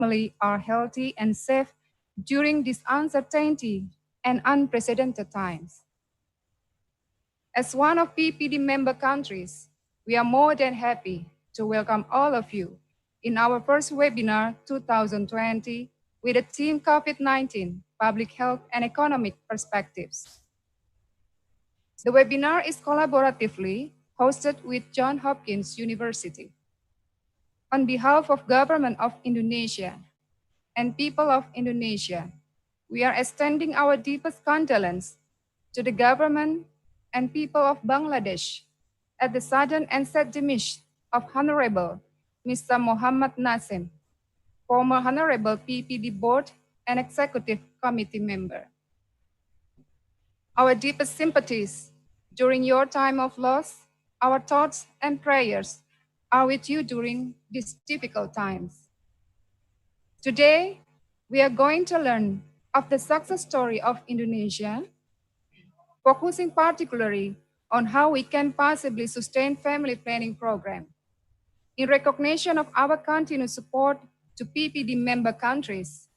family are healthy and safe during this uncertainty and unprecedented times. As one of PPD member countries, we are more than happy to welcome all of you in our first webinar 2020 with the theme COVID-19, Public Health and Economic Perspectives. The webinar is collaboratively hosted with Johns Hopkins University. On behalf of Government of Indonesia and people of Indonesia, we are extending our deepest condolence to the government and people of Bangladesh at the sudden and sad demise of Honorable Mr. Muhammad Nasim, former Honorable PPD Board and Executive Committee member. Our deepest sympathies during your time of loss, our thoughts and prayers are with you during these difficult times. Today, we are going to learn of the success story of Indonesia, focusing particularly on how we can possibly sustain family planning program. In recognition of our continued support to PPD member countries,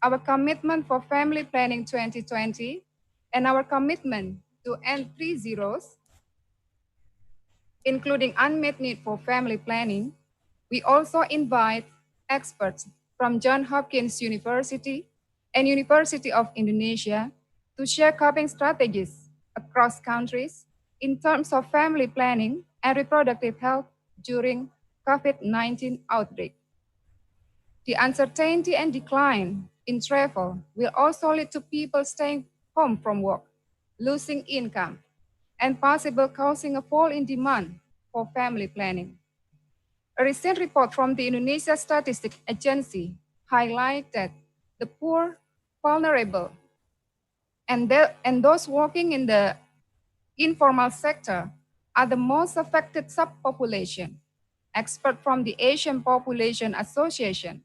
our commitment for Family Planning 2020, and our commitment to end 3 zeros, including unmet need for family planning, we also invite experts from Johns Hopkins University and University of Indonesia to share coping strategies across countries in terms of family planning and reproductive health during COVID-19 outbreak. The uncertainty and decline in travel will also lead to people staying home from work, losing income, and possibly causing a fall in demand for family planning. A recent report from the Indonesia Statistics Agency highlighted that the poor, vulnerable, and those working in the informal sector are the most affected subpopulation. Experts from the Asian Population Association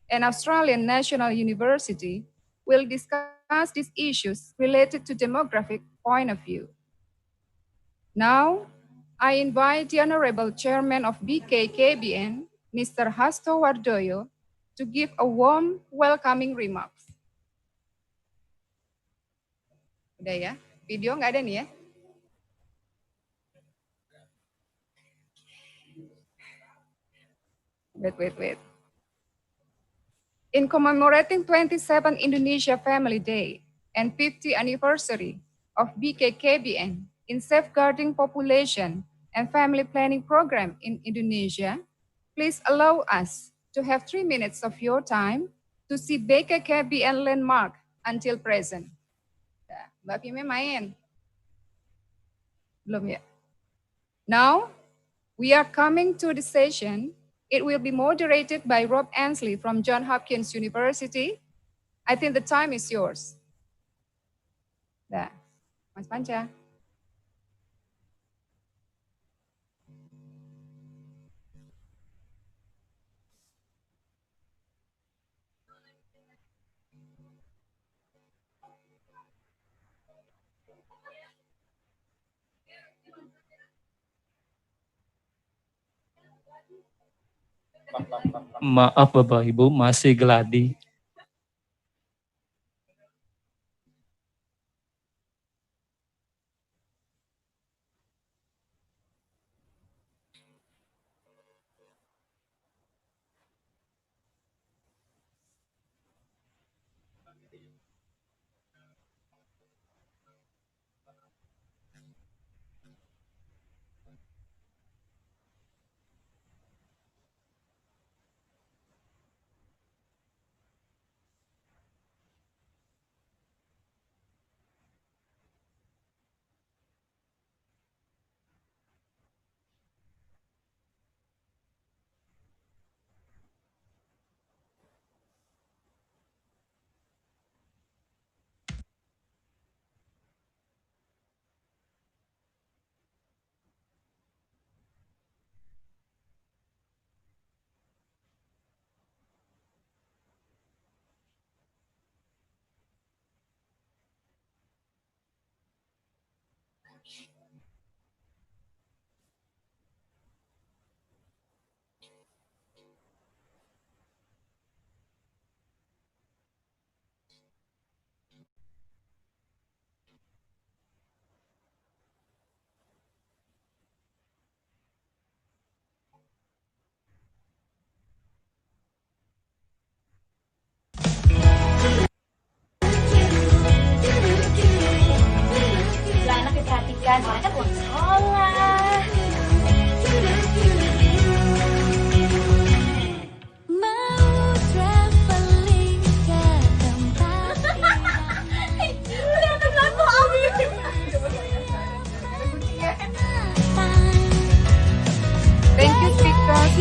and Australian National University will discuss these issues related to demographic point of view. Now, I invite the Honorable Chairman of BKKBN, Mr. Hasto Wardoyo, to give a warm welcoming remarks. Udah ya, video nggak ada nih ya? Wait. In commemorating 27 Indonesia Family Day and 50th anniversary of BKKBN in safeguarding population and family planning program in Indonesia, please allow us to have 3 minutes of your time to see BKKBN landmark until present. Mbak Pime main? Belum ya? Now, we are coming to the session. It will be moderated by Rob Ansley from Johns Hopkins University. I think the time is yours. Dah, Mas Panca. Maaf Bapak Ibu, masih geladi.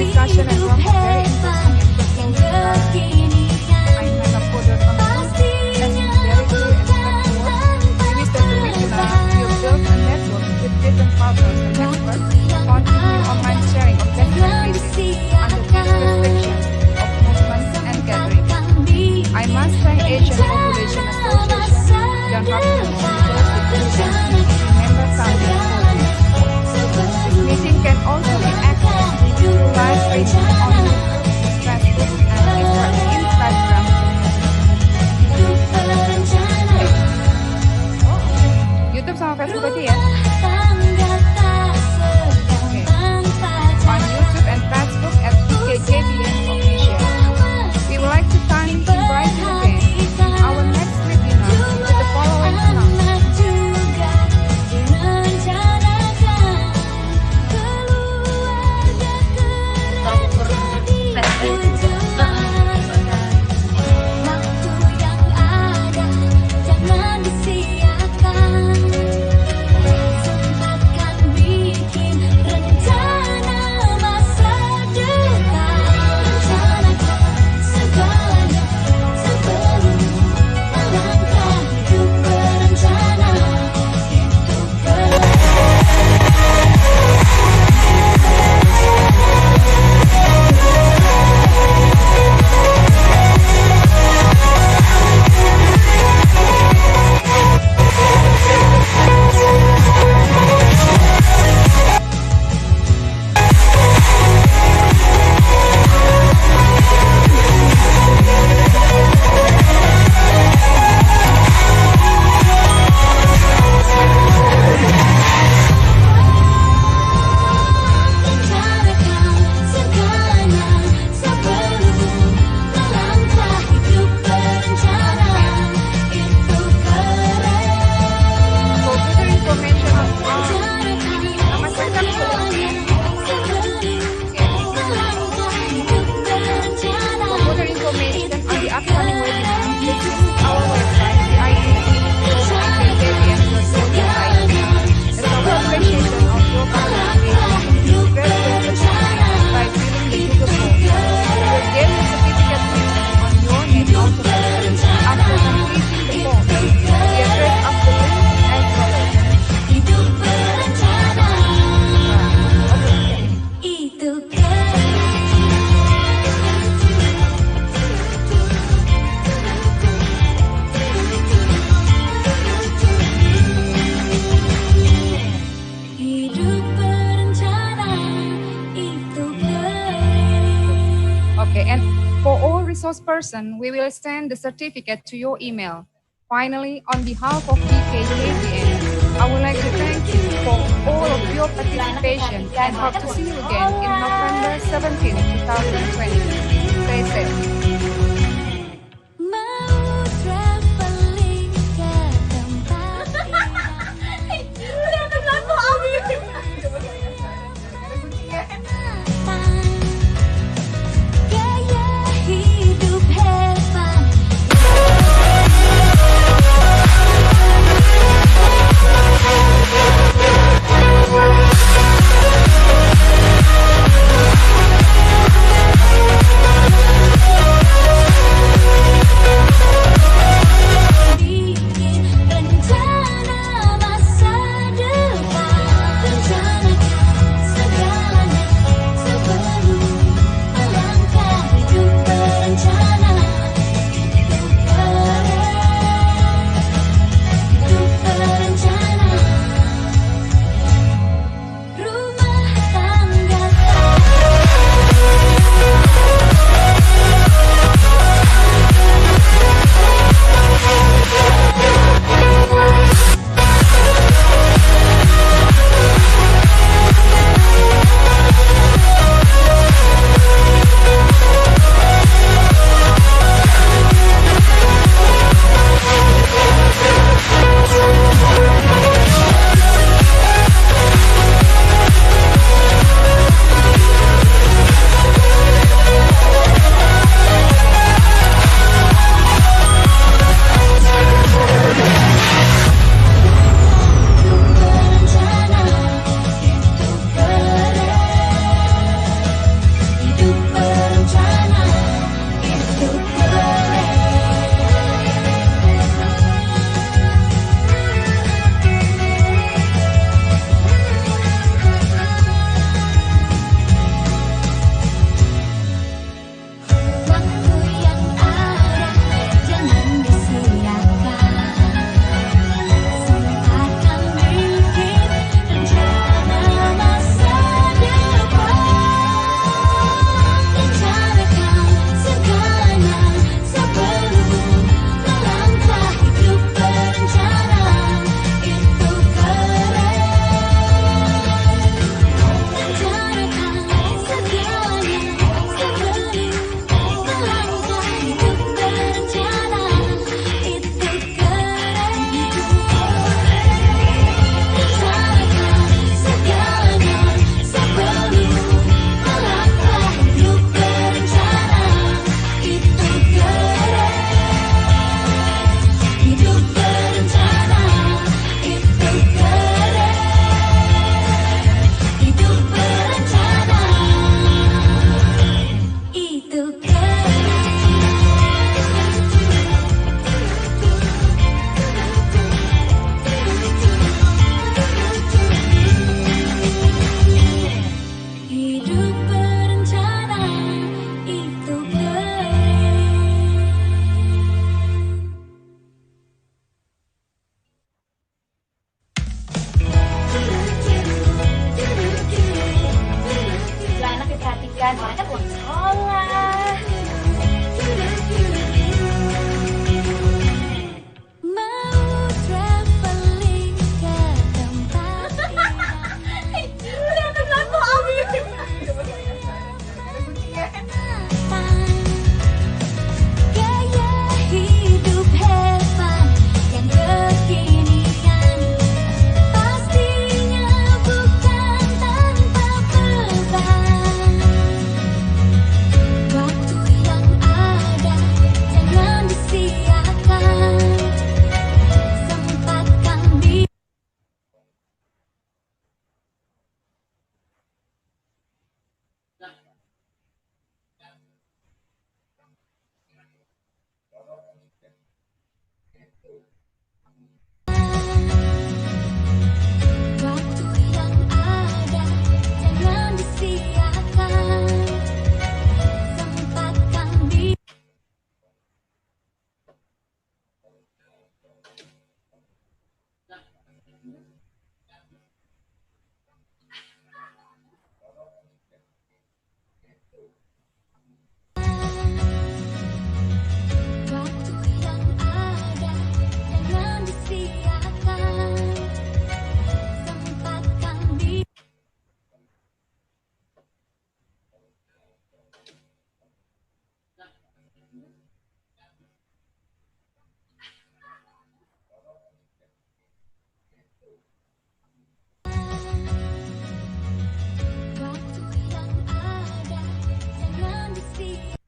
discussion and work very interesting I have a further conclusion and very clear and straightforward. We wish that the webinar will build a network with different partners and experts to continue online sharing of best practices under this restriction of movements and gatherings. I must thank Asian Population Association, Johns Hopkins University, and member countries for this. This meeting can also be accessed through live streaming on YouTube, Facebook, and Instagram. YouTube sama Facebook aja ya. Okay. On YouTube and Facebook at BKKBN official. We would like to kindly invite you again to our next webinar with the following announcement. Person, we will send the certificate to your email. Finally, on behalf of BKKBN, I would like to thank you for all of your participation and hope to see you again in November 17, 2020. Stay safe. Waktu yang ada jangan disia-siakan. Sempatkan di waktu yang ada jangan disia-siakan. Sempatkan di waktu yang ada jangan disia.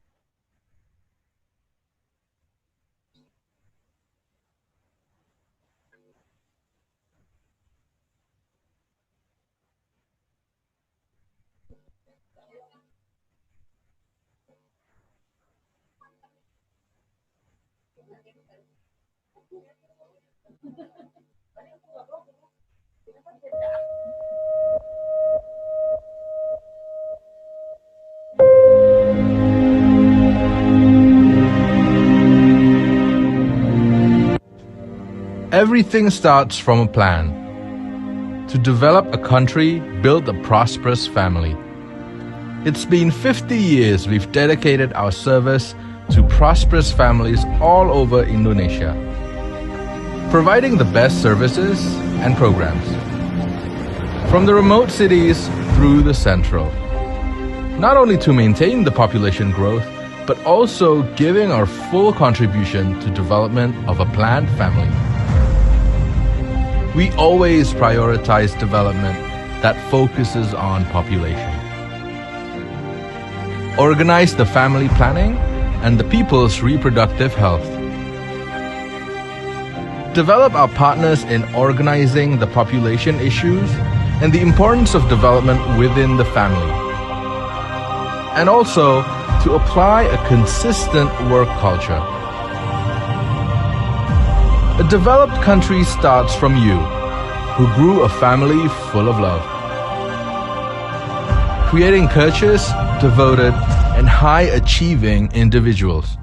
Everything starts from a plan. To develop a country, build a prosperous family. It's been 50 years we've dedicated our service to prosperous families all over Indonesia, providing the best services and programs. From the remote cities through the central. Not only to maintain the population growth, but also giving our full contribution to development of a planned family. We always prioritize development that focuses on population. Organize the family planning and the people's reproductive health. Develop our partners in organizing the population issues and the importance of development within the family. And also to apply a consistent work culture. A developed country starts from you, who grew a family full of love. Creating courteous, devoted, and high-achieving individuals.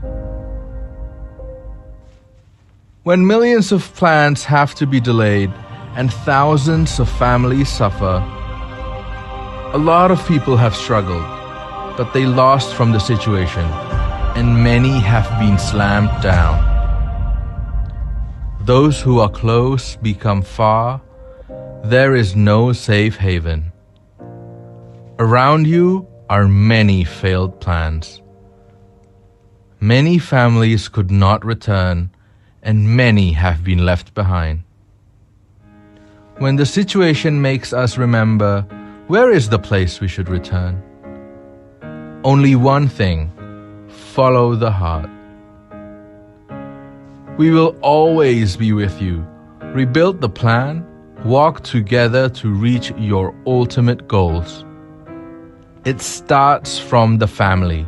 When millions of plans have to be delayed and thousands of families suffer, a lot of people have struggled, but they lost from the situation, and many have been slammed down. Those who are close become far. There is no safe haven. Around you are many failed plans. Many families could not return, and many have been left behind. When the situation makes us remember, where is the place we should return? Only one thing: follow the heart. We will always be with you. Rebuild the plan, walk together to reach your ultimate goals. It starts from the family.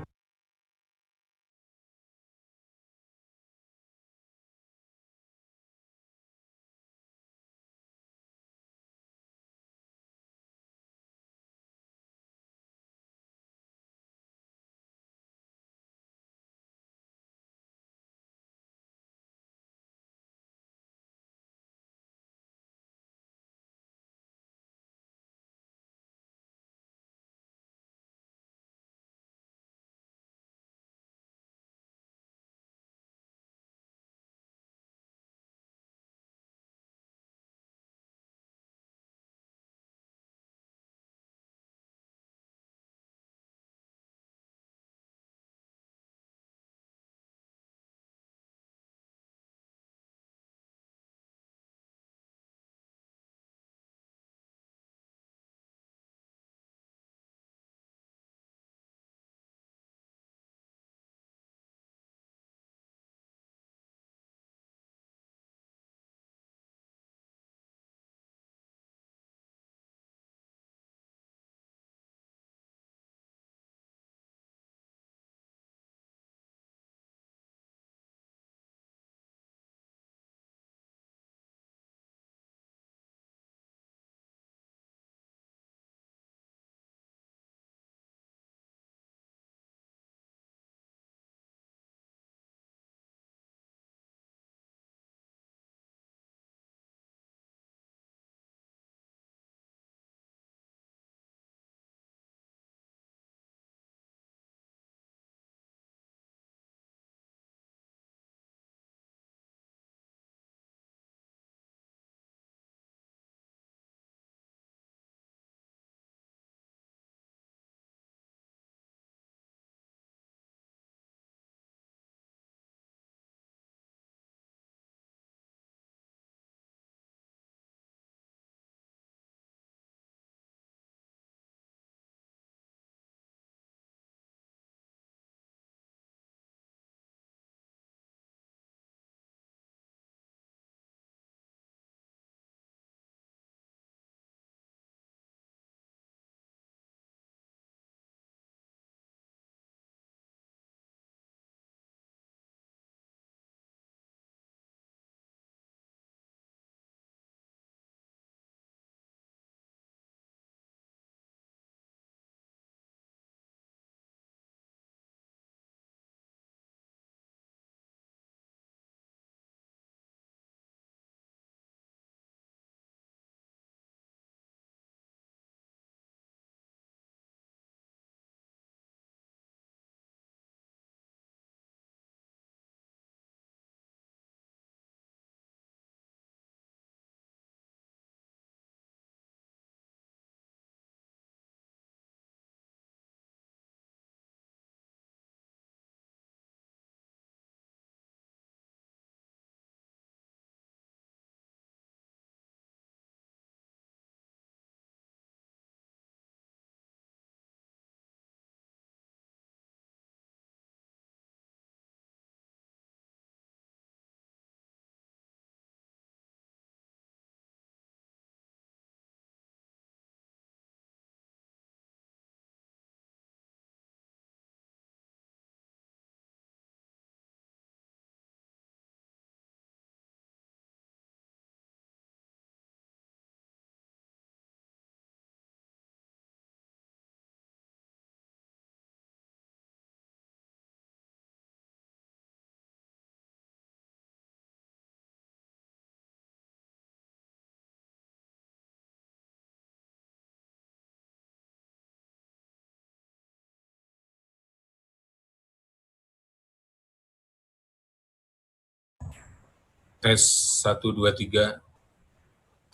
Tes 1, 2, 3.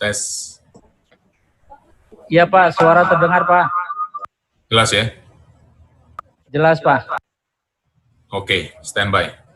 Tes. Iya Pak, suara terdengar Pak. Jelas ya? Jelas Pak. Oke, standby.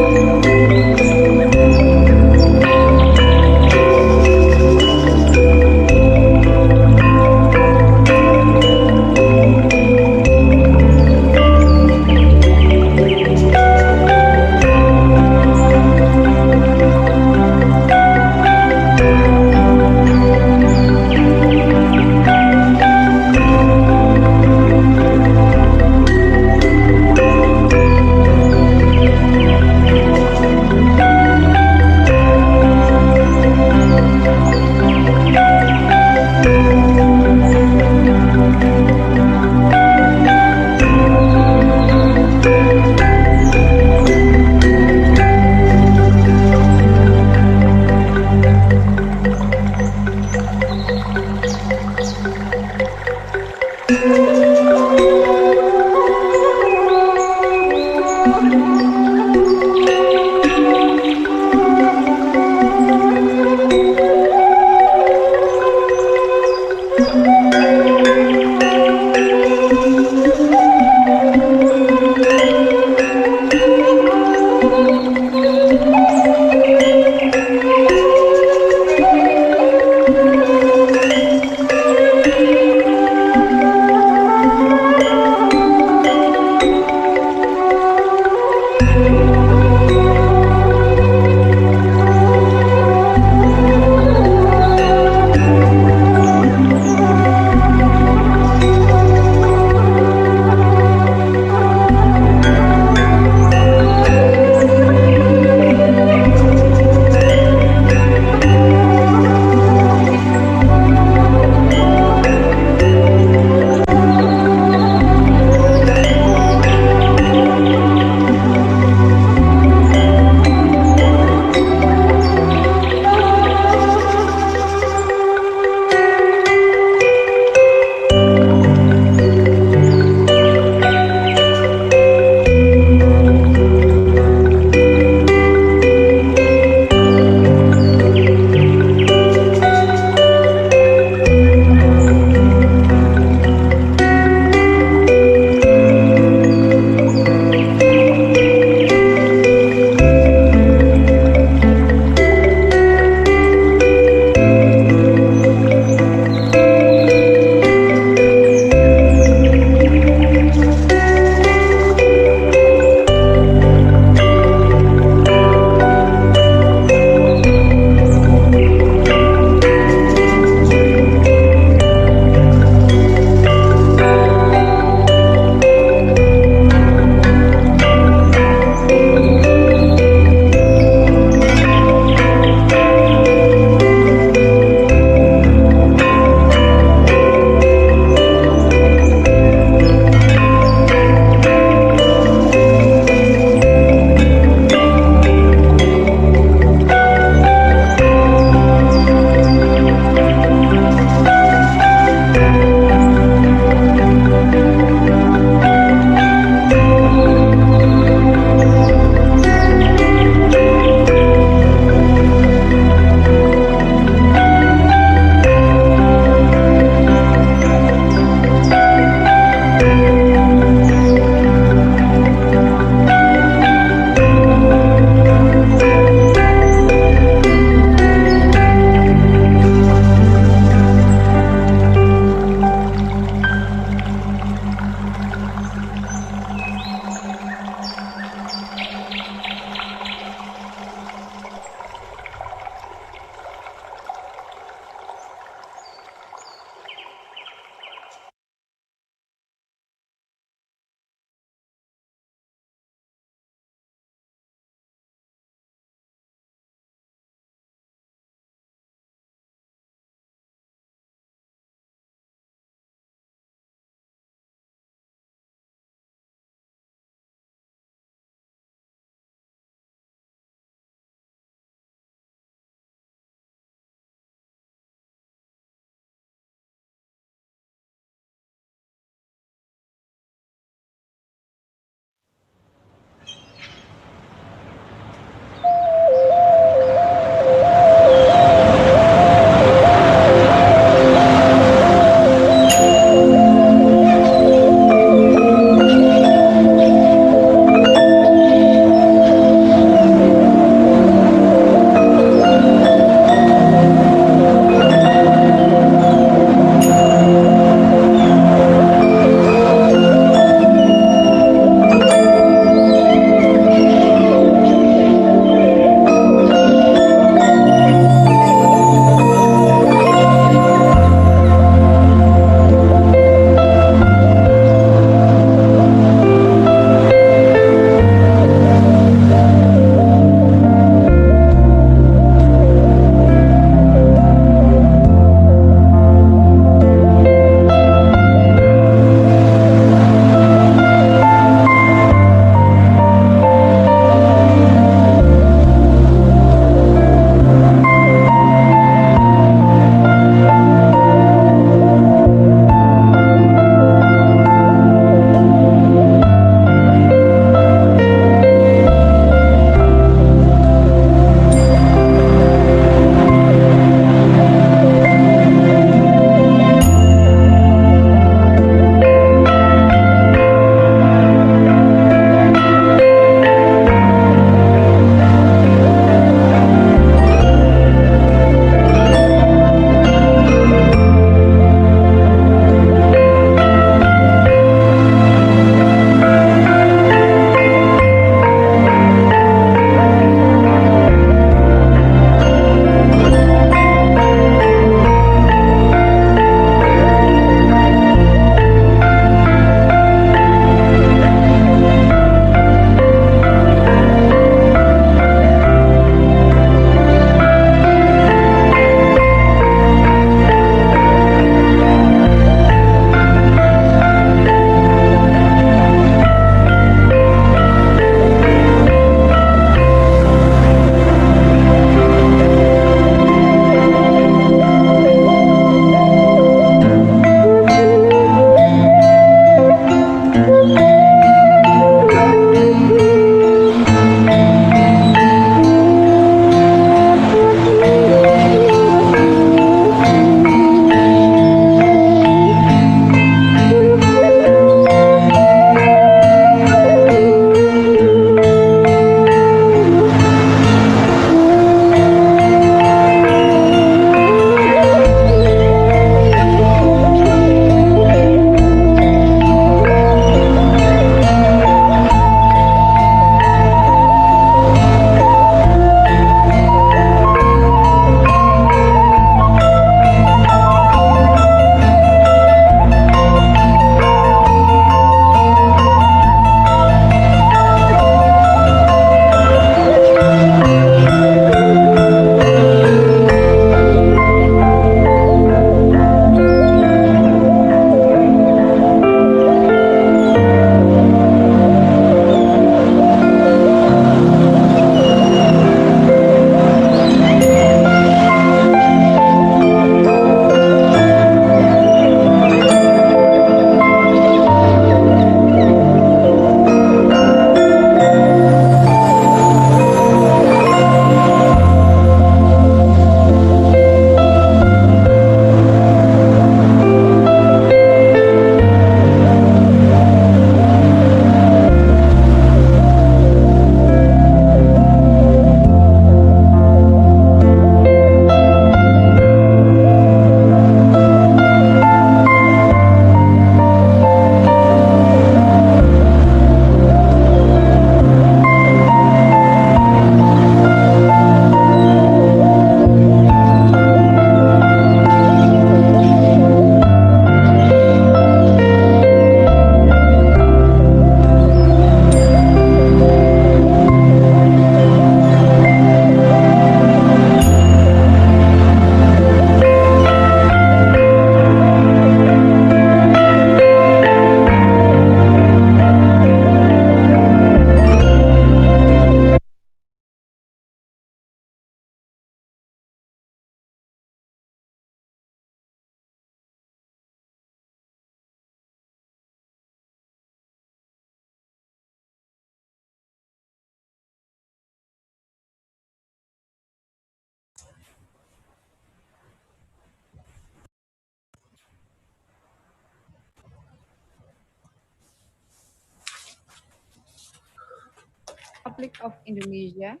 Republic of Indonesia,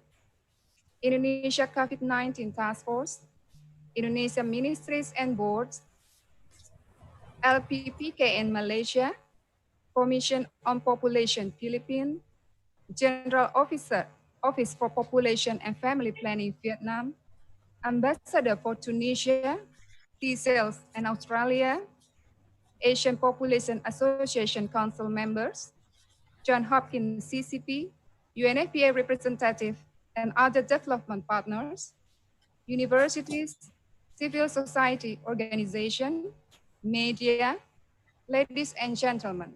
Indonesia COVID-19 Task Force, Indonesia Ministries and Boards, LPPKN Malaysia, Commission on Population Philippines, General Office for Population and Family Planning Vietnam, Ambassador for Tunisia, Seychelles and Australia, Asian Population Association Council members, Johns Hopkins CCP, UNFPA representative, and other development partners, universities, civil society organization, media, ladies and gentlemen.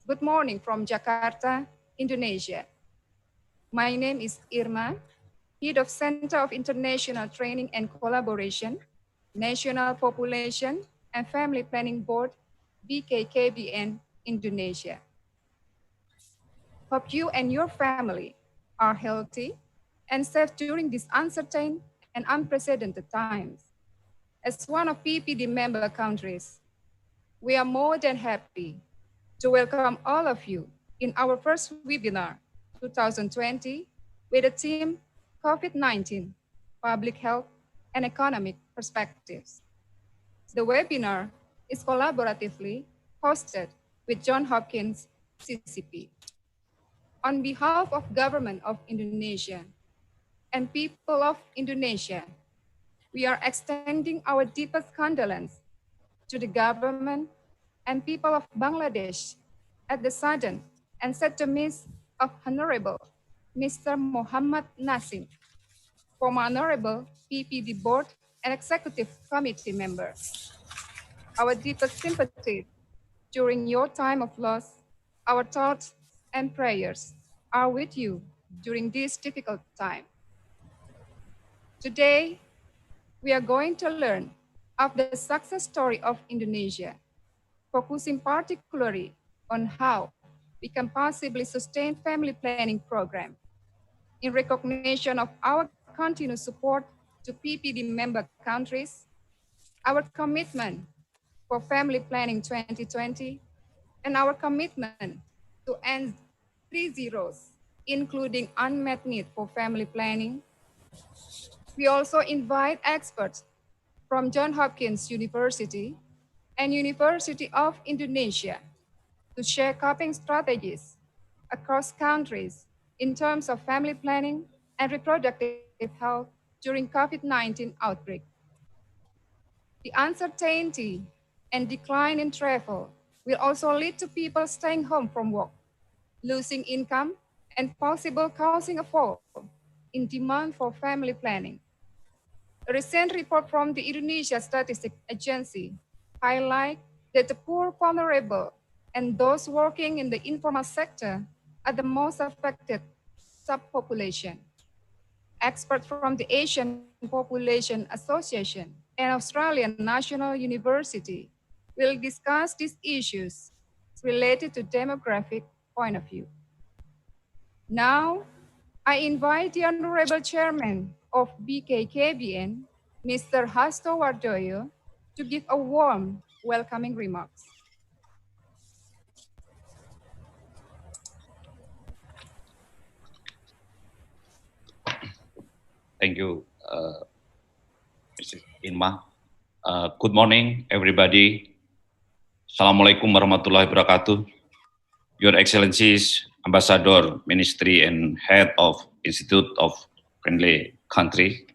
Good morning from Jakarta, Indonesia. My name is Irma, Head of Center of International Training and Collaboration, National Population and Family Planning Board, BKKBN, Indonesia. Hope you and your family are healthy and safe during these uncertain and unprecedented times. As one of PPD member countries, we are more than happy to welcome all of you in our first webinar 2020 with the theme COVID-19, Public Health and Economic Perspectives. The webinar is collaboratively hosted with Johns Hopkins CCP. On behalf of Government of Indonesia and people of Indonesia, we are extending our deepest condolence to the government and people of Bangladesh at the sudden and sad demise of Honorable Mr. Muhammad Nasim, former Honorable PPD Board and Executive Committee member. Our deepest sympathy during your time of loss, our thoughts and prayers are with you during this difficult time. Today, we are going to learn of the success story of Indonesia, focusing particularly on how we can possibly sustain family planning program in recognition of our continued support to PPD member countries, our commitment for Family Planning 2020, and our commitment to end 3 zeros, including unmet need for family planning. We also invite experts from Johns Hopkins University and University of Indonesia to share coping strategies across countries in terms of family planning and reproductive health during COVID-19 outbreak. The uncertainty and decline in travel will also lead to people staying home from work, losing income, and possible causing a fall in demand for family planning. A recent report from the Indonesia Statistics Agency highlights that the poor, vulnerable, and those working in the informal sector are the most affected subpopulation. Experts from the Asian Population Association and Australian National University will discuss these issues related to demographic point of view. Now, I invite the Honorable Chairman of BKKBN, Mr. Hasto Wardoyo, to give a warm welcoming remarks. Thank you, Mrs. Irma. Good morning, everybody. Assalamualaikum warahmatullahi wabarakatuh. Your Excellencies, Ambassador, Ministry, and Head of Institute of Friendly Country,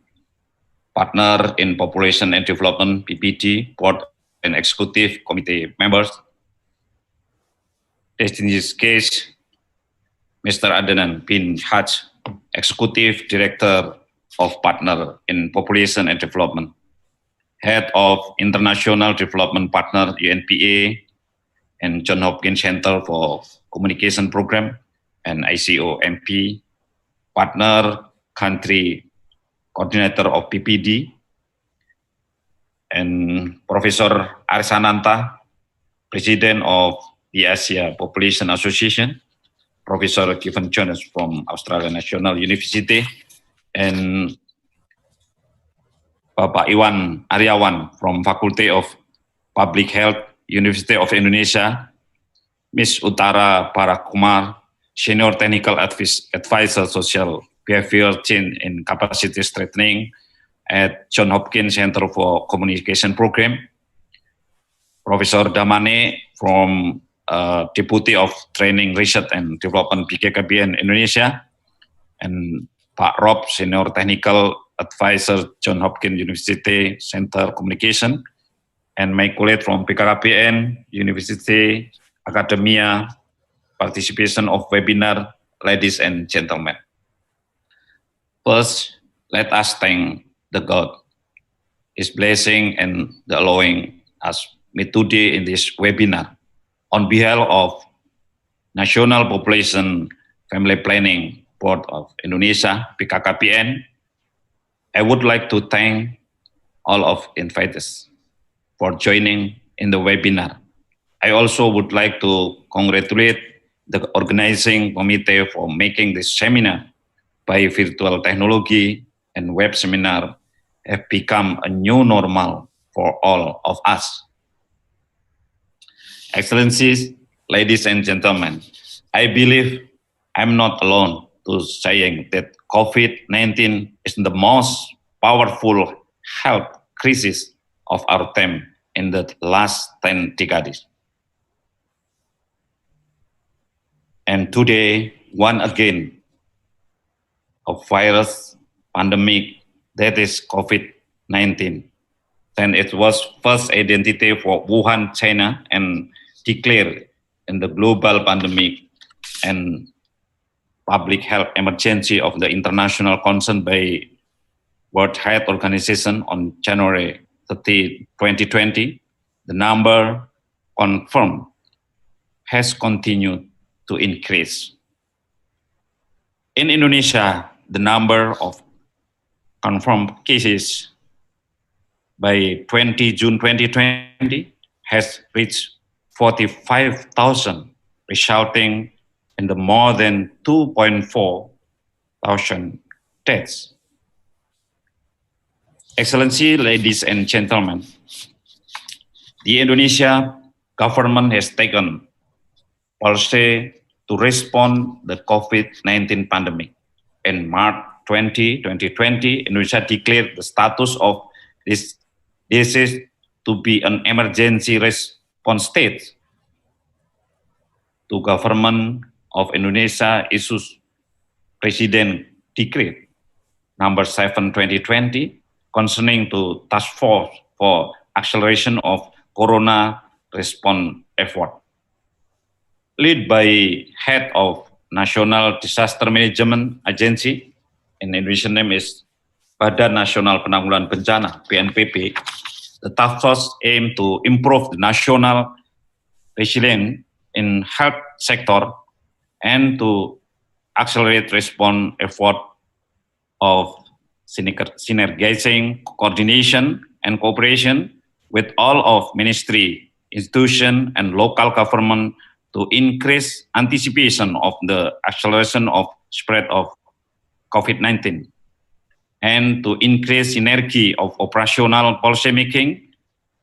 Partner in Population and Development, PPD, Board and Executive Committee members, distinguished guests, Mr. Adnan bin Haj, Executive Director of Partner in Population and Development, Head of International Development Partner UNPA and Johns Hopkins Center for Communication Program, and ICO MP, Partner Country Coordinator of PPD, and Professor Aris, President of the Asia Population Association, Professor Kevin Jones from Australian National University, and Bapak Iwan Aryawan from Faculty of Public Health, University of Indonesia, Ms. Utara Parakumar Senior Technical Advisor Social Behavior Change and Capacity Strengthening at Johns Hopkins Center for Communication Program. Professor Damanik from Deputy of Training, Research and Development BKKBN Indonesia, and Pak Prof, Senior Technical Advisor, Johns Hopkins University Center Communication, and my colleague from BKKBN University Academia, participation of webinar, ladies and gentlemen. First, let us thank the God, His blessing and the allowing us meet today in this webinar. On behalf of National Population Family Planning Board of Indonesia, BKKBN, I would like to thank all of invitees for joining in the webinar. I also would like to congratulate the organizing committee for making this seminar by virtual technology and web seminar have become a new normal for all of us. Excellencies, ladies and gentlemen, I believe I'm not alone to saying that COVID-19 is the most powerful health crisis of our time in the last 10 decades. And today, once again, a virus pandemic that is COVID-19. And it was first identified for Wuhan, China, and declared in the global pandemic and public health emergency of the international concern by World Health Organization on January 30, 2020. The number confirmed has continued to increase. In Indonesia, the number of confirmed cases by 20 June 2020 has reached 45,000, resulting in the more than 2.4 thousand deaths. Excellency, ladies and gentlemen, the Indonesia government has taken policy to respond the COVID-19 pandemic. In March 2020, Indonesia declared the status of this disease to be an emergency response state. The government of Indonesia issues President Decree number 7 2020 concerning to task force for acceleration of corona response effort. Led by head of National Disaster Management Agency, in Indonesian name is Badan Penanggulangan Bencana, BNPB, the task force aimed to improve the national resilience in health sector and to accelerate response effort of synergizing coordination and cooperation with all of ministry, institution, and local government to increase anticipation of the acceleration of spread of COVID-19 and to increase synergy of operational policy making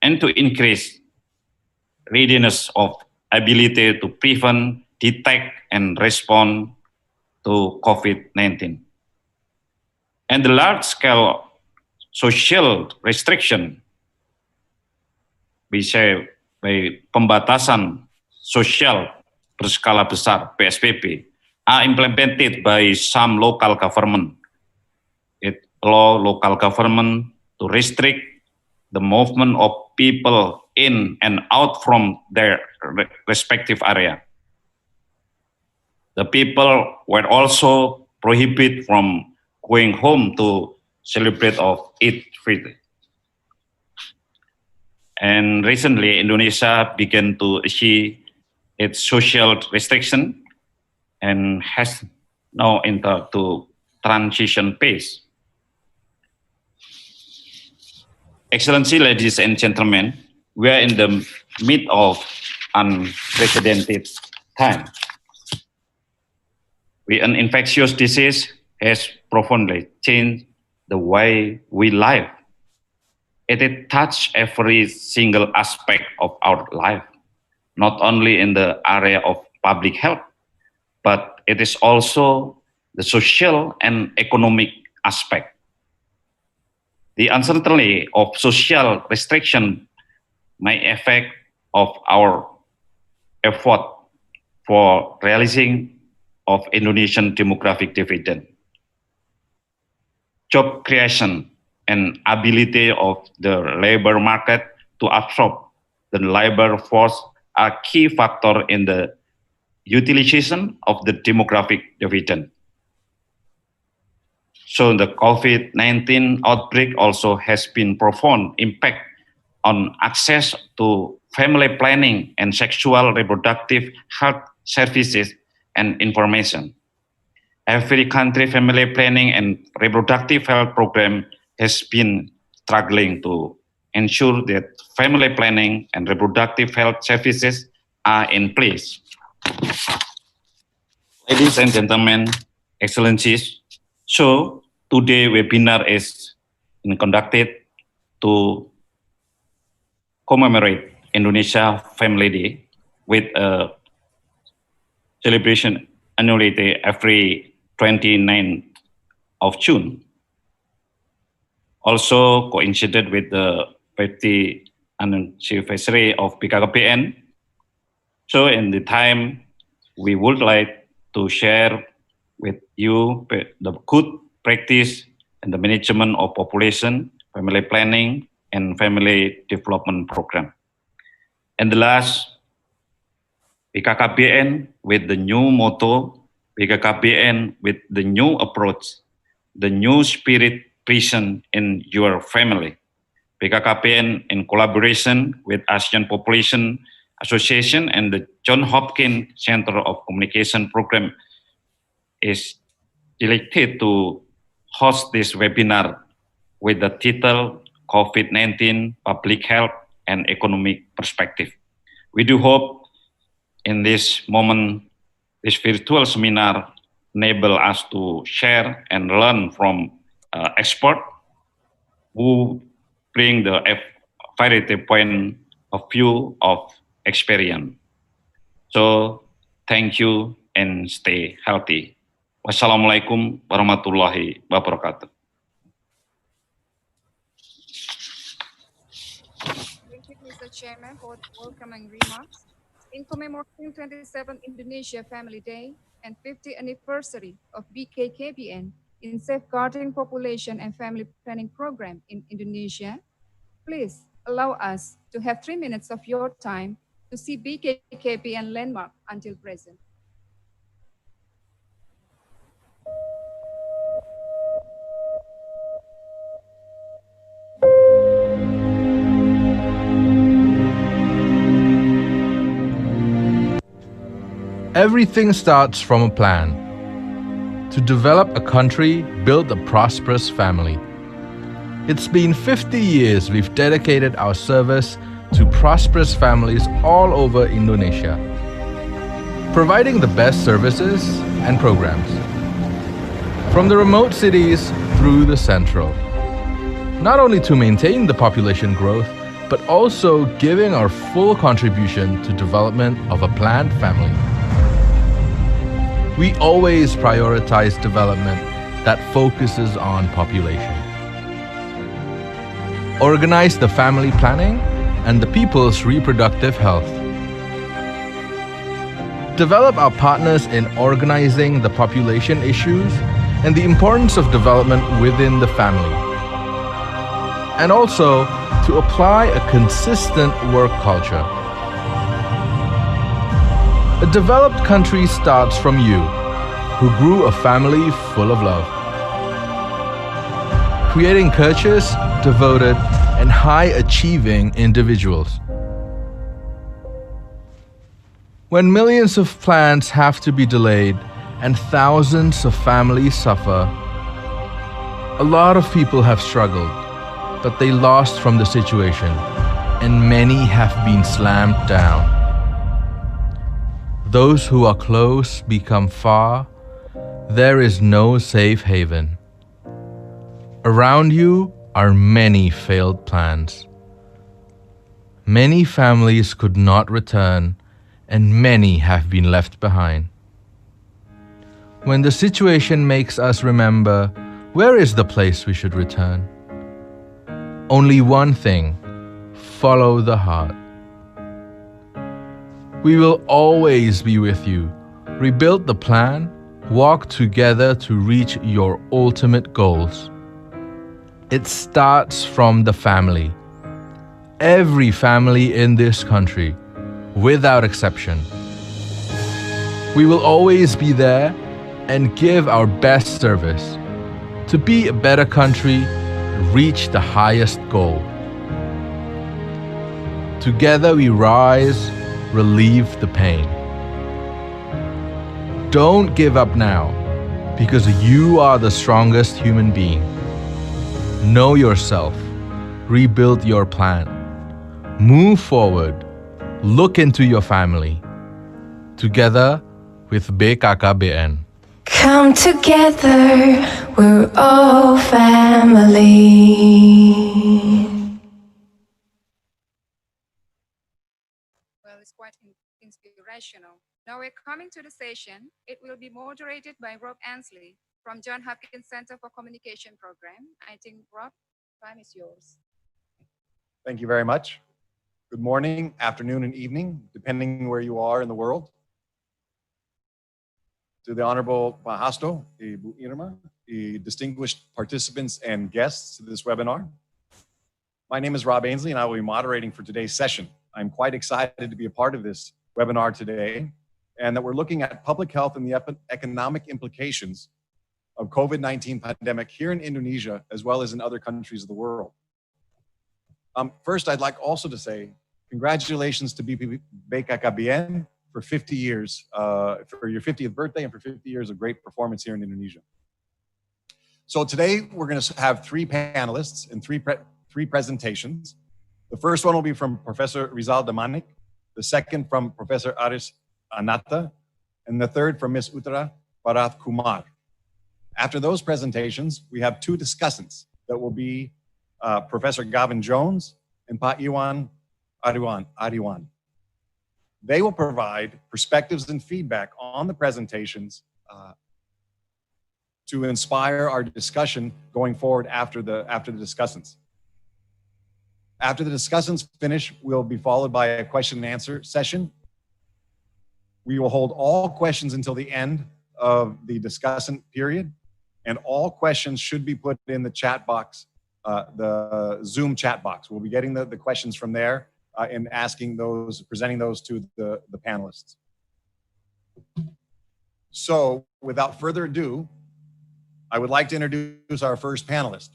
and to increase readiness of ability to prevent, detect, and respond to COVID-19. And the large-scale social restriction, bisa by pembatasan sosial berskala besar (PSBB) are implemented by some local government. It allow local government to restrict the movement of people in and out from their respective area. The people were also prohibited from going home to celebrate of Eid Fitr. And recently, Indonesia began to achieve its social restriction and has now entered to transition phase. Excellency, ladies and gentlemen, we are in the midst of unprecedented time. An infectious disease has profoundly changed the way we live. It touches every single aspect of our life, not only in the area of public health, but it is also the social and economic aspect. The uncertainty of social restriction may affect of our effort for realizing of Indonesian demographic dividend. Job creation and ability of the labor market to absorb the labor force are key factor in the utilization of the demographic dividend. So the COVID-19 outbreak also has been profound impact on access to family planning and sexual reproductive health services and information. Every country family planning and reproductive health program has been struggling to ensure that family planning and reproductive health services are in place. Ladies and gentlemen, excellencies, so today webinar is conducted to commemorate Indonesia Family Day with a celebration annually every 29th of June. Also coincided with the 50th anniversary of BKKBN. So in the time, we would like to share with you the good practice and the management of population, family planning, and family development program. And the last, BKKBN with the new motto, BKKBN with the new approach, the new spirit present in your family. BKKBN in collaboration with Asian Population Association and the Johns Hopkins Center of Communication Program is elected to host this webinar with the title COVID-19 Public Health and Economic Perspective. We do hope in this moment, this virtual seminar enable us to share and learn from experts who bring the variety point of view of experience. So thank you and stay healthy. Wassalamualaikum warahmatullahi wabarakatuh. Thank you, Mr. Chairman, for the welcoming remarks. In commemorating 27th Indonesia Family Day and 50th anniversary of BKKBN in safeguarding population and family planning program in Indonesia, please allow us to have 3 minutes of your time to see BKKBN landmark until present. Everything starts from a plan. To develop a country, build a prosperous family. It's been 50 years we've dedicated our service to prosperous families all over Indonesia, providing the best services and programs. From the remote cities through the central. Not only to maintain the population growth, but also giving our full contribution to development of a planned family. We always prioritize development that focuses on population. Organize the family planning and the people's reproductive health. Develop our partners in organizing the population issues and the importance of development within the family. And also to apply a consistent work culture. A developed country starts from you, who grew a family full of love. Creating courteous, devoted, and high-achieving individuals. When millions of plans have to be delayed and thousands of families suffer, a lot of people have struggled, but they lost from the situation, and many have been slammed down. Those who are close become far. There is no safe haven. Around you are many failed plans. Many families could not return, and many have been left behind. when the situation makes us remember where is the place we should return. Only one thing, follow the heart. We will always be with you. Rebuild the plan, walk together to reach your ultimate goals. It starts from the family. Every family in this country, without exception. We will always be there and give our best service to be a better country, reach the highest goal. Together we rise, relieve the pain. Don't give up now, because you are the strongest human being. Know yourself, rebuild your plan, move forward, look into your family. Together with BKKBN. Come together, we're all family. Well, it's quite inspirational. Now we're coming to the session. It will be moderated by Prof. Ansley from Johns Hopkins Center for Communication Program. I think, Prof, time is yours. Thank you very much. Good morning, afternoon, and evening, depending where you are in the world. To the Honorable Hasto, Ibu Irma, the distinguished participants and guests to this webinar. My name is Rob Ainsley, and I will be moderating for today's session. I'm quite excited to be a part of this webinar today, and that we're looking at public health and the economic implications of COVID-19 pandemic here in Indonesia, as well as in other countries of the world. First, I'd like also to say congratulations to BKKBN for 50 years, for your 50th birthday and for 50 years of great performance here in Indonesia. So today we're going to have three panelists and three presentations. The first one will be from Professor Rizal Damanik, the second from Professor Aris Anata, and the third from Ms. Uttara Barath Kumar. After those presentations, we have two discussants that will be Professor Gavin Jones and Pa Iwan Ariwan. They will provide perspectives and feedback on the presentations to inspire our discussion going forward after the discussants. After the discussants finish, we'll be followed by a question and answer session. We will hold all questions until the end of the discussant period, and all questions should be put in the chat box, the Zoom chat box. We'll be getting the questions from there and presenting those to the panelists. So without further ado, I would like to introduce our first panelist.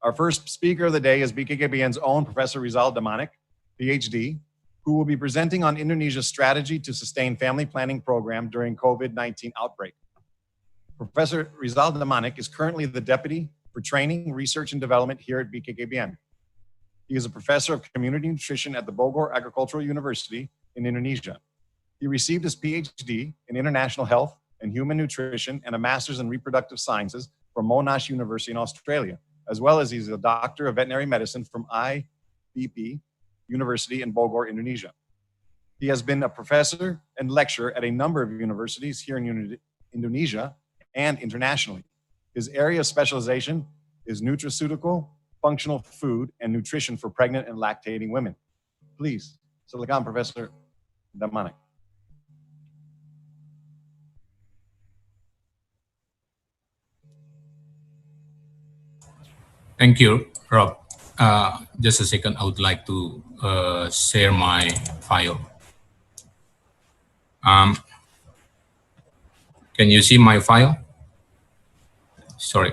Our first speaker of the day is BKKBN's own Professor Rizal Damanik, Ph.D., who will be presenting on Indonesia's strategy to sustain family planning program during COVID-19 outbreak. Professor Rizal Damanik is currently the Deputy for Training, Research, and Development here at BKKBN. He is a professor of community nutrition at the Bogor Agricultural University in Indonesia. He received his Ph.D. in international health and human nutrition and a master's in reproductive sciences from Monash University in Australia, as well as he's a doctor of veterinary medicine from IBP University in Bogor, Indonesia. He has been a professor and lecturer at a number of universities here in Indonesia and internationally. His area of specialization is nutraceutical, functional food, and nutrition for pregnant and lactating women. Please, silakan Professor Damanik. Thank you, Rob. Just a second, I would like to share my file. Can you see my file? Sorry.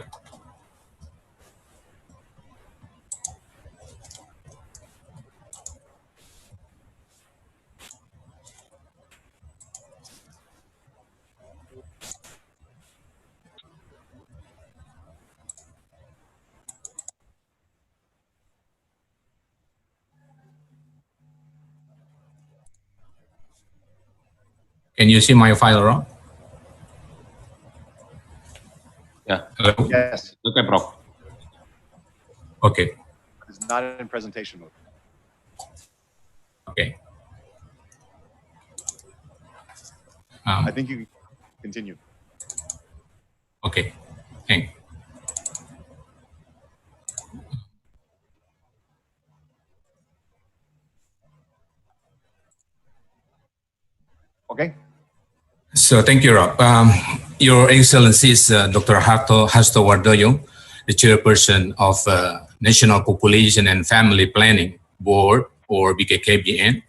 Can you see my file, Rob? Yeah. Hello? Yes, Okay, Prof. Okay. it's not in presentation mode. Okay. I think you can continue. Okay. Thank you. Okay. So thank you, Rob. Your Excellencies, Dr. Hasto Wardoyo, the Chairperson of National Population and Family Planning Board, or BKKBN.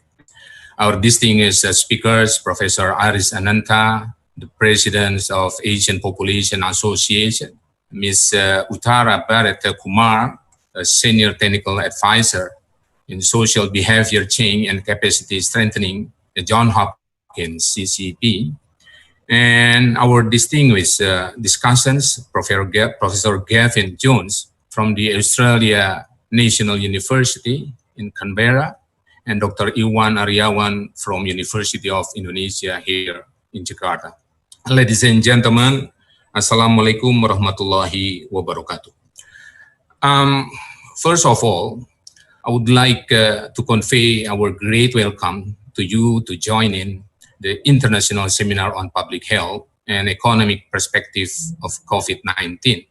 Our distinguished speakers, Professor Aris Ananta, the President of Asian Population Association, Ms. Uttara Bharat Kumar, a Senior Technical Advisor in Social Behavior Change and Capacity Strengthening at Johns Hopkins CCP, and our distinguished discussants, Professor Gavin Jones from the Australia National University in Canberra, and Dr. Iwan Aryawan from University of Indonesia here in Jakarta. Ladies and gentlemen, Assalamualaikum warahmatullahi wabarakatuh. First of all, I would like to convey our great welcome to you to join in the International Seminar on Public Health and Economic Perspective of COVID-19.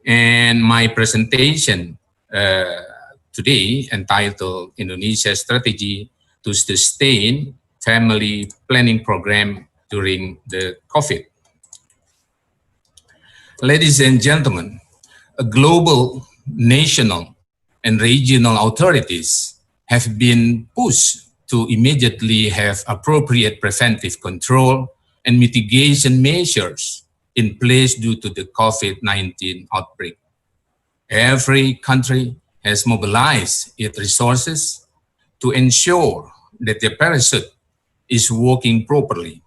And my presentation today entitled Indonesia Strategy to Sustain Family Planning Program during the COVID. Ladies and gentlemen, a global, national, and regional authorities have been pushed to immediately have appropriate preventive control and mitigation measures in place due to the COVID-19 outbreak. Every country has mobilized its resources to ensure that the parachute is working properly.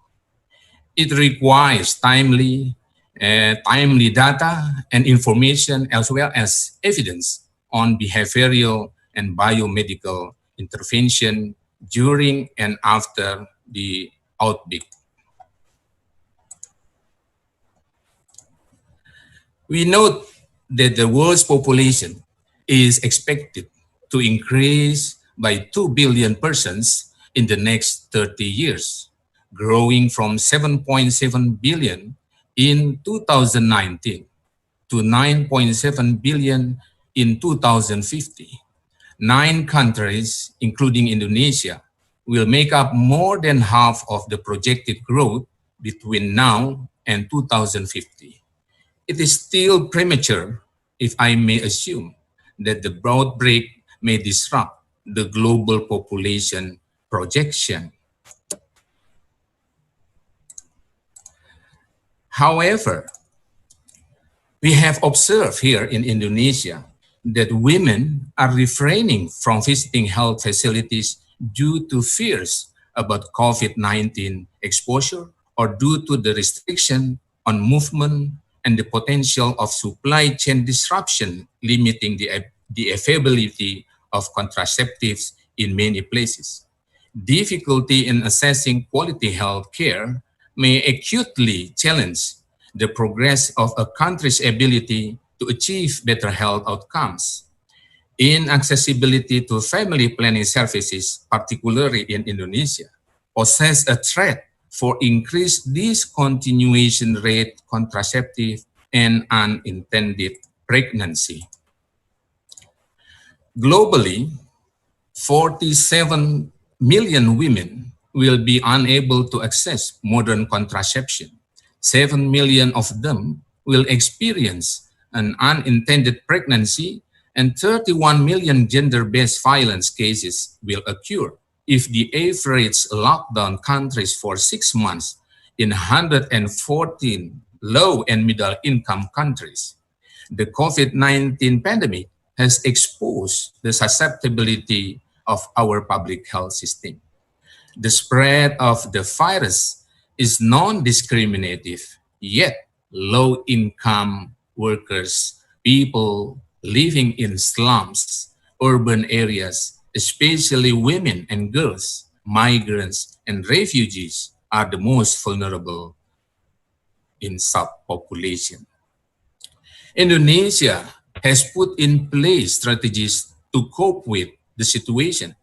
It requires timely data and information as well as evidence on behavioral and biomedical intervention during and after the outbreak. We note that the world's population is expected to increase by 2 billion persons in the next 30 years, growing from 7.7 billion in 2019 to 9.7 billion in 2050. 9 countries, including Indonesia, will make up more than half of the projected growth between now and 2050. It is still premature, if I may assume, that the outbreak may disrupt the global population projection. However, we have observed here in Indonesia that women are refraining from visiting health facilities due to fears about COVID-19 exposure or due to the restriction on movement and the potential of supply chain disruption limiting the availability of contraceptives in many places. Difficulty in assessing quality health care may acutely challenge the progress of a country's ability to achieve better health outcomes. Inaccessibility to family planning services, particularly in Indonesia, poses a threat for increased discontinuation rate contraceptive and unintended pregnancy. Globally, 47 million women will be unable to access modern contraception. 7 million of them will experience an unintended pregnancy, and 31 million gender-based violence cases will occur if the average lockdown countries for 6 months in 114 low and middle income countries. The COVID-19 pandemic has exposed the susceptibility of our public health system. The spread of the virus is non-discriminative, yet low-income workers, people living in slums, urban areas, especially women and girls, migrants, and refugees are the most vulnerable in subpopulation. Indonesia has put in place strategies to cope with the situation.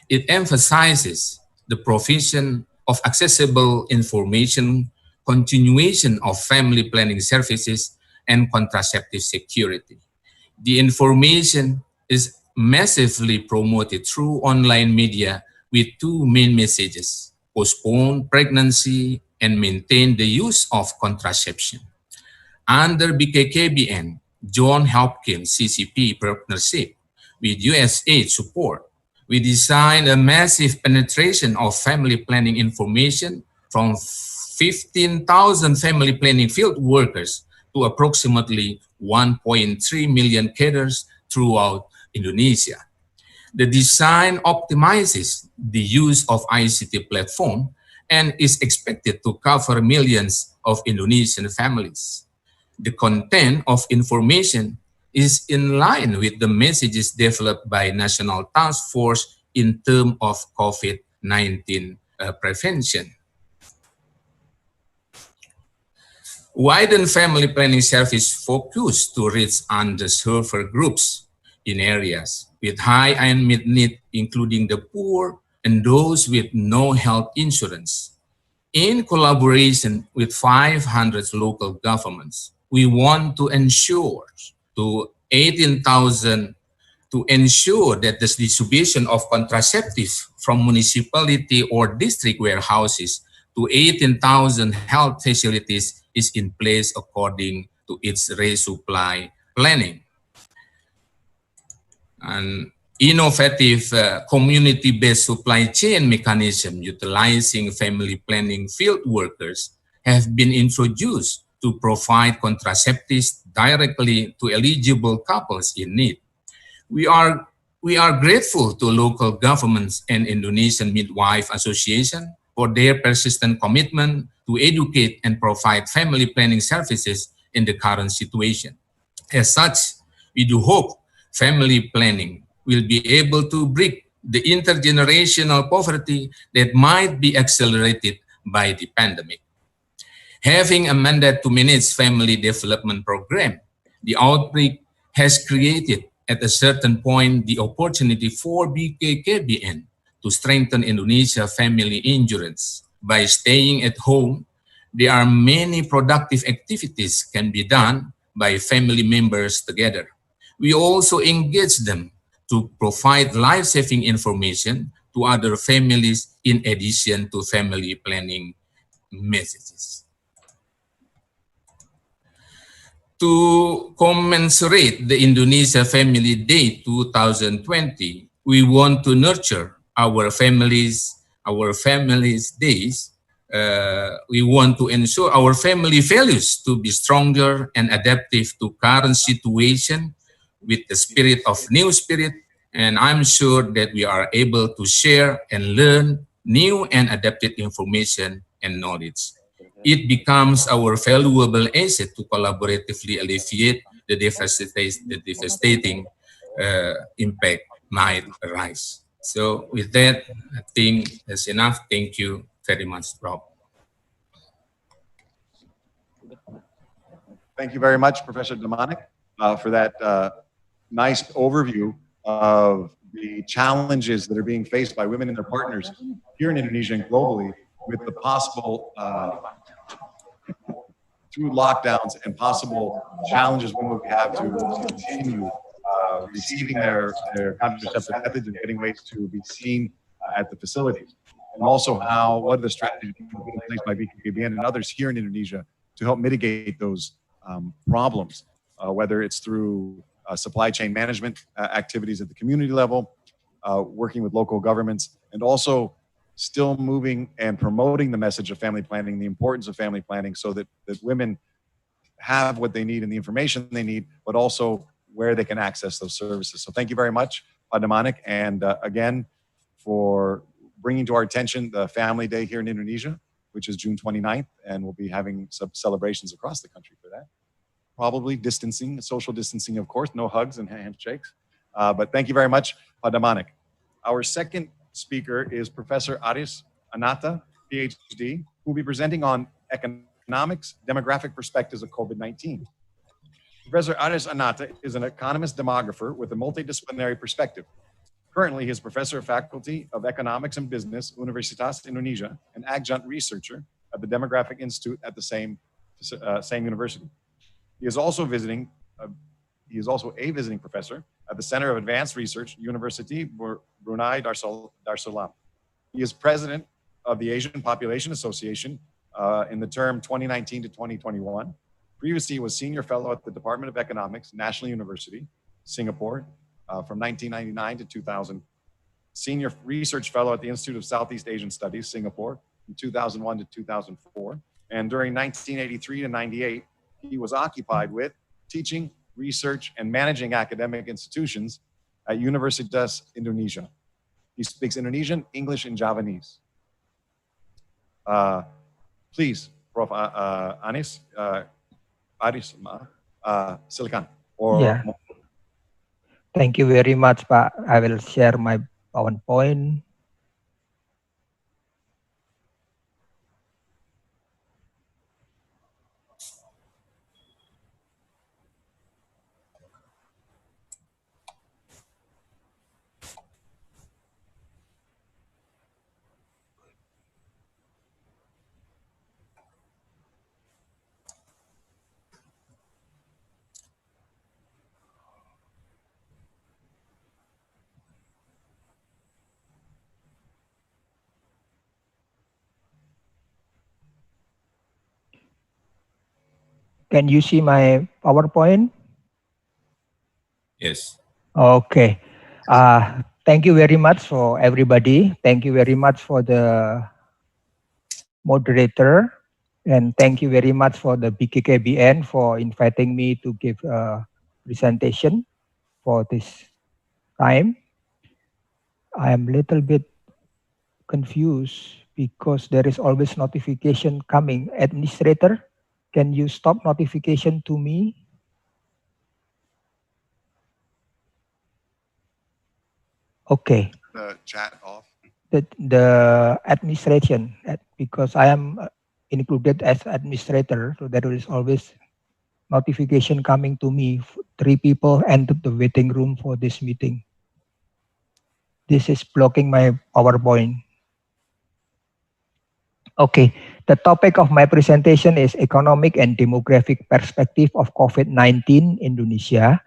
It emphasizes the provision of accessible information continuation of family planning services, and contraceptive security. The information is massively promoted through online media with two main messages: postpone pregnancy and maintain the use of contraception. Under BKKBN, Johns Hopkins CCP partnership with USAID support, we designed a massive penetration of family planning information from 15,000 family planning field workers to approximately 1.3 million cadres throughout Indonesia. The design optimizes the use of ICT platform and is expected to cover millions of Indonesian families. The content of information is in line with the messages developed by National Task Force in terms of COVID-19 prevention. Widen family planning service focus to reach underserved groups in areas with high unmet need, including the poor and those with no health insurance. In collaboration with 500 local governments, we want to ensure that the distribution of contraceptives from municipality or district warehouses to 18,000 health facilities is in place according to its resupply planning. An innovative community-based supply chain mechanism utilizing family planning field workers have been introduced to provide contraceptives directly to eligible couples in need. We are grateful to local governments and Indonesian Midwife Association for their persistent commitment to educate and provide family planning services in the current situation. As such, we do hope family planning will be able to break the intergenerational poverty that might be accelerated by the pandemic. Having a mandate to manage family development program, the outbreak has created at a certain point the opportunity for BKKBN to strengthen Indonesia family endurance. By staying at home, there are many productive activities can be done by family members together. We also engage them to provide life-saving information to other families in addition to family planning messages. To commensurate the Indonesia Family Day 2020, we want to nurture our families' days. We want to ensure our family values to be stronger and adaptive to current situation with the spirit of new spirit, and I'm sure that we are able to share and learn new and adapted information and knowledge. It becomes our valuable asset to collaboratively alleviate the devastating impact might arise. So with that, I think that's enough. Thank you very much, Prof. Thank you very much, Professor Damanik, for that nice overview of the challenges that are being faced by women and their partners here in Indonesia and globally with the possible, through lockdowns and possible challenges women would have to continue receiving their contraceptive methods and getting ways to be seen at the facilities. And also what are the strategies being put in place by BKKBN and others here in Indonesia to help mitigate those problems, whether it's through supply chain management activities at the community level, working with local governments, and also still moving and promoting the message of family planning, the importance of family planning, so that women have what they need and the information they need, but also where they can access those services. So thank you very much, Damanik, and again, for bringing to our attention the Family Day here in Indonesia, which is June 29th, and we'll be having some celebrations across the country for that. Probably distancing, social distancing, of course, no hugs and handshakes. But thank you very much, Damanik. Our second speaker is Professor Aris Anata, Ph.D., who will be presenting on economics, demographic perspectives of COVID-19. Professor Aris Anata is an economist demographer with a multidisciplinary perspective. Currently, he is Professor of Faculty of Economics and Business, Universitas Indonesia, and adjunct researcher at the Demographic Institute at the same university. He is also a visiting professor at the Center of Advanced Research, University Brunei Darussalam. He is president of the Asian Population Association in the term 2019 to 2021. Previously, he was senior fellow at the Department of Economics, National University, Singapore, from 1999 to 2000. Senior research fellow at the Institute of Southeast Asian Studies, Singapore, from 2001 to 2004. And during 1983 to 98, he was occupied with teaching, research, and managing academic institutions at Universitas Indonesia. He speaks Indonesian, English, and Javanese. Please, Prof. Aris, silakan. Yeah. Thank you very much, Pak. I will share my PowerPoint. Can you see my PowerPoint? Yes. Okay. Thank you very much for everybody. Thank you very much for the moderator. And thank you very much for the BKKBN for inviting me to give a presentation for this time. I am a little bit confused because there is always notification coming. Administrator, can you stop notification to me? Okay. The chat off. The administration, because I am included as administrator, so there is always notification coming to me. 3 people entered the waiting room for this meeting. This is blocking my PowerPoint. Okay, the topic of my presentation is economic and demographic perspective of COVID-19 Indonesia.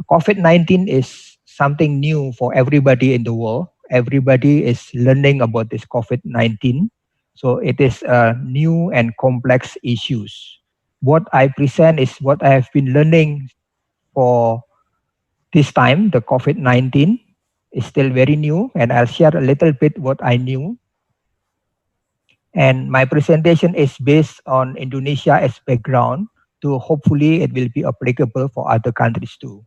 COVID-19 is something new for everybody in the world. Everybody is learning about this COVID-19. So it is new and complex issues. What I present is what I have been learning for this time. The COVID-19 is still very new, and I'll share a little bit what I knew. And my presentation is based on Indonesia as background, to hopefully it will be applicable for other countries too.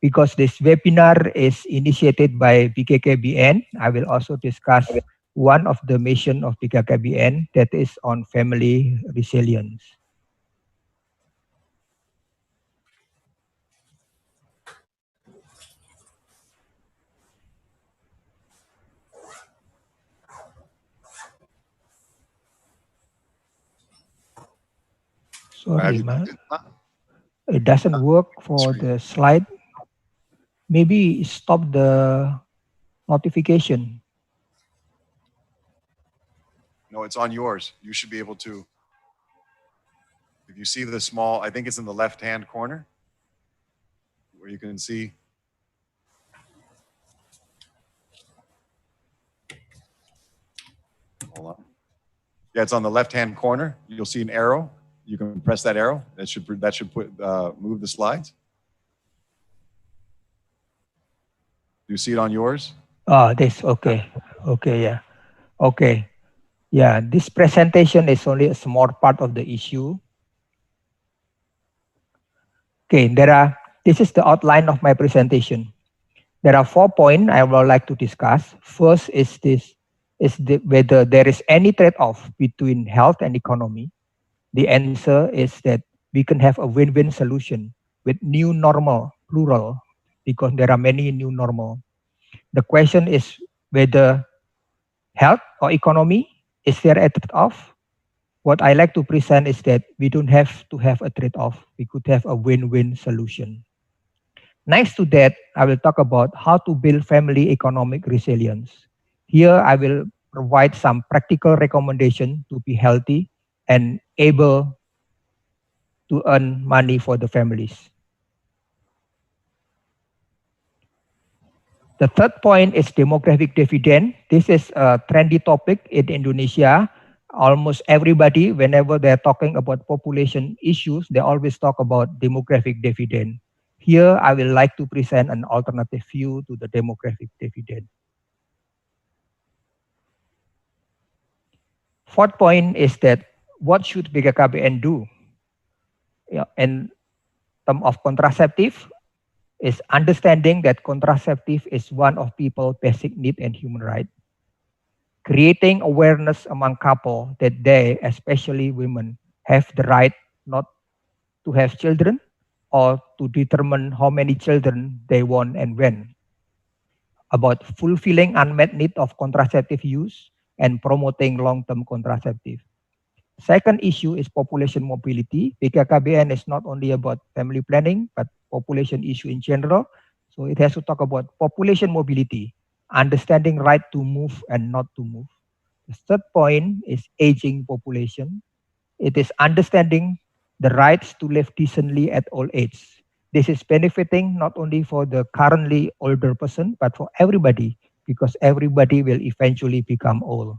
Because this webinar is initiated by BKKBN, I will also discuss one of the mission of BKKBN, that is on family resilience. Sorry, it doesn't work for the slide. Maybe stop the notification. No, it's on yours. You should be able to. If you see the small, I think it's in the left-hand corner, where you can see. Hold on. Yeah, it's on the left-hand corner. You'll see an arrow. You can press that arrow. That should move the slides. Do you see it on yours? Oh, this, okay. Okay, yeah. Okay. Yeah, this presentation is only a small part of the issue. Okay, this is the outline of my presentation. There are 4 points I would like to discuss. First is whether there is any trade-off between health and economy. The answer is that we can have a win-win solution with new normal, plural, because there are many new normal. The question is whether health or economy, is there a trade-off? What I like to present is that we don't have to have a trade-off. We could have a win-win solution. Next to that, I will talk about how to build family economic resilience. Here, I will provide some practical recommendations to be healthy and able to earn money for the families. The third point is demographic dividend. This is a trendy topic in Indonesia. Almost everybody, whenever they're talking about population issues, they always talk about demographic dividend. Here, I will like to present an alternative view to the demographic dividend. Fourth point is that what should BKKBN do? In terms of contraceptive, is understanding that contraceptive is one of people's basic need and human right. Creating awareness among couples that they, especially women, have the right not to have children or to determine how many children they want and when. About fulfilling unmet need of contraceptive use and promoting long-term contraceptive. Second issue is population mobility. BKKBN is not only about family planning, but population issue in general. So it has to talk about population mobility, understanding right to move and not to move. The third point is aging population. It is understanding the rights to live decently at old age. This is benefiting not only for the currently older person, but for everybody, because everybody will eventually become old.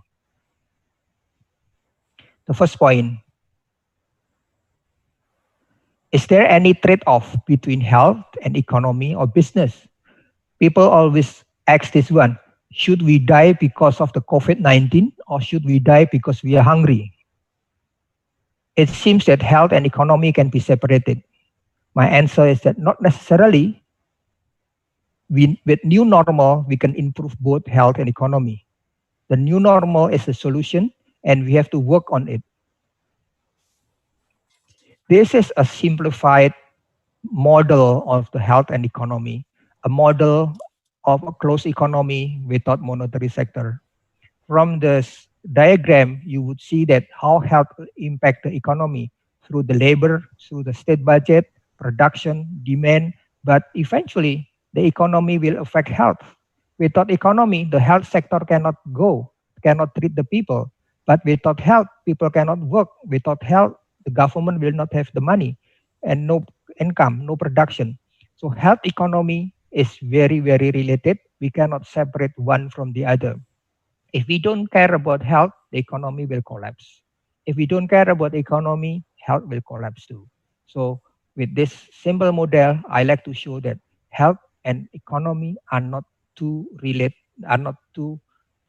The first point, is there any trade-off between health and economy or business? People always ask this one, should we die because of the COVID-19 or should we die because we are hungry? It seems that health and economy can be separated. My answer is that not necessarily. With new normal, we can improve both health and economy. The new normal is a solution and we have to work on it. This is a simplified model of the health and economy, a model of a closed economy without monetary sector. From this diagram, you would see that how health impact the economy through the labor, through the state budget, production, demand, but eventually the economy will affect health. Without economy, the health sector cannot go, cannot treat the people. But without health, people cannot work. Without health, the government will not have the money and no income, no production. So health economy is very, very related. We cannot separate one from the other. If we don't care about health, the economy will collapse. If we don't care about economy, health will collapse too. So with this simple model, I like to show that health and economy are not two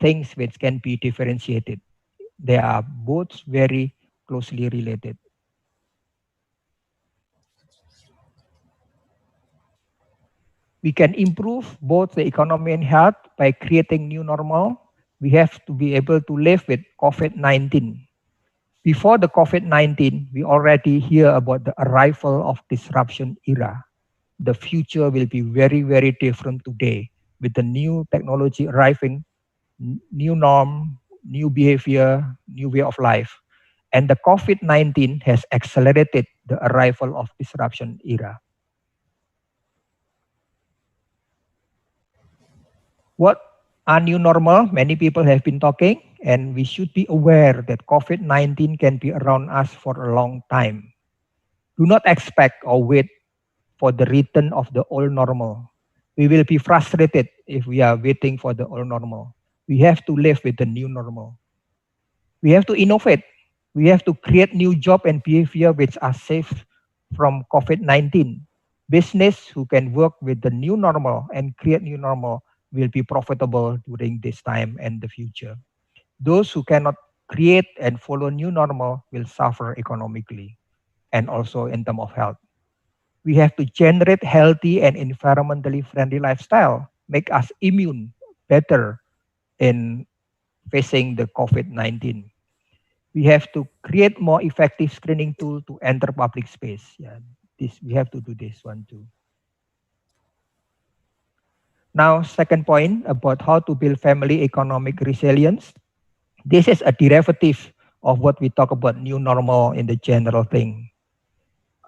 things which can be differentiated. They are both very closely related. We can improve both the economy and health by creating new normal. We have to be able to live with COVID-19. Before the COVID-19, we already hear about the arrival of disruption era. The future will be very, very different today with the new technology arriving, new norm, new behavior, new way of life. And the COVID-19 has accelerated the arrival of disruption era. What are new normal? Many people have been talking, and we should be aware that COVID-19 can be around us for a long time. Do not expect or wait for the return of the old normal. We will be frustrated if we are waiting for the old normal. We have to live with the new normal. We have to innovate. We have to create new job and behavior which are safe from COVID-19. Business who can work with the new normal and create new normal will be profitable during this time and the future. Those who cannot create and follow new normal will suffer economically and also in terms of health. We have to generate healthy and environmentally friendly lifestyle, make us immune better in facing the COVID-19. We have to create more effective screening tool to enter public space. Yeah, we have to do this one too. Now, second point about how to build family economic resilience. This is a derivative of what we talk about new normal in the general thing.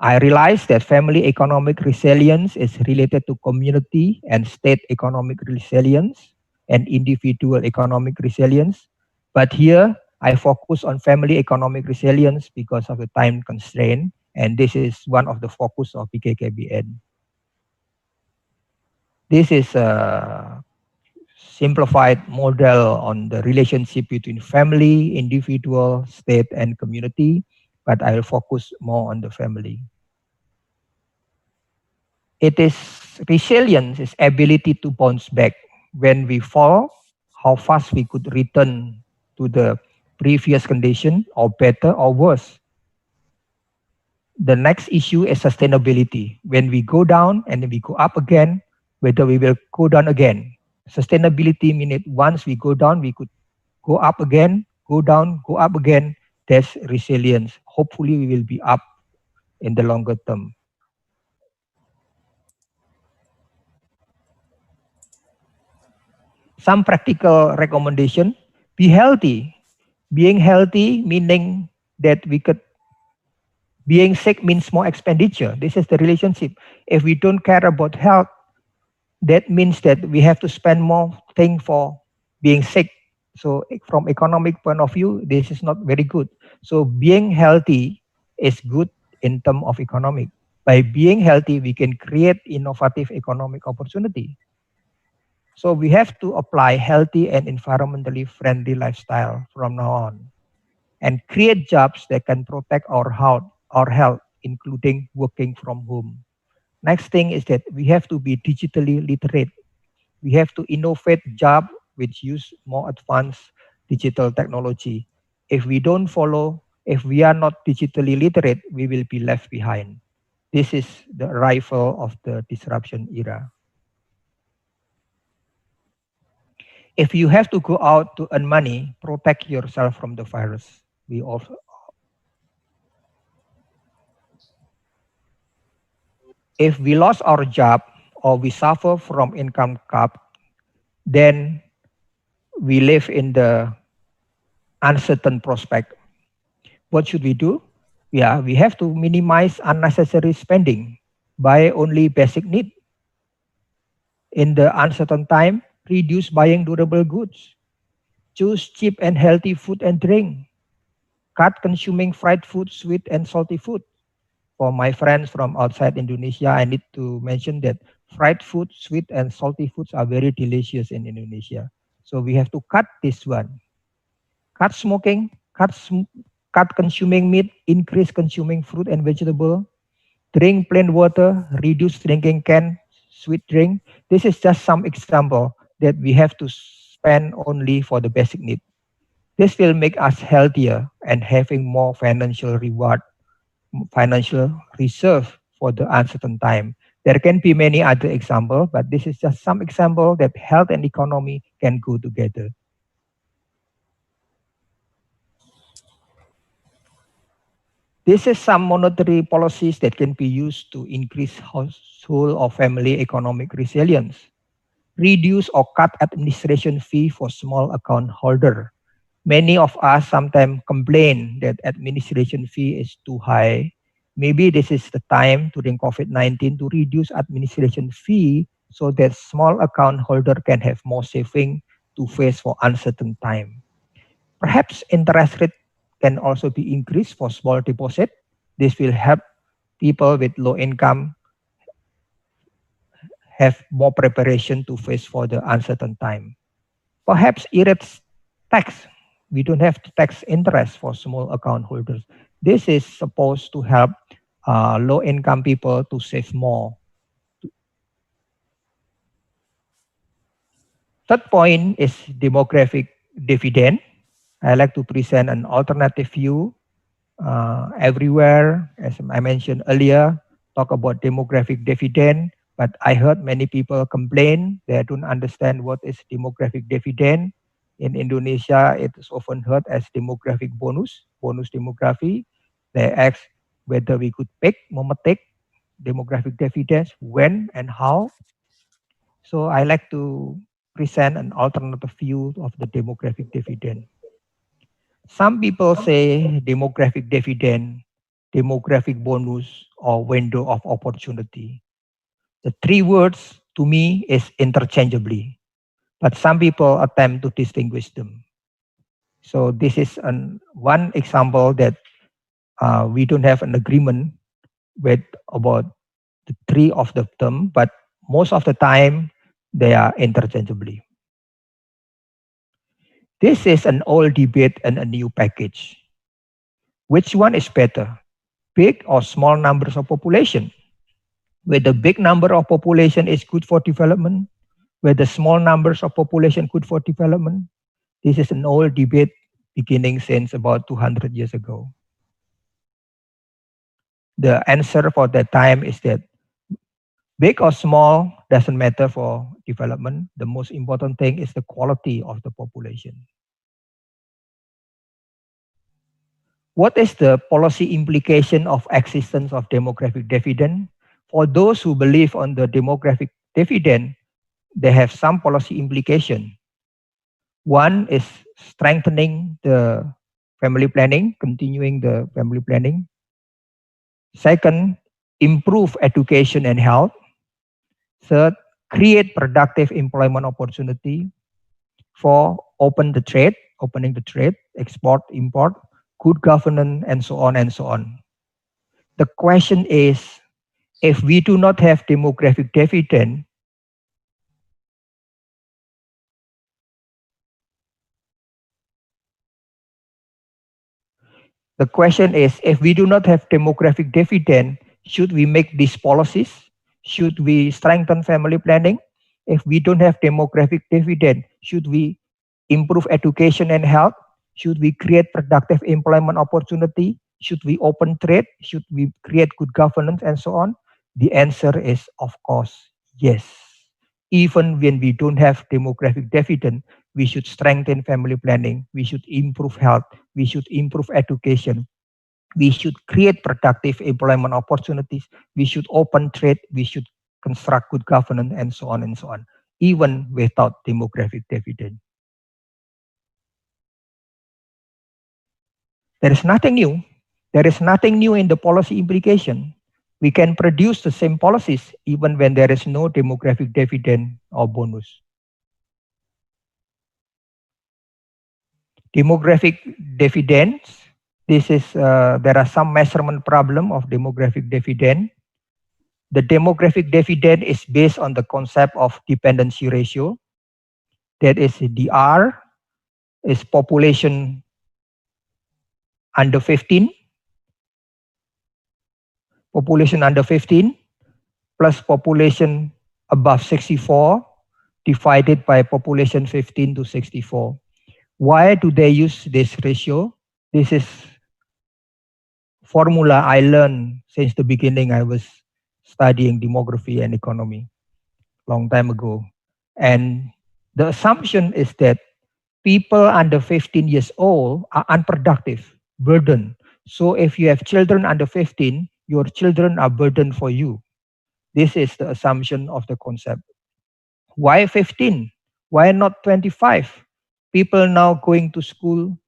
I realize that family economic resilience is related to community and state economic resilience and individual economic resilience. But here, I focus on family economic resilience because of the time constraint, and this is one of the focus of BKKBN. This is a simplified model on the relationship between family, individual, state, and community, but I will focus more on the family. It is resilience, is ability to bounce back when we fall, how fast we could return to the previous condition, or better or worse. The next issue is sustainability. When we go down and then we go up again, whether we will go down again. Sustainability means once we go down, we could go up again, go down, go up again. That's resilience. Hopefully we will be up in the longer term. Some practical recommendation: be healthy. Being healthy meaning that we could, being sick means more expenditure. This is the relationship. If we don't care about health, that means that we have to spend more thing for being sick. So from economic point of view, this is not very good. So being healthy is good in terms of economic. By being healthy, we can create innovative economic opportunity. So we have to apply healthy and environmentally friendly lifestyle from now on, and create jobs that can protect our health, including working from home. Next thing is that we have to be digitally literate. We have to innovate jobs which use more advanced digital technology. If we don't follow, if we are not digitally literate, we will be left behind. This is the arrival of the disruption era. If you have to go out to earn money, protect yourself from the virus. We also, if we lost our job or we suffer from income cap, then we live in the uncertain prospect. What should we do? Yeah, we have to minimize unnecessary spending, buy only basic need. In the uncertain time, reduce buying durable goods. Choose cheap and healthy food and drink. Cut consuming fried food, sweet and salty food. For my friends from outside Indonesia, I need to mention that fried food, sweet and salty foods are very delicious in Indonesia. So we have to cut this one. Cut smoking, cut consuming meat, increase consuming fruit and vegetable. Drink plain water, reduce drinking canned sweet drink. This is just some example that we have to spend only for the basic need. This will make us healthier and having more financial reward, financial reserve for the uncertain time. There can be many other examples, but this is just some example that health and economy can go together. This is some monetary policies that can be used to increase household or family economic resilience. Reduce or cut administration fee for small account holder. Many of us sometimes complain that administration fee is too high. Maybe this is the time during COVID-19 to reduce administration fee so that small account holder can have more saving to face for uncertain time. Perhaps interest rate can also be increased for small deposit. This will help people with low income have more preparation to face for the uncertain time. Perhaps erase tax. We don't have to tax interest for small account holders. This is supposed to help low income people to save more. Third point is demographic dividend. I like to present an alternative view. Everywhere, as I mentioned earlier, talk about demographic dividend, but I heard many people complain they don't understand what is demographic dividend. In Indonesia, it is often heard as demographic bonus demography. They ask whether we could pick, memetik demographic dividends, when and how. So I like to present an alternative view of the demographic dividend. Some people say demographic dividend, demographic bonus, or window of opportunity. The three words to me is interchangeably, but some people attempt to distinguish them. So this is one example that we don't have an agreement with about the three of the term, but most of the time they are interchangeably. This is an old debate and a new package. Which one is better, big or small numbers of population? Whether big number of population is good for development, whether small numbers of population good for development. This is an old debate beginning since about 200 years ago. The answer for that time is that big or small doesn't matter for development. The most important thing is the quality of the population. What is the policy implication of existence of demographic dividend? For those who believe on the demographic dividend, they have some policy implication. One is strengthening the family planning, continuing the family planning. Second, improve education and health. Third, create productive employment opportunity. Four, opening the trade, export, import, good governance, and so on and so on. The question is, if we do not have demographic dividend, should we make these policies? Should we strengthen family planning? If we don't have demographic dividend, should we improve education and health? Should we create productive employment opportunity? Should we open trade? Should we create good governance and so on? The answer is, of course, yes. Even when we don't have demographic dividend, we should strengthen family planning. We should improve health. We should improve education. We should create productive employment opportunities. We should open trade. We should construct good governance and so on, even without demographic dividend. There is nothing new. There is nothing new in the policy implication. We can produce the same policies even when there is no demographic dividend or bonus. Demographic dividends. There are some measurement problem of demographic dividend. The demographic dividend is based on the concept of dependency ratio. That is, DR is population under 15. Population under 15 plus population above 64 divided by population 15 to 64. Why do they use this ratio? This is formula I learned since the beginning. I was studying demography and economy long time ago. And the assumption is that people under 15 years old are unproductive, burden. So if you have children under 15, your children are burden for you. This is the assumption of the concept. Why 15? Why not 25? People now going to school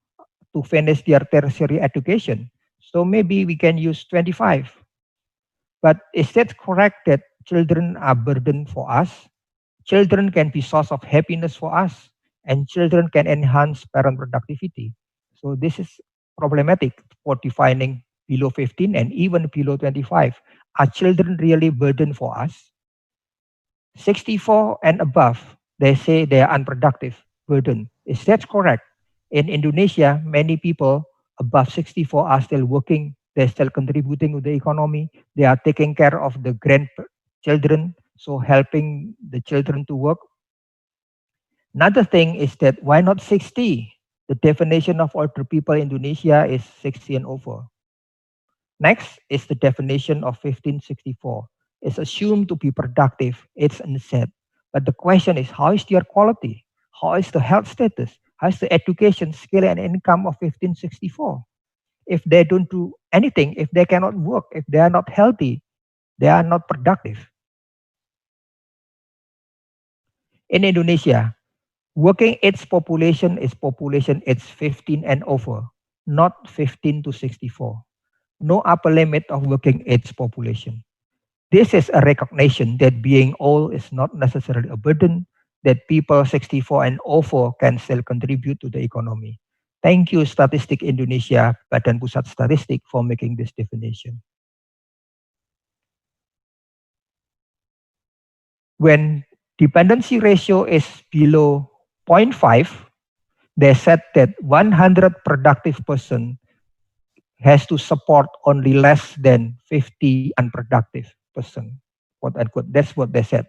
to finish their tertiary education. So maybe we can use 25. But is that correct that children are burden for us? Children can be source of happiness for us, and children can enhance parent productivity. So this is problematic for defining below 15 and even below 25. Are children really burden for us? 64 and above, they say they are unproductive, burden. Is that correct? In Indonesia, many people above 64 are still working. They're still contributing to the economy. They are taking care of the grandchildren, so helping the children to work. Another thing is that why not 60? The definition of older people in Indonesia is 60 and over. Next is the definition of 1564. It's assumed to be productive. It's unsaid. But the question is, how is their quality? How is the health status? How is the education, skill, and income of 1564? If they don't do anything, if they cannot work, if they are not healthy, they are not productive. In Indonesia, working age population is population age 15 and over, not 15 to 64. No upper limit of working age population. This is a recognition that being old is not necessarily a burden, that people 64 and over can still contribute to the economy. Thank you, Statistik Indonesia, Badan Pusat Statistik, for making this definition. When dependency ratio is below 0.5, they said that 100 productive person has to support only less than 50 unproductive person, quote unquote. That's what they said.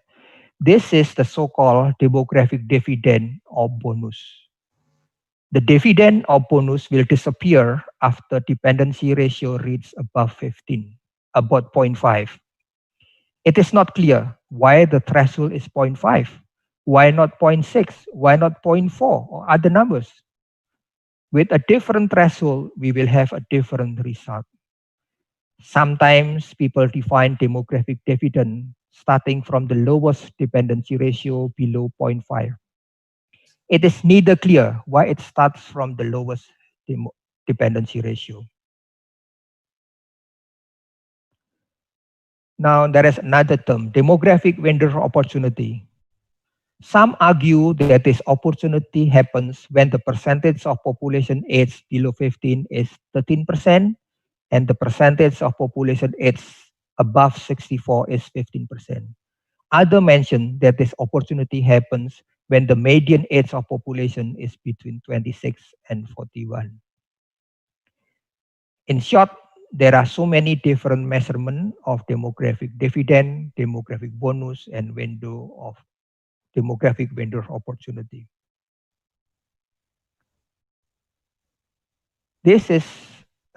This is the so-called demographic dividend or bonus. The dividend or bonus will disappear after dependency ratio reaches above 15, about 0.5. It is not clear why the threshold is 0.5. Why not 0.6? Why not 0.4 or other numbers? With a different threshold, we will have a different result. Sometimes people define demographic dividend starting from the lowest dependency ratio below 0.5. It is neither clear why it starts from the lowest dependency ratio. Now, there is another term, demographic window opportunity. Some argue that this opportunity happens when the percentage of population aged below 15 is 13%, and the percentage of population aged above 64 is 15%. Others mention that this opportunity happens when the median age of population is between 26 and 41. In short, there are so many different measurements of demographic dividend, demographic bonus, and window of demographic window opportunity. This is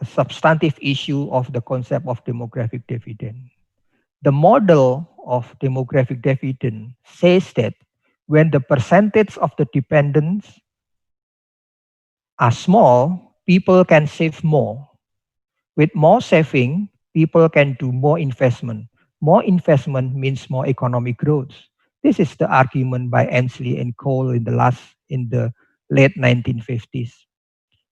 a substantive issue of the concept of demographic dividend. The model of demographic dividend says that when the percentage of the dependents are small, people can save more. With more saving, people can do more investment. More investment means more economic growth. This is the argument by Ainsley and Cole in the late 1950s.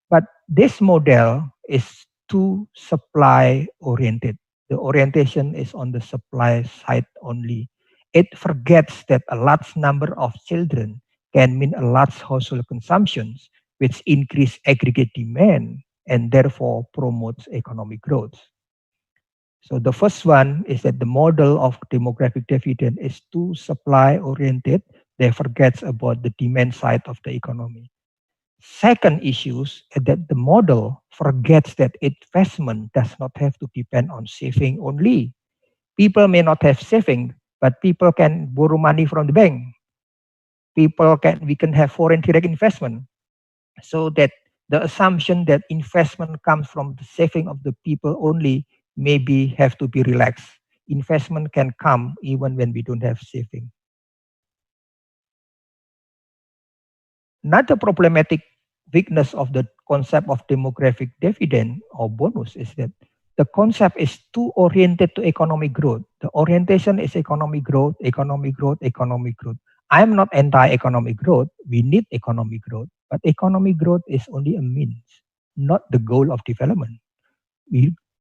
But this model is too supply oriented. The orientation is on the supply side only. It forgets that a large number of children can mean a large household consumption, which increase aggregate demand and therefore promotes economic growth. So the first one is that the model of demographic dividend is too supply oriented. They forgets about the demand side of the economy. Second issue is that the model forgets that investment does not have to depend on saving only. People may not have saving, but people can borrow money from the bank. We can have foreign direct investment. So that the assumption that investment comes from the saving of the people only maybe have to be relaxed. Investment can come even when we don't have saving. Another problematic weakness of the concept of demographic dividend or bonus is that the concept is too oriented to economic growth. The orientation is economic growth, economic growth, economic growth. I'm not anti-economic growth. We need economic growth, but economic growth is only a means, not the goal of development.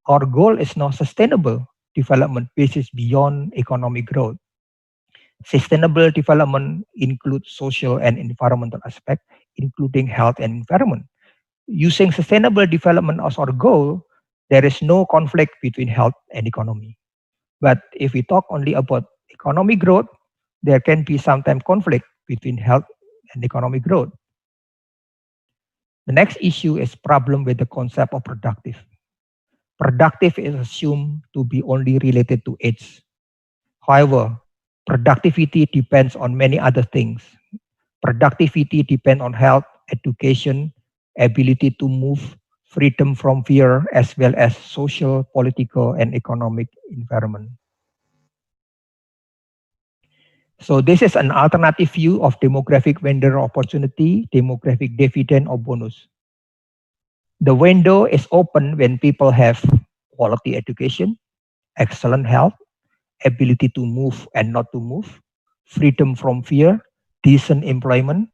Our goal is not sustainable development, which is beyond economic growth. Sustainable development includes social and environmental aspects, including health and environment. Using sustainable development as our goal, there is no conflict between health and economy. But if we talk only about economic growth, there can be sometimes conflict between health and economic growth. The next issue is problem with the concept of productive. Productive is assumed to be only related to age. However, productivity depends on many other things. Productivity depends on health, education, ability to move, freedom from fear, as well as social, political, and economic environment. So this is an alternative view of demographic window opportunity, demographic dividend or bonus. The window is open when people have quality education, excellent health, ability to move and not to move, freedom from fear, decent employment,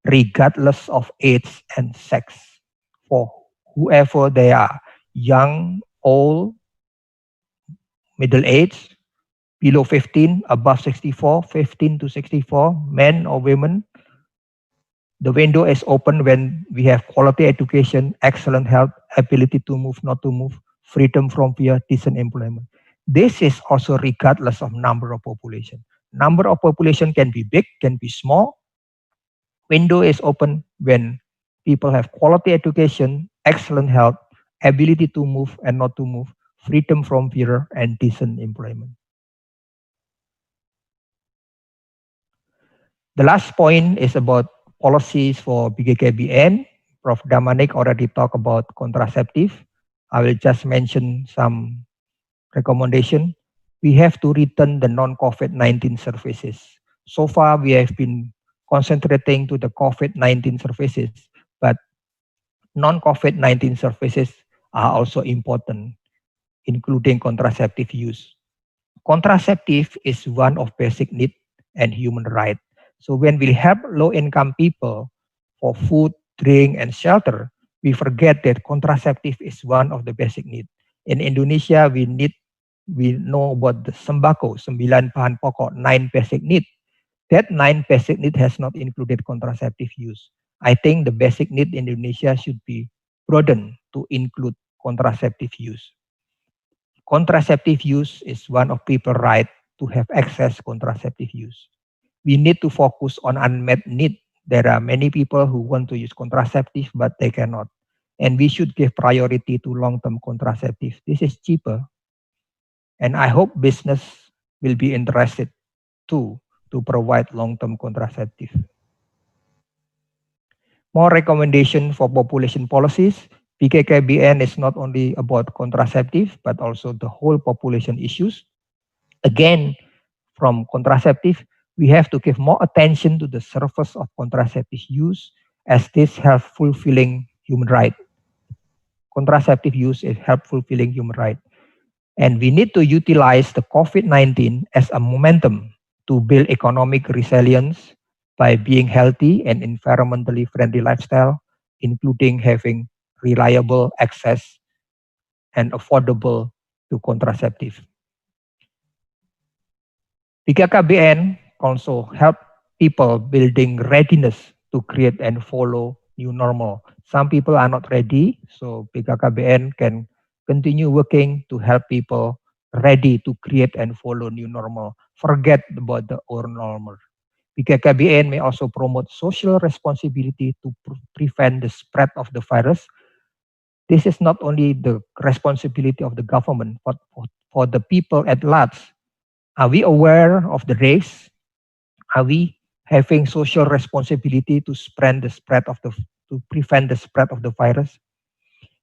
regardless of age and sex, for whoever they are, young, old, middle age, below 15, above 64, 15 to 64, men or women, The window is open when we have quality education, excellent health, ability to move, not to move, freedom from fear, decent employment. This is also regardless of number of population. Number of population can be big, can be small. Window is open when people have quality education, excellent health, ability to move and not to move, freedom from fear, and decent employment. The last point is about policies for BKKBN. Prof. Damanik already talked about contraceptive. I will just mention some recommendation. We have to return the non-COVID-19 services. So far, we have been concentrating to the COVID-19 services, but non-COVID-19 services are also important, including contraceptive use. Contraceptive is one of basic need and human right. So when we help low-income people for food, drink, and shelter, we forget that contraceptive is one of the basic needs. In Indonesia, we know about the sembako, 9 bahan pokok, 9 basic need. That 9 basic need has not included contraceptive use. I think the basic need in Indonesia should be broadened to include contraceptive use. Contraceptive use is one of people's right to have access contraceptive use. We need to focus on unmet need. There are many people who want to use contraceptive, but they cannot. And we should give priority to long-term contraceptive. This is cheaper. And I hope business will be interested too to provide long-term contraceptive. More recommendation for population policies. BKKBN is not only about contraceptive, but also the whole population issues. Again, from contraceptive, we have to give more attention to the service of contraceptive use, as this helps fulfilling human right. Contraceptive use is help fulfilling human right. And we need to utilize the COVID-19 as a momentum to build economic resilience by being healthy and environmentally friendly lifestyle, including having reliable access and affordable to contraceptive. BKKBN also help people building readiness to create and follow new normal. Some people are not ready, so BKKBN can continue working to help people ready to create and follow new normal. Forget about the old normal. BKKBN may also promote social responsibility to prevent the spread of the virus. This is not only the responsibility of the government, but for the people at large. Are we aware of the risks? Are we having social responsibility to prevent the spread of the virus?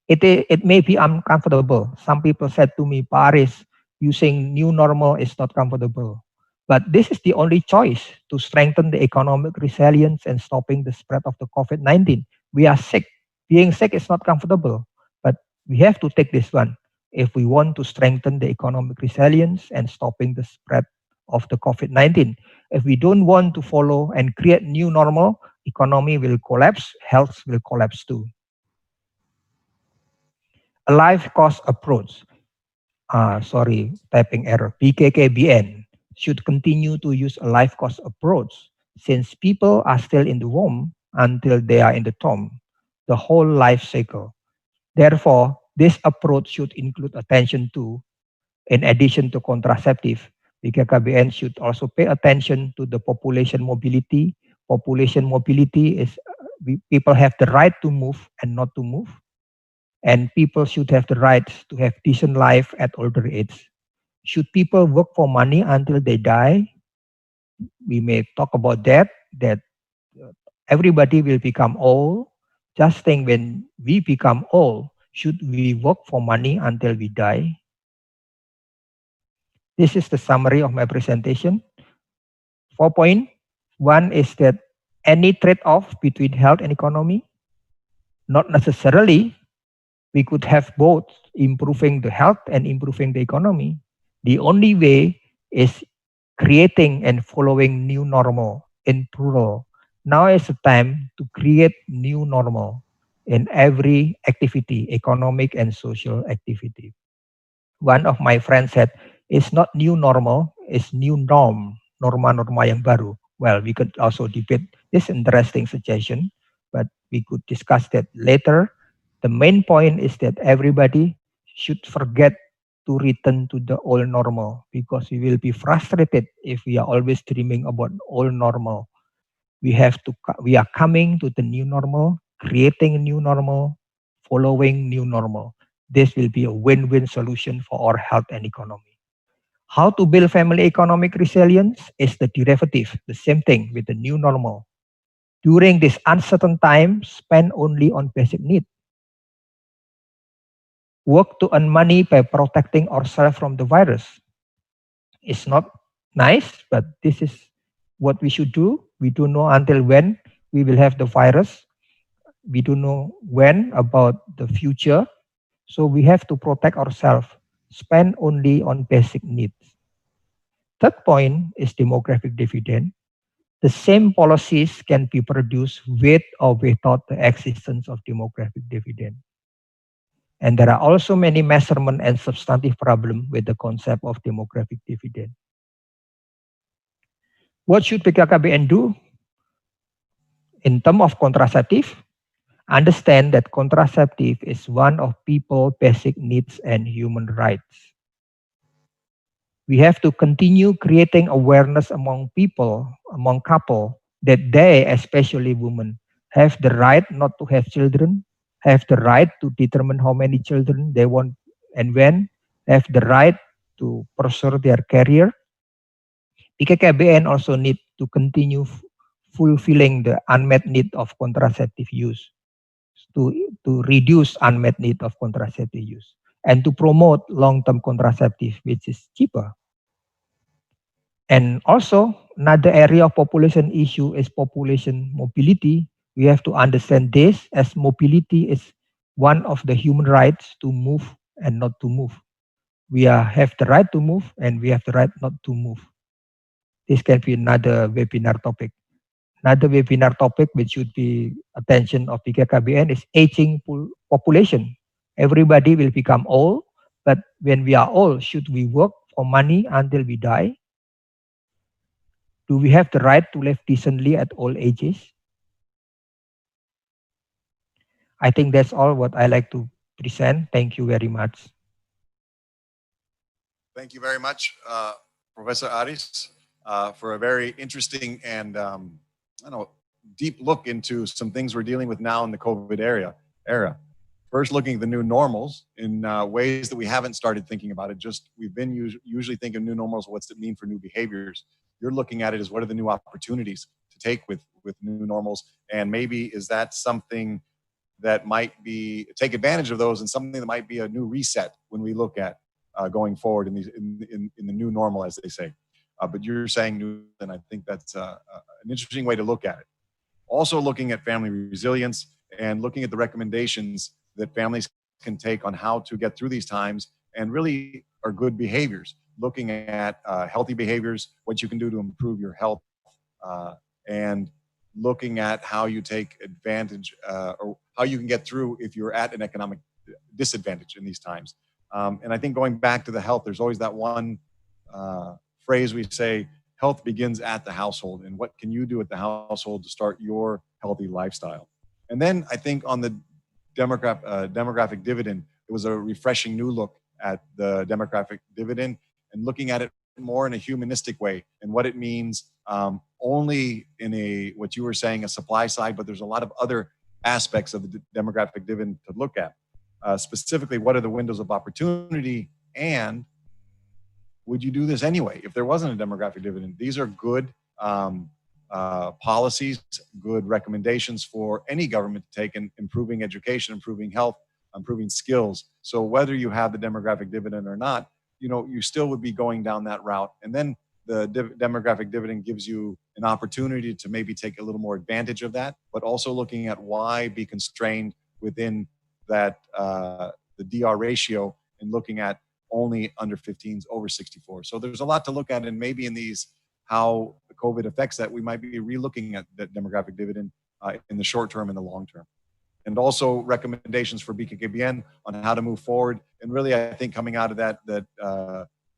It may be uncomfortable. Some people said to me, Aris, using new normal is not comfortable. But this is the only choice to strengthen the economic resilience and stopping the spread of the COVID-19. We are sick. Being sick is not comfortable, but we have to take this one if we want to strengthen the economic resilience and stopping the spread of the COVID-19. If we don't want to follow and create new normal, economy will collapse, health will collapse too. A life cost approach, typing error, BKKBN should continue to use a life cost approach since people are still in the womb until they are in the tomb, the whole life cycle. Therefore, this approach should include attention to, in addition to contraceptive, BKKBN should also pay attention to the population mobility. Population mobility is people have the right to move and not to move. And people should have the right to have decent life at older age. Should people work for money until they die? We may talk about that everybody will become old. Just think when we become old, should we work for money until we die? This is the summary of my presentation. 4 points. One is that any trade-off between health and economy, not necessarily. We could have both improving the health and improving the economy. The only way is creating and following new normal in plural. Now is the time to create new normal in every activity, economic and social activity. One of my friends said, it's not new normal, it's new norm, norma-norma yang baru. Well, we could also debate this interesting suggestion, but we could discuss that later. The main point is that everybody should forget to return to the old normal, because we will be frustrated if we are always dreaming about old normal. We are coming to the new normal, creating a new normal, following new normal. This will be a win-win solution for our health and economy. How to build family economic resilience is the derivative, the same thing with the new normal. During this uncertain time, spend only on basic needs. Work to earn money by protecting ourselves from the virus. It's not nice, but this is what we should do. We don't know until when we will have the virus. We don't know when about the future. So we have to protect ourselves. Spend only on basic needs. Third point is demographic dividend. The same policies can be produced with or without the existence of demographic dividend. And there are also many measurement and substantive problems with the concept of demographic dividend. What should BKKBN do? In terms of contraceptive, understand that contraceptive is one of people's basic needs and human rights. We have to continue creating awareness among people, among couples, that they, especially women, have the right not to have children, have the right to determine how many children they want and when, have the right to pursue their career. BKKBN also need to continue fulfilling the unmet need of contraceptive use, to reduce unmet need of contraceptive use, and to promote long-term contraceptive, which is cheaper. And also, another area of population issue is population mobility. We have to understand this, as mobility is one of the human rights to move and not to move. We have the right to move and we have the right not to move. This can be another webinar topic. Another webinar topic which should be attention of BKKBN is aging population. Everybody will become old, but when we are old, should we work for money until we die? Do we have the right to live decently at all ages? I think that's all what I like to present. Thank you very much. Thank you very much, Professor Aris, for a very interesting and deep look into some things we're dealing with now in the COVID era. First, looking at the new normals in ways that we haven't started thinking about it. Just we've been usually thinking new normals. What's it mean for new behaviors? You're looking at it as what are the new opportunities to take with new normals, and maybe is that something that might be take advantage of those, and something that might be a new reset when we look at going forward in the new normal, as they say. But you're saying new, and I think that's an interesting way to look at it. Also looking at family resilience and looking at the recommendations that families can take on how to get through these times, and really are good behaviors. Looking at healthy behaviors, what you can do to improve your health, and looking at how you take advantage or how you can get through if you're at an economic disadvantage in these times. And I think going back to the health, there's always that one phrase we say, health begins at the household, and what can you do at the household to start your healthy lifestyle? And then I think on the demographic dividend, it was a refreshing new look at the demographic dividend and looking at it more in a humanistic way and what it means, only in what you were saying, a supply side, but there's a lot of other aspects of the demographic dividend to look at. Specifically, what are the windows of opportunity, and would you do this anyway if there wasn't a demographic dividend? These are good policies, good recommendations for any government to take in improving education, improving health, improving skills. So whether you have the demographic dividend or not, you still would be going down that route. And then the demographic dividend gives you an opportunity to maybe take a little more advantage of that, but also looking at why be constrained within that the DR ratio and looking at only under 15s over 64. So there's a lot to look at, and maybe in these, how the COVID affects that, we might be relooking at that demographic dividend in the short term and the long term. And also recommendations for BKKBN on how to move forward. And really, I think coming out of that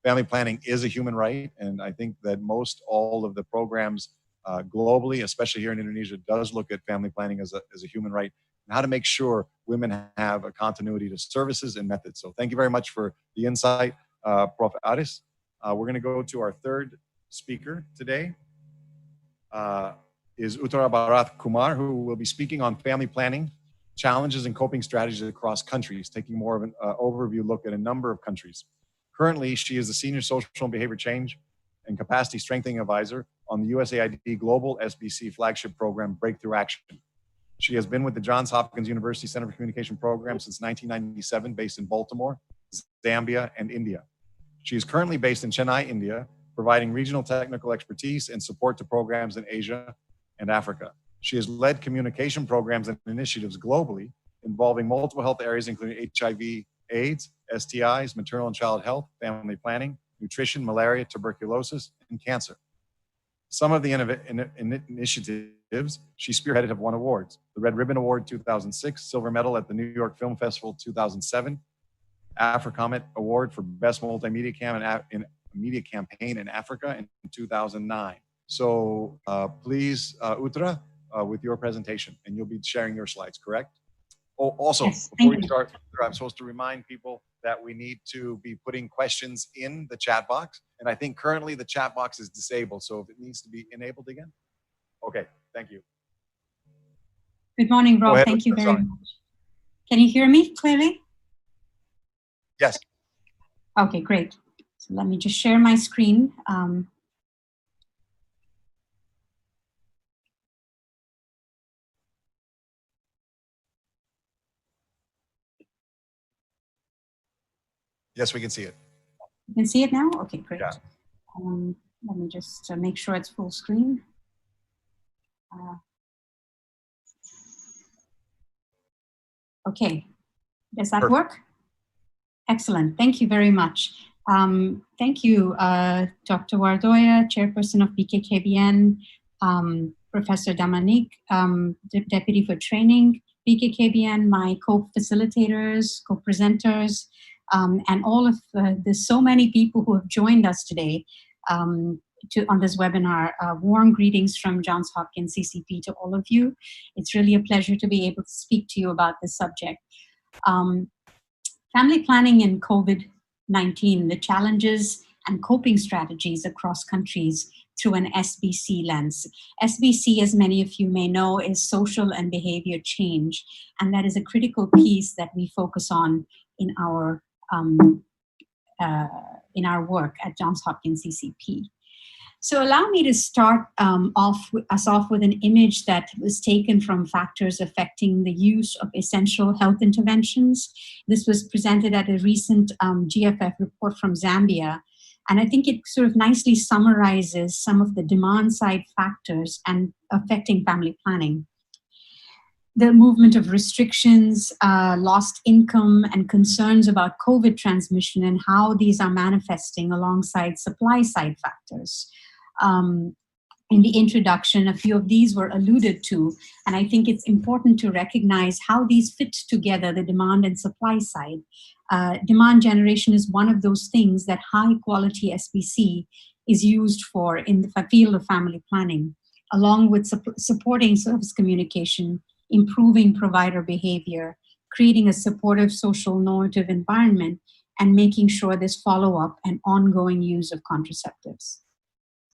family planning is a human right. And I think that all of the programs globally, especially here in Indonesia, does look at family planning as a human right and how to make sure women have a continuity to services and methods. So thank you very much for the insight, Prof. Aris. We're going to go to our third speaker today. Is Uttara Bharat Kumar, who will be speaking on family planning, challenges and coping strategies across countries, taking more of an overview look at a number of countries. Currently, she is the Senior Social and Behavior Change and Capacity Strengthening Advisor on the USAID Global SBC flagship program, Breakthrough Action. She has been with the Johns Hopkins University Center for Communication Program since 1997, based in Baltimore, Zambia, and India. She is currently based in Chennai, India, providing regional technical expertise and support to programs in Asia and Africa. She has led communication programs and initiatives globally involving multiple health areas, including HIV, AIDS, STIs, maternal and child health, family planning, nutrition, malaria, tuberculosis, and cancer. Some of the initiatives she spearheaded have won awards. The Red Ribbon Award 2006, Silver Medal at the New York Film Festival 2007, AfriComet Award for Best Multimedia Media Campaign in Africa in 2009. So please, Uttara, with your presentation, and you'll be sharing your slides, correct? Oh, also, yes, before we start, I'm supposed to remind people that we need to be putting questions in the chat box. And I think currently the chat box is disabled. So if it needs to be enabled again. Okay, thank you. Good morning, Rob. Thank you very much. Can you hear me clearly? Yes. Okay, great. So let me just share my screen. Yes, we can see it. You can see it now? Okay, great. Yeah. Let me just make sure it's full screen. Okay, does that work? Excellent, thank you very much. Thank you, Dr. Wardoyo, Chairperson of BKKBN, Professor Damanik, Deputy for Training, BKKBN, my co-facilitators, co-presenters, and all of there's so many people who have joined us today on this webinar. Warm greetings from Johns Hopkins CCP to all of you. It's really a pleasure to be able to speak to you about this subject. Family planning in COVID-19, the challenges and coping strategies across countries through an SBC lens. SBC, as many of you may know, is social and behavior change, and that is a critical piece that we focus on in our work at Johns Hopkins CCP. So allow me to start off with an image that was taken from factors affecting the use of essential health interventions. This was presented at a recent GFF report from Zambia, and I think it sort of nicely summarizes some of the demand side factors and affecting family planning. The movement of restrictions, lost income, and concerns about COVID transmission and how these are manifesting alongside supply side factors. In the introduction, a few of these were alluded to, and I think it's important to recognize how these fit together, the demand and supply side. Demand generation is one of those things that high quality SBC is used for in the field of family planning, along with supporting service communication, improving provider behavior, creating a supportive social normative environment, and making sure there's follow-up and ongoing use of contraceptives.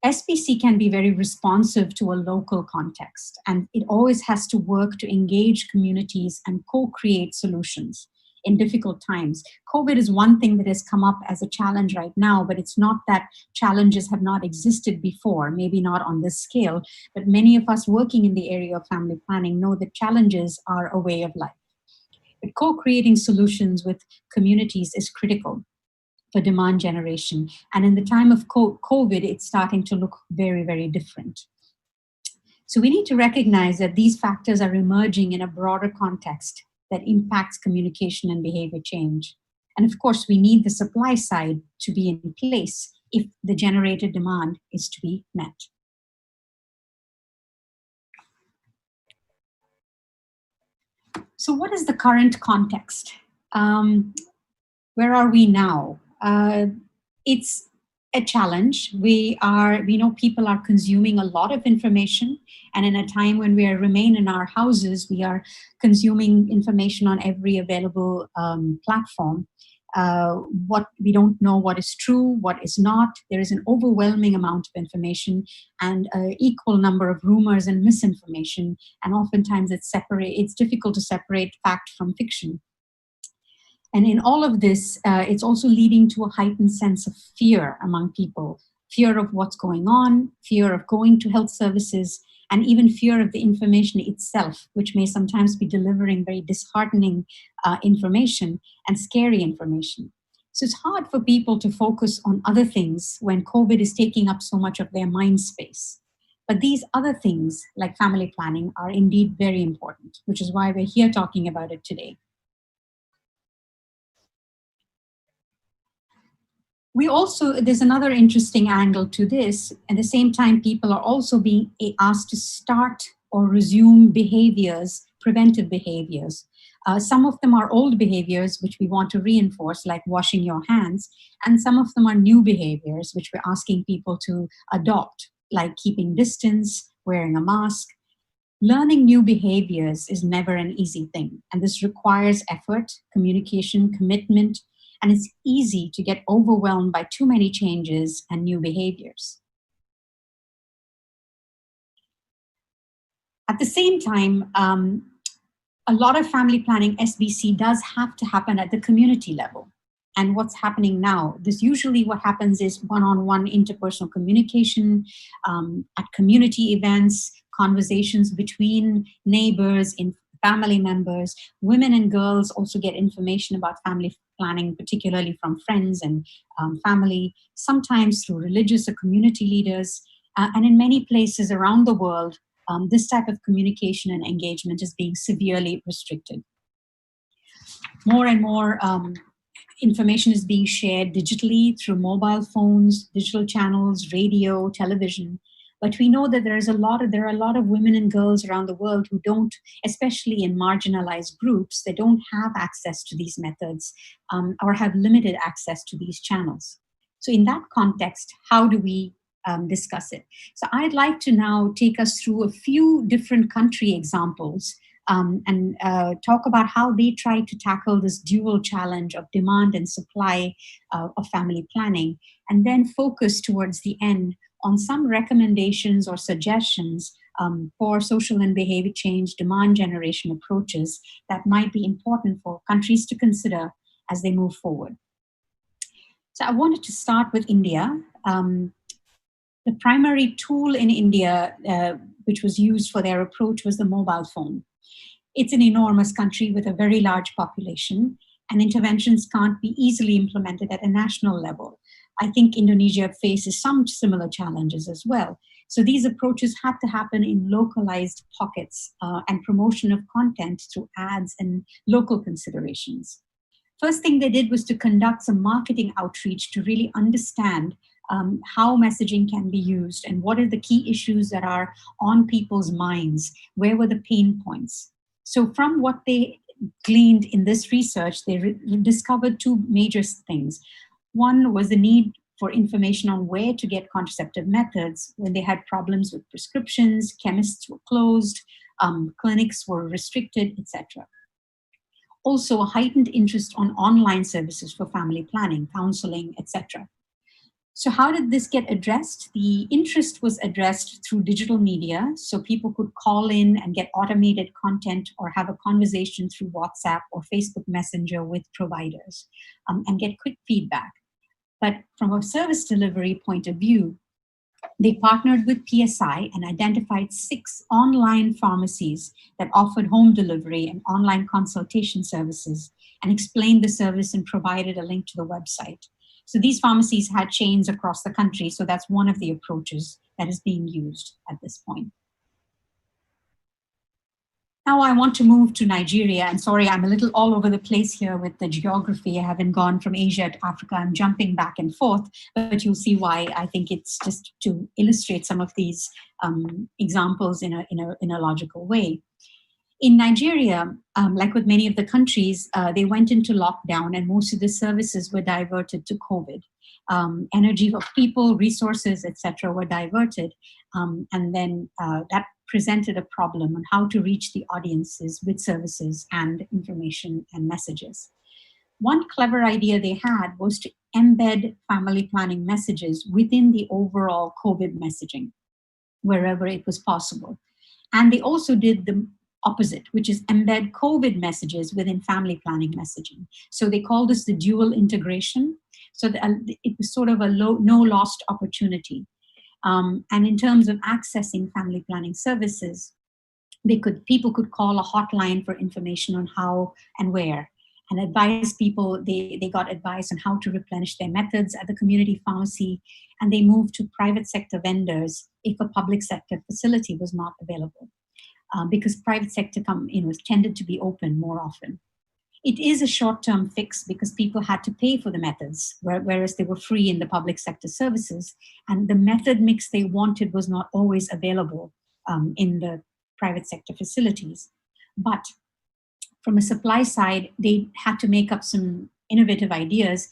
SBC can be very responsive to a local context, and it always has to work to engage communities and co-create solutions in difficult times. COVID is one thing that has come up as a challenge right now, but it's not that challenges have not existed before, maybe not on this scale, but many of us working in the area of family planning know that challenges are a way of life. But co-creating solutions with communities is critical for demand generation. And in the time of COVID, it's starting to look very, very different. So we need to recognize that these factors are emerging in a broader context that impacts communication and behavior change. And of course, we need the supply side to be in place if the generated demand is to be met. So what is the current context? Where are we now? It's a challenge. We know people are consuming a lot of information, and in a time when we remain in our houses, we are consuming information on every available platform. What we don't know what is true, what is not. There is an overwhelming amount of information and an equal number of rumors and misinformation, and oftentimes it's difficult to separate fact from fiction. And in all of this, it's also leading to a heightened sense of fear among people, fear of what's going on, fear of going to health services, and even fear of the information itself, which may sometimes be delivering very disheartening information and scary information. So it's hard for people to focus on other things when COVID is taking up so much of their mind space. But these other things, like family planning, are indeed very important, which is why we're here talking about it today. There's another interesting angle to this. At the same time, people are also being asked to start or resume behaviors, preventive behaviors. Some of them are old behaviors, which we want to reinforce, like washing your hands. And some of them are new behaviors, which we're asking people to adopt, like keeping distance, wearing a mask. Learning new behaviors is never an easy thing. And this requires effort, communication, commitment, and it's easy to get overwhelmed by too many changes and new behaviors. At the same time, a lot of family planning SBC does have to happen at the community level. And what's happening now? Usually what happens is one-on-one interpersonal communication at community events, conversations between neighbors, family members. Women and girls also get information about family planning, particularly from friends and family, sometimes through religious or community leaders. And in many places around the world, this type of communication and engagement is being severely restricted. More and more information is being shared digitally through mobile phones, digital channels, radio, television. But we know that there are a lot of women and girls around the world who don't, especially in marginalized groups, they don't have access to these methods or have limited access to these channels. So in that context, how do we discuss it? So I'd like to now take us through a few different country examples and talk about how they try to tackle this dual challenge of demand and supply of family planning, and then focus towards the end on some recommendations or suggestions for social and behavior change, demand generation approaches that might be important for countries to consider as they move forward. So I wanted to start with India. The primary tool in India, which was used for their approach, was the mobile phone. It's an enormous country with a very large population, and interventions can't be easily implemented at a national level. I think Indonesia faces some similar challenges as well. So these approaches had to happen in localized pockets and promotion of content through ads and local considerations. First thing they did was to conduct some marketing outreach to really understand how messaging can be used and what are the key issues that are on people's minds, where were the pain points. So from what they gleaned in this research, they discovered two major things. One was the need for information on where to get contraceptive methods when they had problems with prescriptions, chemists were closed, clinics were restricted, etc. Also, a heightened interest on online services for family planning, counseling, etc. So how did this get addressed? The interest was addressed through digital media, so people could call in and get automated content or have a conversation through WhatsApp or Facebook Messenger with providers and get quick feedback. But from a service delivery point of view, they partnered with PSI and identified 6 online pharmacies that offered home delivery and online consultation services and explained the service and provided a link to the website. So these pharmacies had chains across the country, so that's one of the approaches that is being used at this point. Now I want to move to Nigeria, and sorry, I'm a little all over the place here with the geography. I haven't gone from Asia to Africa. I'm jumping back and forth, but you'll see why. I think it's just to illustrate some of these examples in a logical way. In Nigeria, like with many of the countries, they went into lockdown and most of the services were diverted to COVID. energy of people, resources, etc., were diverted. And then that presented a problem on how to reach the audiences with services and information and messages. One clever idea they had was to embed family planning messages within the overall COVID messaging, wherever it was possible. And they also did the opposite, which is embed COVID messages within family planning messaging. So they call this the dual integration. So it was sort of a no lost opportunity. And in terms of accessing family planning services, people could call a hotline for information on how and where, and advise people. They got advice on how to replenish their methods at the community pharmacy, and they moved to private sector vendors if a public sector facility was not available, because private sector tended to be open more often. It is a short-term fix because people had to pay for the methods, whereas they were free in the public sector services, and the method mix they wanted was not always available in the private sector facilities. But from a supply side, they had to make up some innovative ideas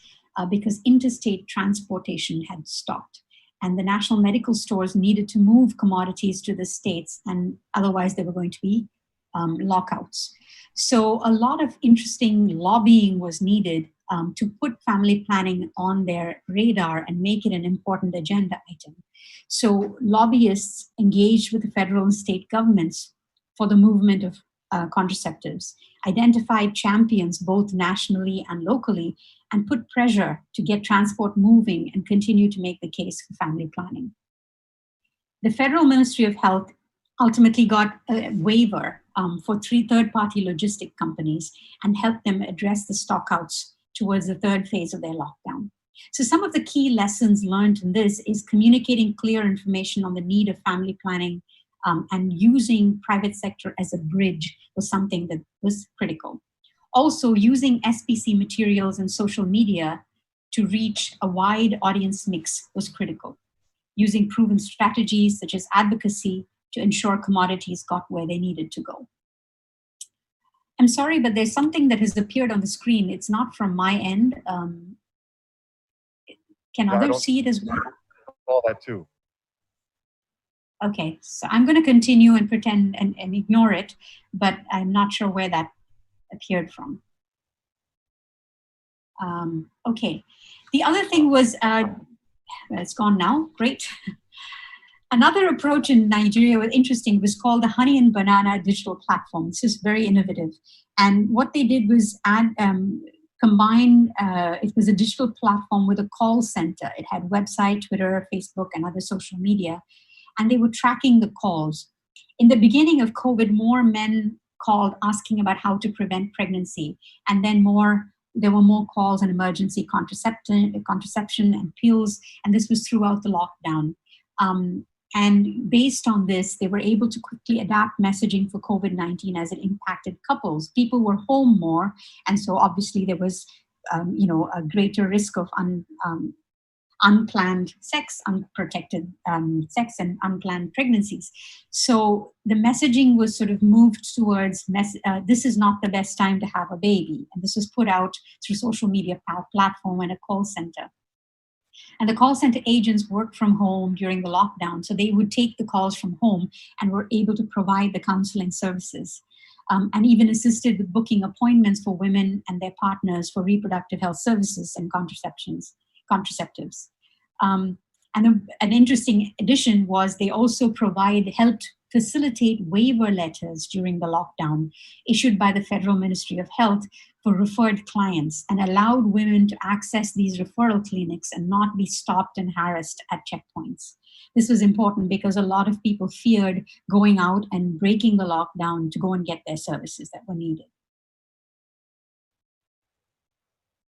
because interstate transportation had stopped, and the national medical stores needed to move commodities to the states, and otherwise they were going to be lockouts. So a lot of interesting lobbying was needed to put family planning on their radar and make it an important agenda item. So lobbyists engaged with the federal and state governments for the movement of contraceptives, identified champions both nationally and locally, and put pressure to get transport moving and continue to make the case for family planning. The Federal Ministry of Health ultimately got a waiver for 3 third-party logistic companies and helped them address the stockouts towards the third phase of their lockdown. So some of the key lessons learned in this is communicating clear information on the need of family planning and using private sector as a bridge was something that was critical. Also, using SPC materials and social media to reach a wide audience mix was critical. Using proven strategies such as advocacy to ensure commodities got where they needed to go. I'm sorry, but there's something that has appeared on the screen. It's not from my end. Can others see it as well? All that too. Okay, so I'm going to continue and pretend and ignore it, but I'm not sure where that appeared from. Okay, the other thing was, it's gone now, great. Another approach in Nigeria was interesting, was called the Honey and Banana digital platform. This is very innovative. And what they did was combine, it was a digital platform with a call center. It had website, Twitter, Facebook, and other social media. And they were tracking the calls. In the beginning of COVID, more men called asking about how to prevent pregnancy. And then there were more calls on emergency contraception and pills. And this was throughout the lockdown. And based on this, they were able to quickly adapt messaging for COVID-19 as it impacted couples. People were home more, and so obviously there was, a greater risk of unplanned sex, unprotected sex, and unplanned pregnancies. So the messaging was sort of moved towards this is not the best time to have a baby, and this was put out through social media platform and a call center. And the call center agents worked from home during the lockdown, so they would take the calls from home and were able to provide the counseling services, and even assisted with booking appointments for women and their partners for reproductive health services and contraceptives. And an interesting addition was they also helped facilitate waiver letters during the lockdown issued by the Federal Ministry of Health for referred clients, and allowed women to access these referral clinics and not be stopped and harassed at checkpoints. This was important because a lot of people feared going out and breaking the lockdown to go and get their services that were needed.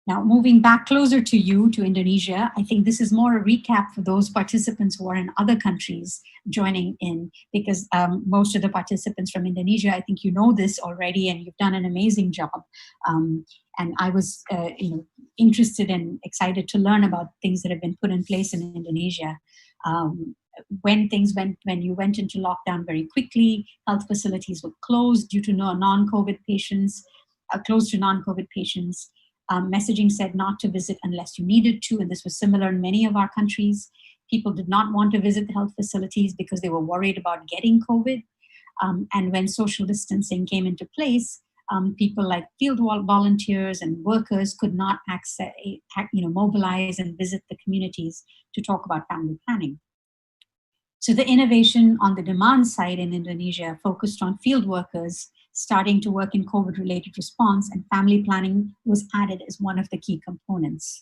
Now, moving back closer to you, to Indonesia, I think this is more a recap for those participants who are in other countries joining in, because most of the participants from Indonesia, I think you know this already, and you've done an amazing job. And I was interested and excited to learn about things that have been put in place in Indonesia. When you went into lockdown very quickly, health facilities were closed due to non-COVID patients, closed to non-COVID patients. Messaging said not to visit unless you needed to, and this was similar in many of our countries. People did not want to visit the health facilities because they were worried about getting COVID. And when social distancing came into place, people like field volunteers and workers could not mobilize and visit the communities to talk about family planning. So the innovation on the demand side in Indonesia focused on field workers starting to work in COVID-related response, and family planning was added as one of the key components.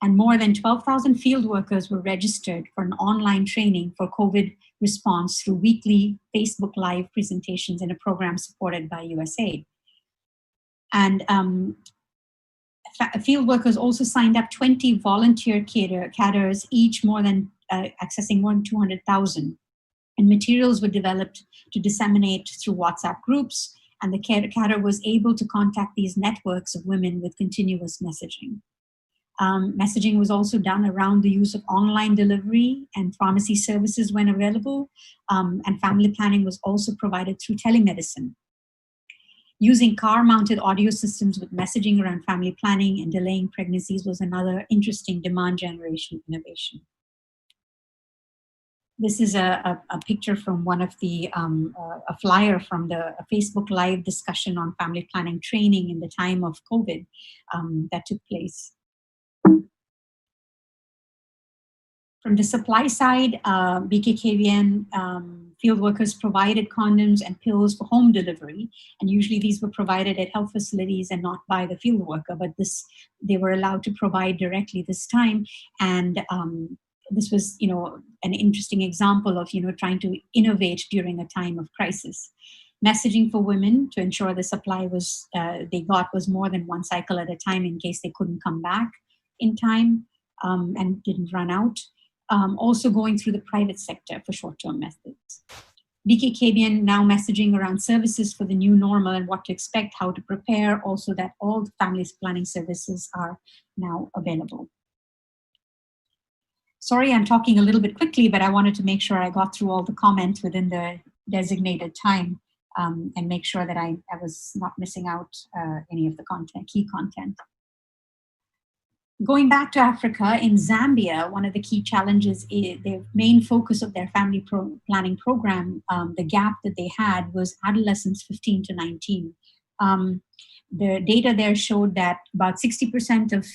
And more than 12,000 field workers were registered for an online training for COVID response through weekly Facebook Live presentations in a program supported by USAID. And field workers also signed up 20 volunteer cadres, each accessing more than 200,000. And materials were developed to disseminate through WhatsApp groups, and the cadre was able to contact these networks of women with continuous messaging. Messaging was also done around the use of online delivery and pharmacy services when available, and family planning was also provided through telemedicine. Using car-mounted audio systems with messaging around family planning and delaying pregnancies was another interesting demand generation innovation. This is a picture from one of the, a flyer from the Facebook Live discussion on family planning training in the time of COVID that took place. From the supply side, BKKBN field workers provided condoms and pills for home delivery, and usually these were provided at health facilities and not by the field worker, but they were allowed to provide directly this time. And this was, an interesting example of, trying to innovate during a time of crisis. Messaging for women to ensure the supply they got was more than one cycle at a time in case they couldn't come back in time and didn't run out. Also going through the private sector for short-term methods. BKKBN now messaging around services for the new normal and what to expect, how to prepare, also that all the family planning services are now available. Sorry, I'm talking a little bit quickly, but I wanted to make sure I got through all the comments within the designated time and make sure that I was not missing out any of the key content. Going back to Africa, in Zambia, one of the key challenges, the main focus of their family planning program, the gap that they had was adolescents 15 to 19. The data there showed that about 60% of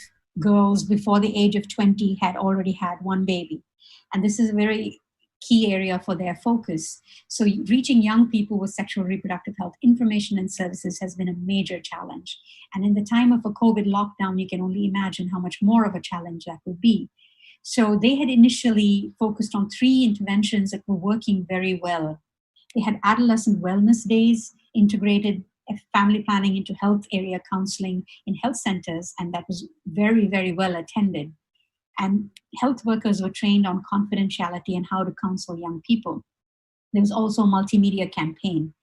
girls before the age of 20 had already had one baby. And this is a very key area for their focus. So reaching young people with sexual reproductive health information and services has been a major challenge. And in the time of a COVID lockdown, you can only imagine how much more of a challenge that would be. So they had initially focused on 3 interventions that were working very well. They had adolescent wellness days, integrated family planning into health area counseling in health centers, and that was very, very well attended. And health workers were trained on confidentiality and how to counsel young people. There was also a multimedia campaign.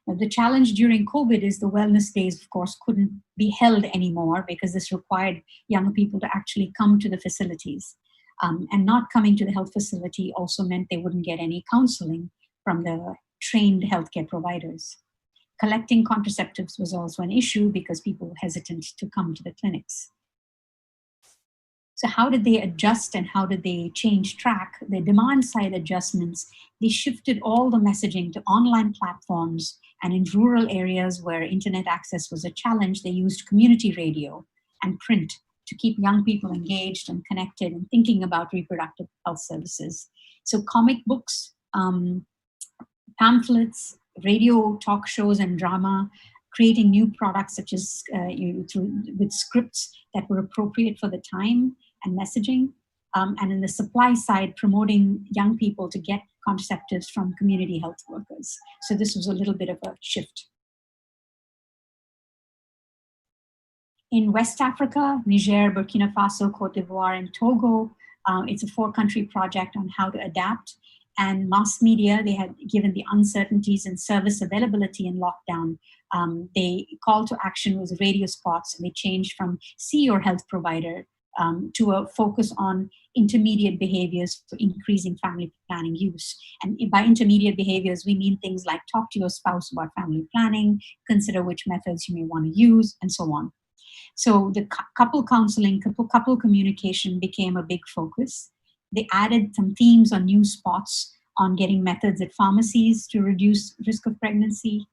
Now, the challenge during COVID is the wellness days, of course, couldn't be held anymore because this required young people to actually come to the facilities. And not coming to the health facility also meant they wouldn't get any counseling from the trained healthcare providers. Collecting contraceptives was also an issue because people were hesitant to come to the clinics. So how did they adjust and how did they change track? The demand side adjustments, they shifted all the messaging to online platforms, and in rural areas where internet access was a challenge, they used community radio and print to keep young people engaged and connected and thinking about reproductive health services. So comic books, pamphlets, radio talk shows and drama, creating new products such as with scripts that were appropriate for the time and messaging. And in the supply side, promoting young people to get contraceptives from community health workers. So this was a little bit of a shift. In West Africa, Niger, Burkina Faso, Cote d'Ivoire, and Togo, it's a 4-country project on how to adapt. And mass media, they had given the uncertainties in service availability in lockdown. They call to action was radio spots, and they changed from see your health provider to a focus on intermediate behaviors for increasing family planning use. And by intermediate behaviors, we mean things like talk to your spouse about family planning, consider which methods you may want to use, and so on. So the couple counseling, couple communication became a big focus. They added some themes on new spots on getting methods at pharmacies to reduce risk of pregnancy,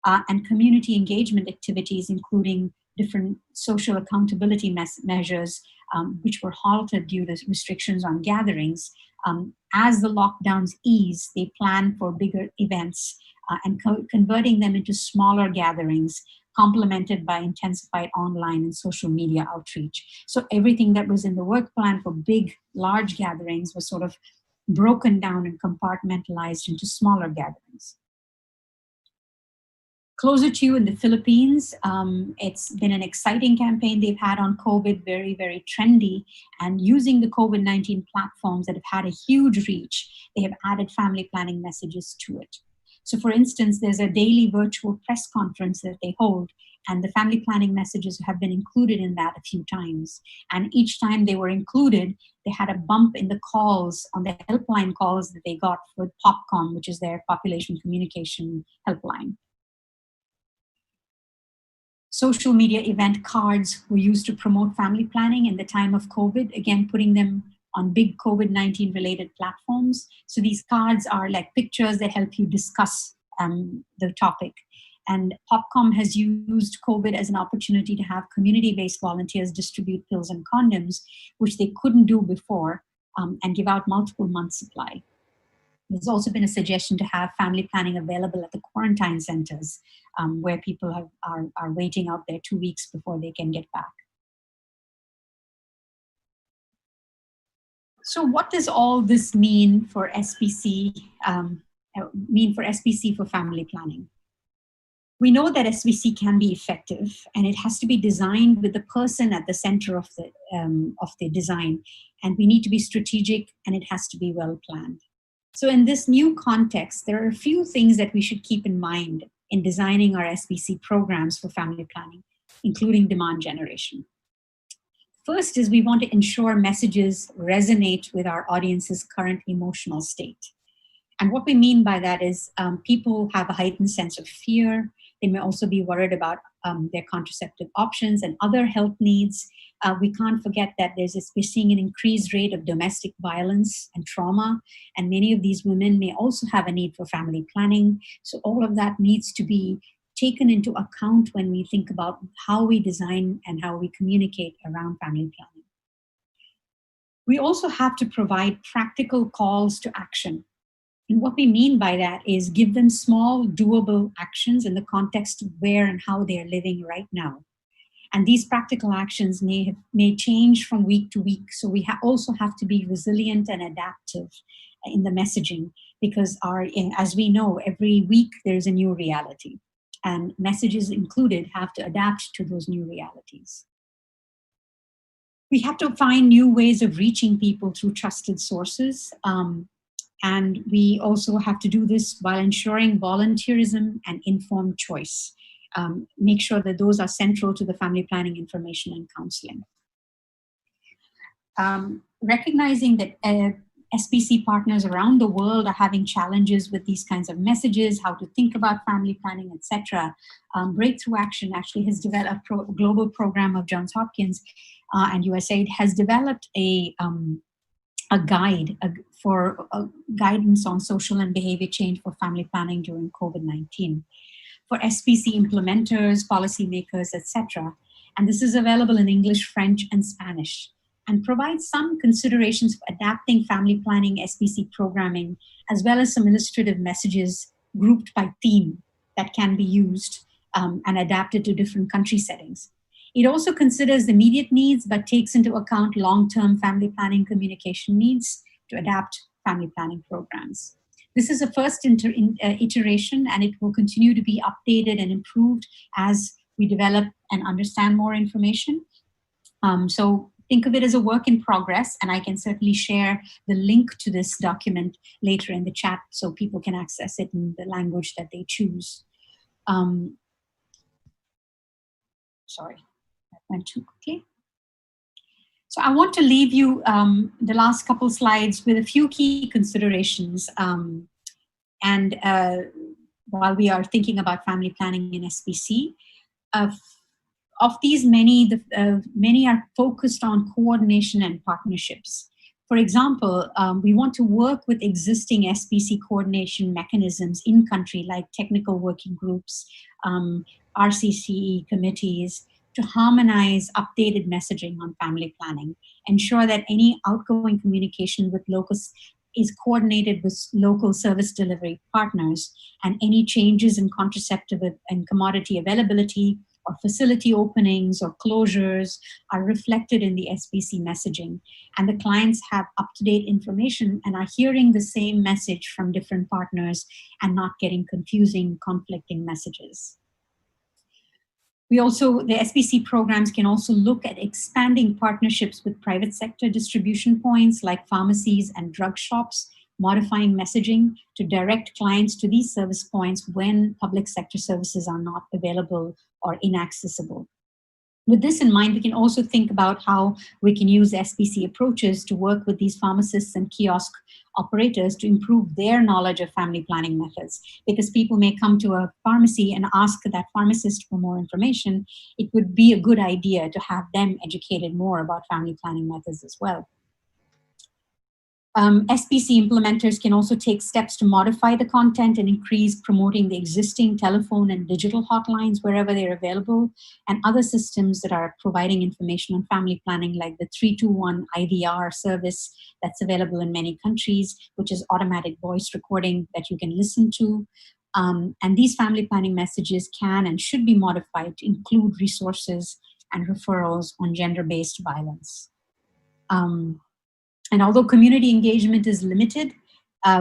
and community engagement activities, including different social accountability measures, which were halted due to restrictions on gatherings. As the lockdowns ease, they plan for bigger events and converting them into smaller gatherings, complemented by intensified online and social media outreach. So everything that was in the work plan for big, large gatherings was sort of broken down and compartmentalized into smaller gatherings. Closer to you in the Philippines, it's been an exciting campaign they've had on COVID, very, very trendy, and using the COVID-19 platforms that have had a huge reach, they have added family planning messages to it. So for instance, there's a daily virtual press conference that they hold, and the family planning messages have been included in that a few times. And each time they were included, they had a bump in the calls, on the helpline calls that they got for POPCOM, which is their population communication helpline. Social media event cards were used to promote family planning in the time of COVID, again, putting them on big COVID-19 related platforms. So these cards are like pictures that help you discuss the topic. And POPCOM has used COVID as an opportunity to have community-based volunteers distribute pills and condoms, which they couldn't do before, and give out multiple months' supply. There's also been a suggestion to have family planning available at the quarantine centers, where people are waiting out there 2 weeks before they can get back. So what does all this mean for SPC, for family planning? We know that SPC can be effective, and it has to be designed with the person at the center of the design. And we need to be strategic, and it has to be well planned. So in this new context, there are a few things that we should keep in mind in designing our SPC programs for family planning, including demand generation. First is we want to ensure messages resonate with our audience's current emotional state. And what we mean by that is people have a heightened sense of fear. They may also be worried about their contraceptive options and other health needs. We can't forget that we're seeing an increased rate of domestic violence and trauma, and many of these women may also have a need for family planning. So all of that needs to be taken into account when we think about how we design and how we communicate around family planning. We also have to provide practical calls to action. And what we mean by that is give them small, doable actions in the context of where and how they are living right now. And these practical actions may change from week to week. So we also have to be resilient and adaptive in the messaging, because as we know, every week there's a new reality. And messages included have to adapt to those new realities. We have to find new ways of reaching people through trusted sources. And we also have to do this while ensuring volunteerism and informed choice. Make sure that those are central to the family planning information and counseling. Recognizing that SPC partners around the world are having challenges with these kinds of messages, how to think about family planning, etc. Breakthrough Action actually has developed a global program of Johns Hopkins and USAID has developed a guide for guidance on social and behavior change for family planning during COVID-19 for SPC implementers, policymakers, etc. And this is available in English, French, and Spanish, and provides some considerations for adapting family planning SPC programming, as well as some illustrative messages grouped by theme that can be used and adapted to different country settings. It also considers immediate needs, but takes into account long-term family planning communication needs to adapt family planning programs. This is a first iteration, and it will continue to be updated and improved as we develop and understand more information. So think of it as a work in progress, and I can certainly share the link to this document later in the chat so people can access it in the language that they choose. Sorry, that went too quickly. So I want to leave you the last couple slides with a few key considerations. While we are thinking about family planning in SPC, Of these, many are focused on coordination and partnerships. For example, we want to work with existing SPC coordination mechanisms in country, like technical working groups, RCCE committees, to harmonize updated messaging on family planning, ensure that any outgoing communication with locals is coordinated with local service delivery partners, and any changes in contraceptive and commodity availability or facility openings or closures are reflected in the SPC messaging. And the clients have up-to-date information and are hearing the same message from different partners and not getting confusing, conflicting messages. The SPC programs can also look at expanding partnerships with private sector distribution points like pharmacies and drug shops, modifying messaging to direct clients to these service points when public sector services are not available or inaccessible. With this in mind, we can also think about how we can use SPC approaches to work with these pharmacists and kiosk operators to improve their knowledge of family planning methods. Because people may come to a pharmacy and ask that pharmacist for more information, it would be a good idea to have them educated more about family planning methods as well. SPC implementers can also take steps to modify the content and increase promoting the existing telephone and digital hotlines wherever they're available, and other systems that are providing information on family planning, like the 321 IVR service that's available in many countries, which is automatic voice recording that you can listen to. And these family planning messages can and should be modified to include resources and referrals on gender-based violence. And although community engagement is limited,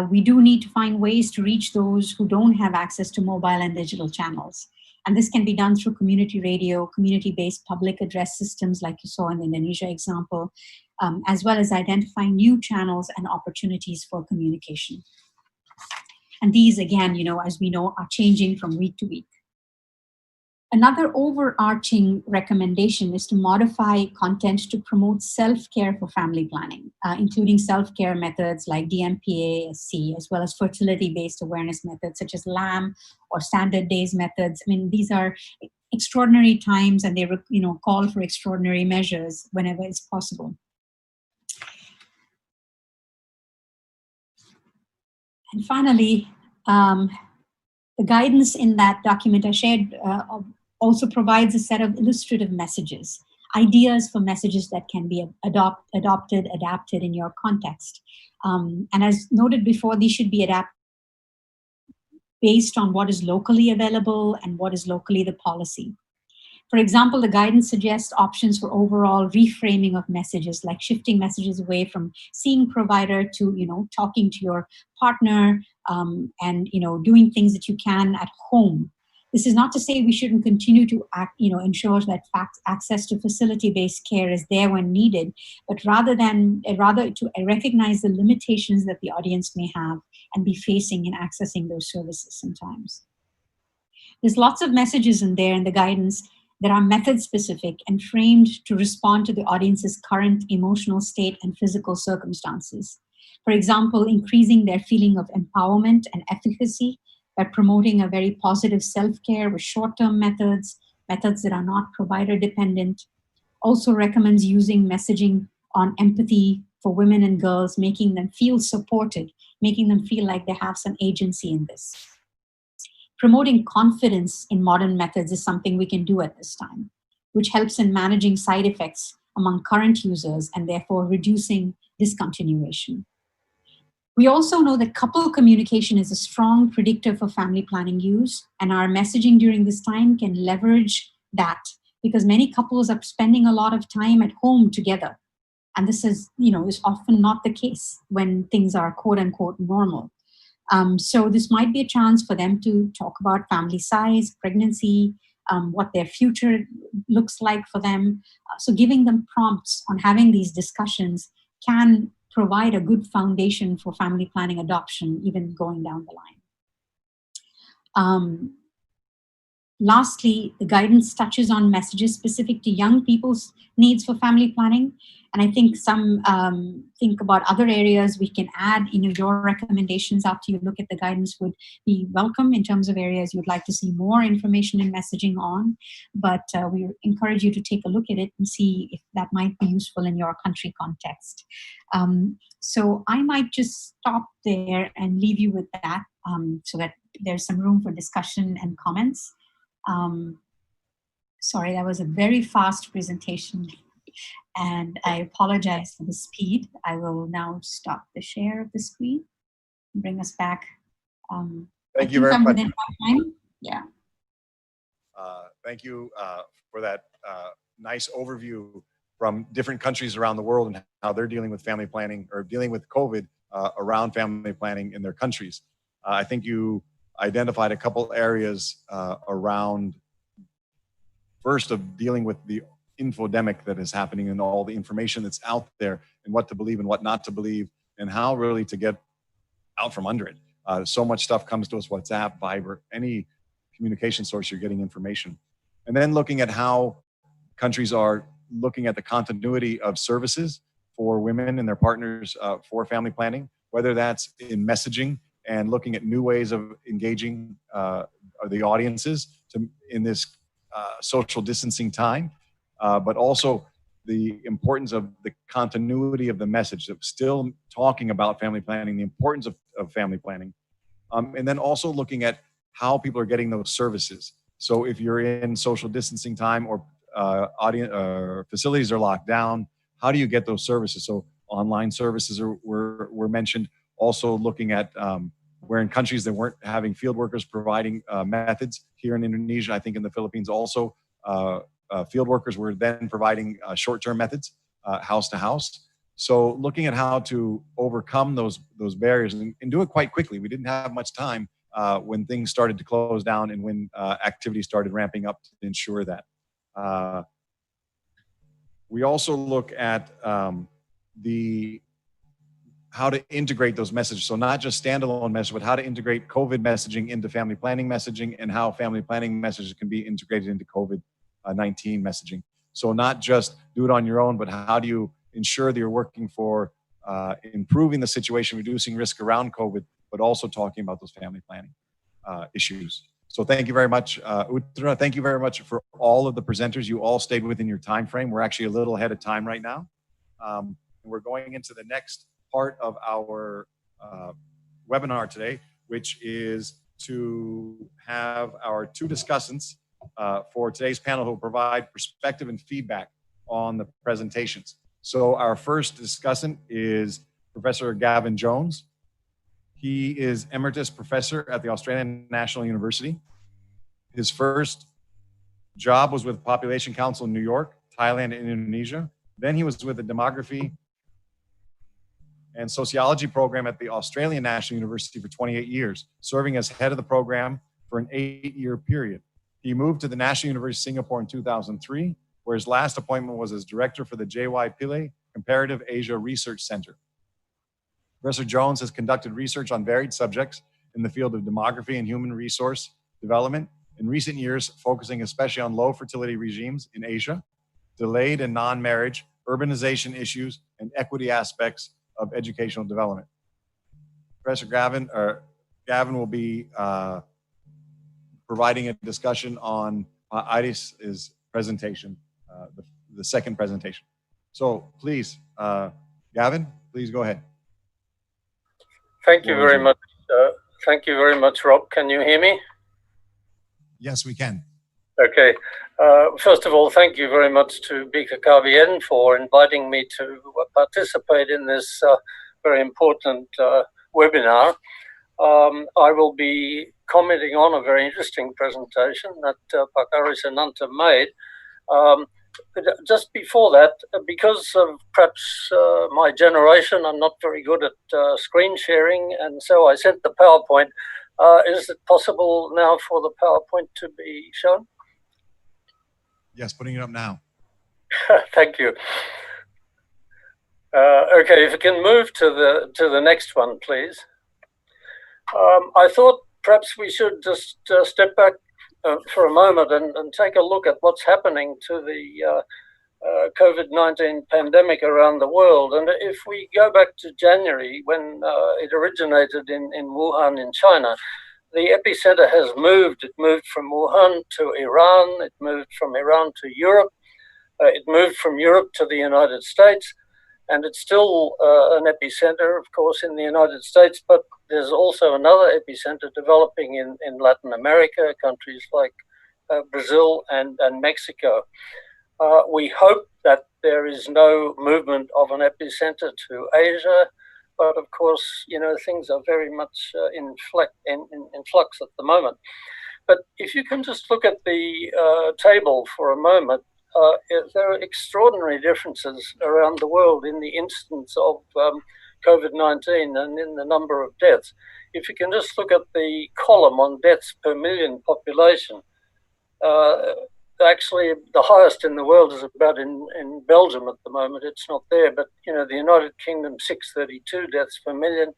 we do need to find ways to reach those who don't have access to mobile and digital channels. And this can be done through community radio, community-based public address systems like you saw in the Indonesia example, as well as identifying new channels and opportunities for communication. And these, again, as we know, are changing from week to week. Another overarching recommendation is to modify content to promote self-care for family planning, including self-care methods like DMPA-SC, as well as fertility-based awareness methods such as LAM or standard days methods. I mean, these are extraordinary times, and they call for extraordinary measures whenever it's possible. And finally, the guidance in that document I shared also provides a set of illustrative messages, ideas for messages that can be adapted in your context. And as noted before, these should be adapted based on what is locally available and what is locally the policy. For example, the guidance suggests options for overall reframing of messages, like shifting messages away from seeing provider to, talking to your partner, and, doing things that you can at home. This is not to say we shouldn't continue to ensure that access to facility-based care is there when needed, but rather to recognize the limitations that the audience may have and be facing in accessing those services sometimes. There's lots of messages in there in the guidance that are method-specific and framed to respond to the audience's current emotional state and physical circumstances. For example, increasing their feeling of empowerment and efficacy by promoting a very positive self-care with short-term methods that are not provider-dependent. Also recommends using messaging on empathy for women and girls, making them feel supported, making them feel like they have some agency in this. Promoting confidence in modern methods is something we can do at this time, which helps in managing side effects among current users and therefore reducing discontinuation. We also know that couple communication is a strong predictor for family planning use, and our messaging during this time can leverage that because many couples are spending a lot of time at home together. And this is often not the case when things are quote unquote normal. So this might be a chance for them to talk about family size, pregnancy, what their future looks like for them. So giving them prompts on having these discussions can provide a good foundation for family planning adoption, even going down the line. Lastly, the guidance touches on messages specific to young people's needs for family planning. And I think some think about other areas we can add. Your recommendations after you look at the guidance would be welcome in terms of areas you'd like to see more information and messaging on. But we encourage you to take a look at it and see if that might be useful in your country context. So I might just stop there and leave you with that so that there's some room for discussion and comments. Sorry, that was a very fast presentation. And I apologize for the speed. I will now stop the share of the screen and bring us back. Thank you very much. Within my time. Yeah. Thank you for that nice overview from different countries around the world and how they're dealing with family planning or dealing with COVID around family planning in their countries. I think you identified a couple areas around, first, of dealing with the infodemic that is happening and all the information that's out there and what to believe and what not to believe and how really to get out from under it. So much stuff comes to us, WhatsApp, Viber, any communication source, you're getting information. And then looking at how countries are looking at the continuity of services for women and their partners for family planning, whether that's in messaging and looking at new ways of engaging the audiences in this social distancing time. But also the importance of the continuity of the message, of still talking about family planning, the importance of family planning. And then also looking at how people are getting those services. So if you're in social distancing time or facilities are locked down, how do you get those services? So online services were mentioned. Also looking at where in countries that weren't having field workers providing methods. Here in Indonesia, I think in the Philippines also, field workers were then providing short-term methods, house to house. So looking at how to overcome those barriers and do it quite quickly. We didn't have much time when things started to close down and when activity started ramping up to ensure that. We also look at how to integrate those messages. So not just standalone message, but how to integrate COVID messaging into family planning messaging and how family planning messages can be integrated into COVID-19 messaging. So not just do it on your own, but how do you ensure that you're working for improving the situation, reducing risk around COVID, but also talking about those family planning issues. So thank you very much, Uttara. Thank you very much for all of the presenters. You all stayed within your time frame. We're actually a little ahead of time right now. We're going into the next part of our webinar today, which is to have our two discussants for today's panel who will provide perspective and feedback on the presentations. So our first discussant is Professor Gavin Jones. He is Emeritus Professor at the Australian National University. His first job was with Population Council in New York, Thailand, and Indonesia. Then he was with the Demography and Sociology program at the Australian National University for 28 years, serving as head of the program for an 8-year period. He moved to the National University of Singapore in 2003, where his last appointment was as director for the J.Y. Pillay Comparative Asia Research Center. Professor Jones has conducted research on varied subjects in the field of demography and human resource development, in recent years focusing especially on low fertility regimes in Asia, delayed and non-marriage, urbanization issues, and equity aspects of educational development. Professor Gavin will be providing a discussion on Aris's presentation, the second presentation. So please, Gavin, please go ahead. Thank you very much. Thank you very much, Rob. Can you hear me? Yes, we can. Okay. First of all, thank you very much to BKKBN for inviting me to participate in this very important webinar. I will be commenting on a very interesting presentation that Pak Aris Ananta made. But just before that, because of perhaps my generation, I'm not very good at screen sharing, and so I sent the PowerPoint. Is it possible now for the PowerPoint to be shown? Yes, putting it up now. Thank you. Okay, if you can move to the next one, please. I thought perhaps we should just step back for a moment and take a look at what's happening to the COVID-19 pandemic around the world. And if we go back to January, when it originated in Wuhan in China, the epicenter has moved. It moved from Wuhan to Iran. It moved from Iran to Europe. It moved from Europe to the United States. And it's still an epicenter, of course, in the United States, but there's also another epicenter developing in Latin America, countries like Brazil and Mexico. We hope that there is no movement of an epicenter to Asia, but of course, things are very much in flux at the moment. But if you can just look at the table for a moment, there are extraordinary differences around the world in the instance of COVID-19 and in the number of deaths. If you can just look at the column on deaths per million population, actually the highest in the world is about in Belgium at the moment. It's not there, but the United Kingdom 632 deaths per million,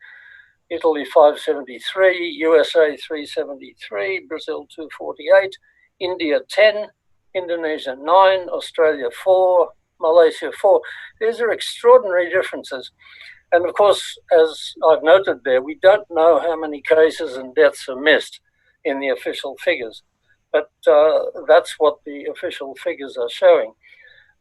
Italy 573, USA 373, Brazil 248, India 10, Indonesia 9, Australia 4, Malaysia 4. These are extraordinary differences. And of course, as I've noted there, we don't know how many cases and deaths are missed in the official figures, but that's what the official figures are showing.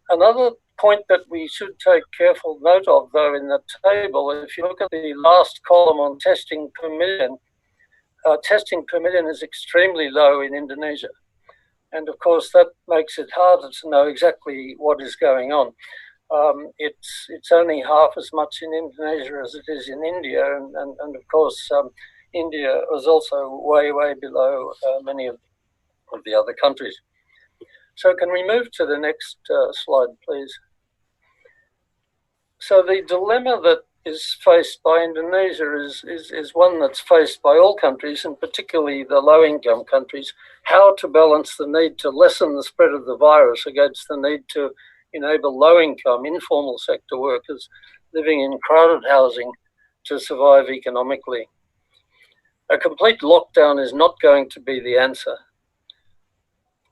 Another point that we should take careful note of, though, in the table, if you look at the last column on testing per million is extremely low in Indonesia. And of course, that makes it harder to know exactly what is going on. It's only half as much in Indonesia as it is in India. And of course, India was also way, way below many of the other countries. So can we move to the next slide, please? So the dilemma that is faced by Indonesia is one that's faced by all countries, and particularly the low-income countries, how to balance the need to lessen the spread of the virus against the need to enable low-income, informal sector workers living in crowded housing to survive economically. A complete lockdown is not going to be the answer.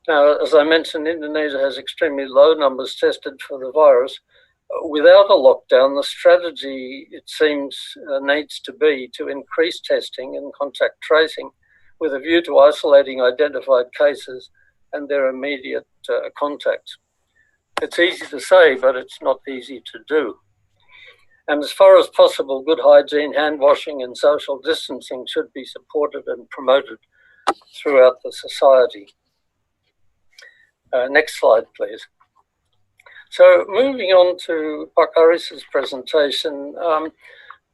Now, as I mentioned, Indonesia has extremely low numbers tested for the virus. Without a lockdown, the strategy, it seems, needs to be to increase testing and contact tracing with a view to isolating identified cases and their immediate contacts. It's easy to say, but it's not easy to do. And as far as possible, good hygiene, hand washing and social distancing should be supported and promoted throughout the society. Next slide, please. So moving on to Aris's presentation,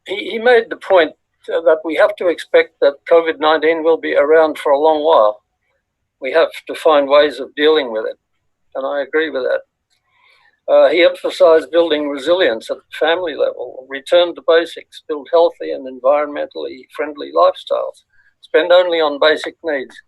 he made the point that we have to expect that COVID-19 will be around for a long while. We have to find ways of dealing with it, and I agree with that. He emphasized building resilience at the family level, return to basics, build healthy and environmentally friendly lifestyles, spend only on basic needs,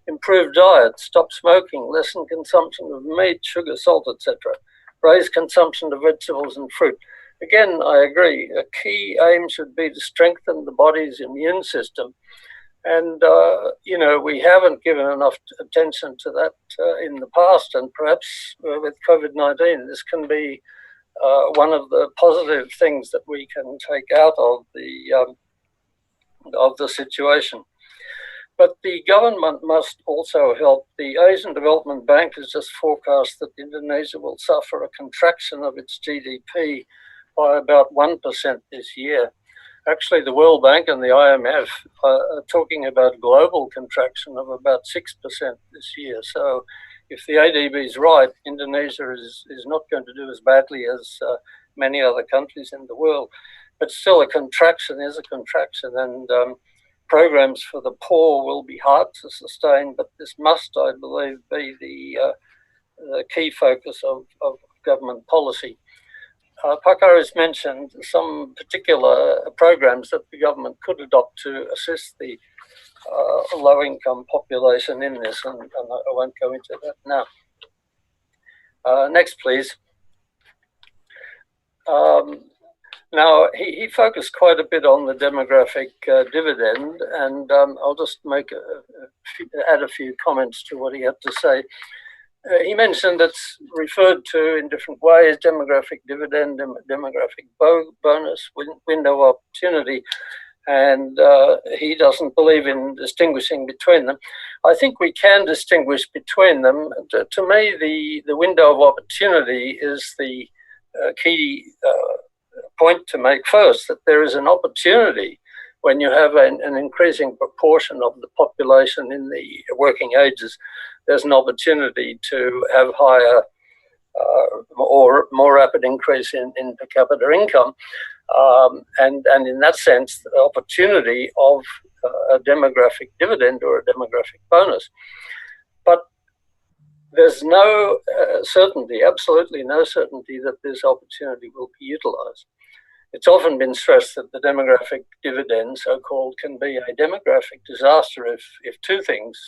improve diet, stop smoking, lessen consumption of meat, sugar, salt, etc. Raise consumption of vegetables and fruit. Again, I agree. A key aim should be to strengthen the body's immune system. And, we haven't given enough attention to that in the past. And perhaps with COVID-19, this can be one of the positive things that we can take out of the situation. But the government must also help. The Asian Development Bank has just forecast that Indonesia will suffer a contraction of its GDP by about 1% this year. Actually, the World Bank and the IMF are talking about global contraction of about 6% this year. So if the ADB is right, Indonesia is not going to do as badly as many other countries in the world. But still, a contraction is a contraction, and programs for the poor will be hard to sustain, but this must, I believe, be the key focus of government policy. Aris mentioned some particular programs that the government could adopt to assist the low-income population in this, and I won't go into that now. Next, please. Now, he focused quite a bit on the demographic dividend, and I'll just add a few comments to what he had to say. He mentioned it's referred to in different ways: demographic dividend, demographic bonus, window of opportunity, and he doesn't believe in distinguishing between them. I think we can distinguish between them. To me, the window of opportunity is the key point to make first, that there is an opportunity when you have an increasing proportion of the population in the working ages. There's an opportunity to have higher or more rapid increase in per capita income. And in that sense, the opportunity of a demographic dividend or a demographic bonus. But there's no certainty, absolutely no certainty, that this opportunity will be utilized. It's often been stressed that the demographic dividend, so-called, can be a demographic disaster if two things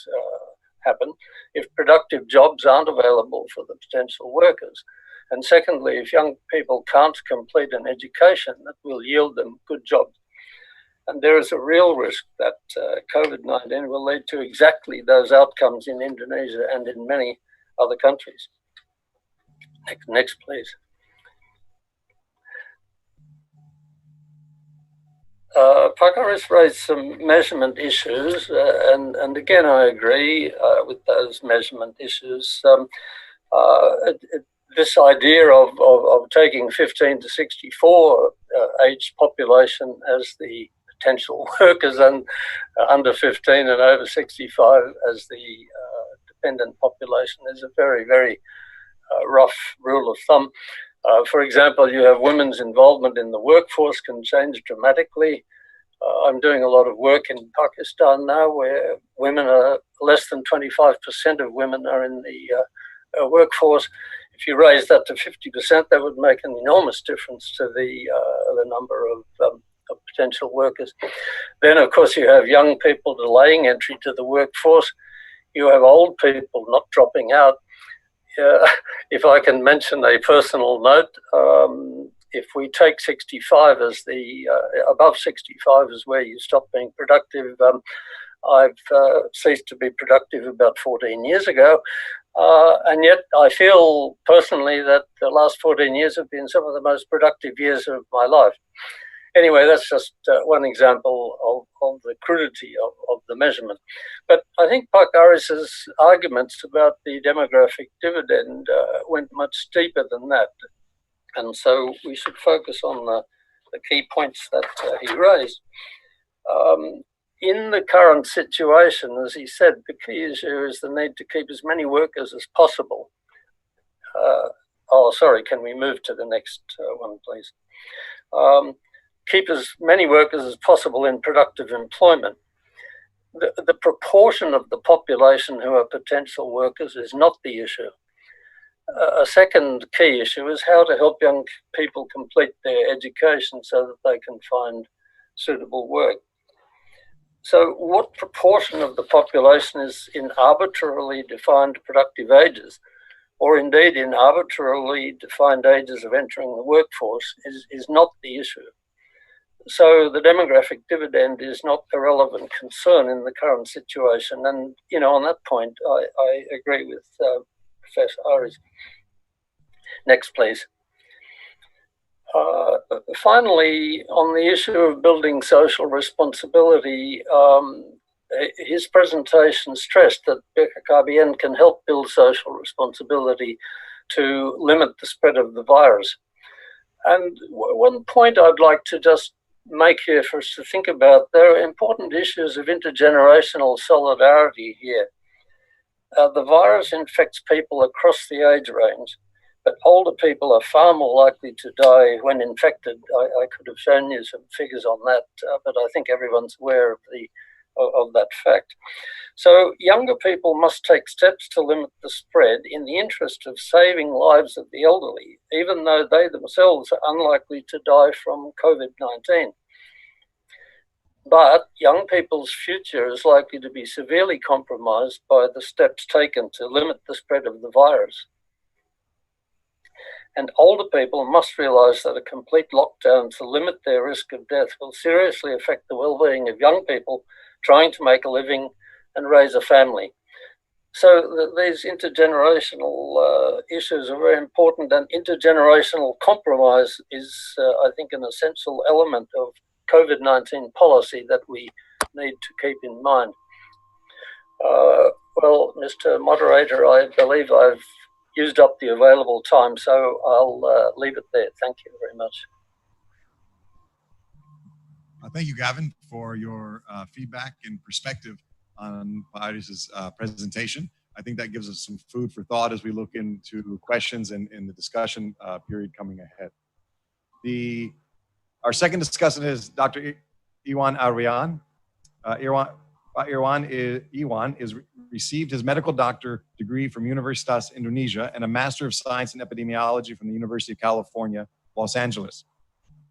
happen: if productive jobs aren't available for the potential workers, and secondly, if young people can't complete an education that will yield them good jobs. And there is a real risk that COVID-19 will lead to exactly those outcomes in Indonesia and in many other countries. Next, please. Pak Aris raised some measurement issues, and again, I agree with those measurement issues. This idea of taking 15 to 64 age population as the potential workers, and under 15 and over 65 as the dependent population, is a very, very rough rule of thumb. For example, you have women's involvement in the workforce can change dramatically. I'm doing a lot of work in Pakistan now, where women are less than 25% of women are in the workforce. If you raise that to 50%, that would make an enormous difference to the number of potential workers. Then, of course, you have young people delaying entry to the workforce. You have old people not dropping out. If I can mention a personal note, if we take 65 as above 65 is where you stop being productive. I've ceased to be productive about 14 years ago. And yet I feel personally that the last 14 years have been some of the most productive years of my life. Anyway, that's just one example of the crudity of the measurement. But I think Pak Aris's arguments about the demographic dividend went much deeper than that. And so we should focus on the key points that he raised. In the current situation, as he said, the key issue is the need to keep as many workers as possible. Can we move to the next one, please? Keep as many workers as possible in productive employment. The proportion of the population who are potential workers is not the issue. A second key issue is how to help young people complete their education so that they can find suitable work. So what proportion of the population is in arbitrarily defined productive ages, or indeed in arbitrarily defined ages of entering the workforce, is not the issue. So the demographic dividend is not a relevant concern in the current situation. And, on that point, I agree with Professor Aris. Next, please. Finally, on the issue of building social responsibility, his presentation stressed that BKKBN can help build social responsibility to limit the spread of the virus. And one point I'd like to just make here for us to think about, there are important issues of intergenerational solidarity here. The virus infects people across the age range, but older people are far more likely to die when infected. I could have shown you some figures on that, but I think everyone's aware of that fact. So younger people must take steps to limit the spread in the interest of saving lives of the elderly, even though they themselves are unlikely to die from COVID-19. But young people's future is likely to be severely compromised by the steps taken to limit the spread of the virus. and older people must realize that a complete lockdown to limit their risk of death will seriously affect the well-being of young people trying to make a living and raise a family. So these intergenerational issues are very important, and intergenerational compromise is, I think, an essential element of COVID-19 policy that we need to keep in mind. Well, Mr. Moderator, I believe I've used up the available time, so I'll leave it there. Thank you very much. Thank you, Gavin, for your feedback and perspective on Aris's presentation. I think that gives us some food for thought as we look into questions and the discussion period coming ahead. Our second discussant is Dr. Iwan Aryan. Iwan received his medical doctor degree from Universitas Indonesia and a Master of Science in Epidemiology from the University of California, Los Angeles.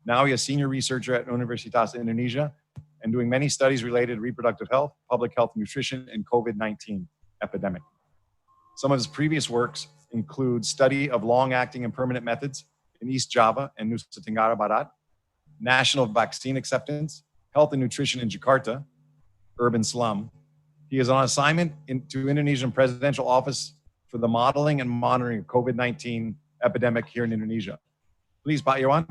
Now he is senior researcher at Universitas Indonesia and doing many studies related to reproductive health, public health, nutrition, and COVID-19 epidemic. Some of his previous works include study of long-acting and permanent methods in East Java and Nusa Tenggara Barat, national vaccine acceptance, health and nutrition in Jakarta, urban slum. He is on assignment to Indonesian Presidential Office for the modeling and monitoring of COVID-19 epidemic here in Indonesia. Please, Pak Iwan.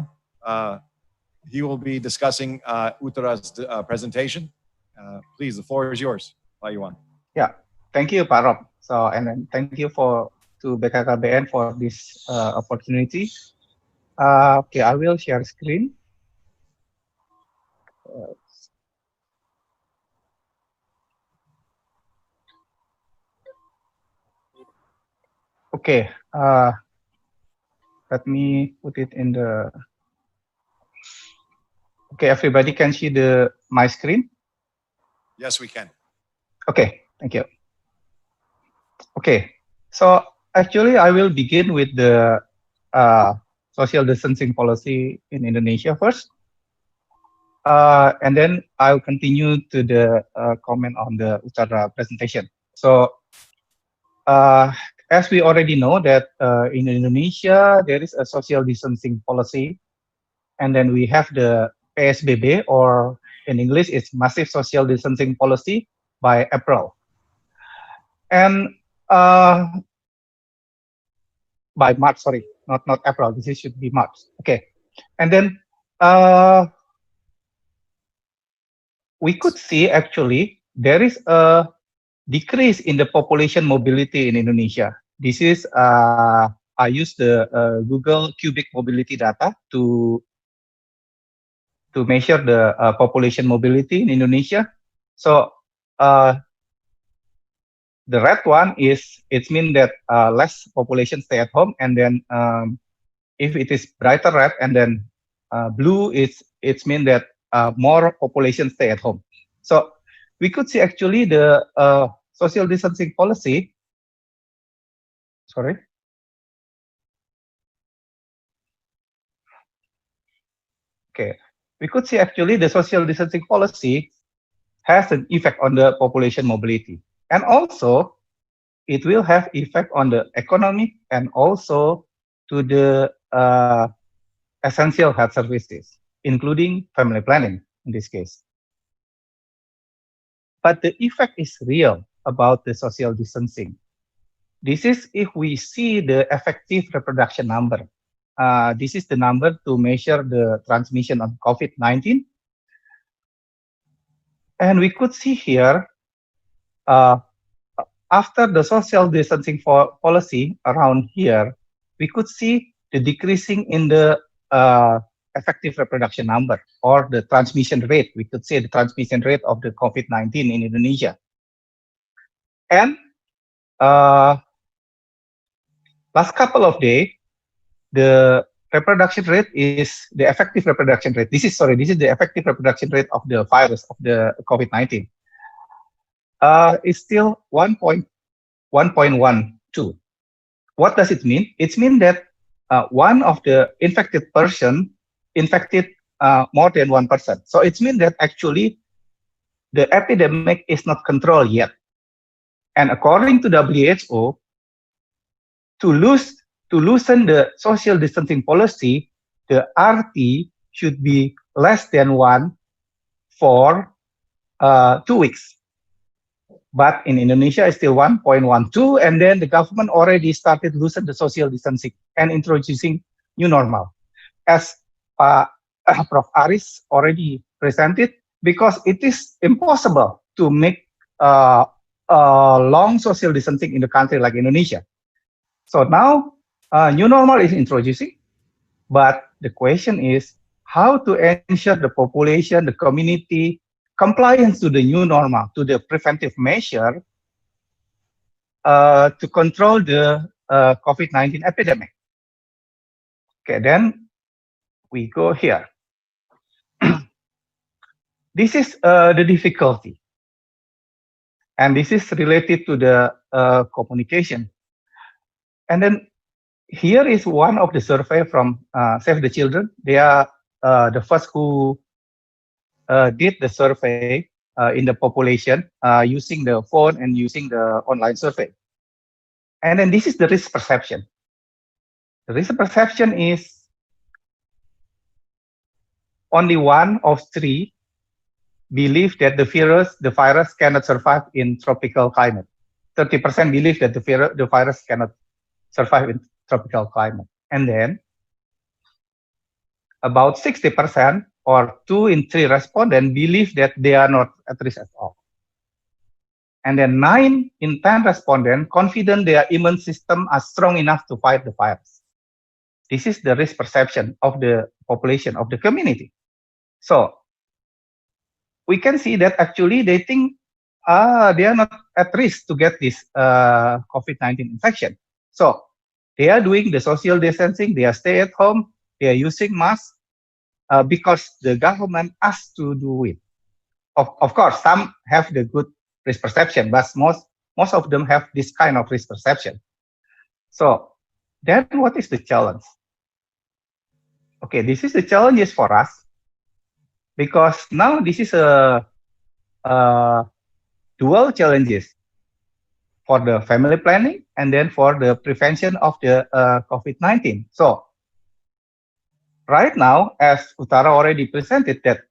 He will be discussing Uttara's presentation. Please, the floor is yours, Pak Iwan. Yeah, thank you, Pak Rob. So, and then thank you to BKKBN for this opportunity. Okay, I will share screen. Okay, let me put it in the. Okay, everybody can see my screen? Yes, we can. Okay, thank you. Okay, so actually I will begin with the social distancing policy in Indonesia first. And then I'll continue to the comment on the Uttara presentation. So, as we already know that in Indonesia, there is a social distancing policy. And then we have the PSBB, or in English, it's Massive Social Distancing Policy by April. And by March, sorry, not April, this should be March. Okay. And then we could see actually there is a decrease in the population mobility in Indonesia. This is, I used the Google cubic mobility data to measure the population mobility in Indonesia. So the red one it means that less population stay at home, and then if it is brighter red and then blue, it means that more population stay at home. So we could see actually the social distancing policy. Sorry. Okay. We could see actually the social distancing policy has an effect on the population mobility. And also, it will have effect on the economic and also to the essential health services, including family planning in this case. But the effect is real about the social distancing. This is if we see the effective reproduction number. This is the number to measure the transmission of COVID-19. And we could see here, after the social distancing policy around here, we could see the decreasing in the effective reproduction number, or the transmission rate. We could say the transmission rate of the COVID-19 in Indonesia. And last couple of days, the reproduction rate is the effective reproduction rate. This is the effective reproduction rate of the virus, of the COVID-19. Is still 1.12. What does it mean? It means that one of the infected person infected more than 1%. So it means that actually the epidemic is not controlled yet. And according to WHO, to lose to loosen the social distancing policy, the RT should be less than 1 for 2 weeks. But in Indonesia, it's still 1.12, and then the government already started loosen the social distancing and introducing new normal. As Prof. Aris already presented, because it is impossible to make long social distancing in the country like Indonesia. So now, new normal is introducing, but the question is how to ensure the population, the community, compliance to the new normal, to the preventive measure to control the COVID-19 epidemic. Okay, then we go here. This is the difficulty. And this is related to the communication. And then here is one of the survey from Save the Children. They are the first who did the survey in the population using the phone and using the online survey. And then this is the risk perception. The risk perception is only 1 of 3 believe that the virus cannot survive in tropical climate. 30% believe that the virus cannot survive in tropical climate. And then about 60% or 2 in 3 respondents believe that they are not at risk at all. And then 9 in 10 respondents confident their immune system are strong enough to fight the virus. This is the risk perception of the population, of the community. So we can see that actually they think they are not at risk to get this COVID-19 infection. So they are doing the social distancing, they are stay at home, they are using masks because the government asked to do it. Of course, some have the good risk perception, but most of them have this kind of risk perception. So then what is the challenge? Okay, this is the challenges for us because now this is a dual challenges for the family planning and then for the prevention of the COVID-19. So right now, as Utara already presented, that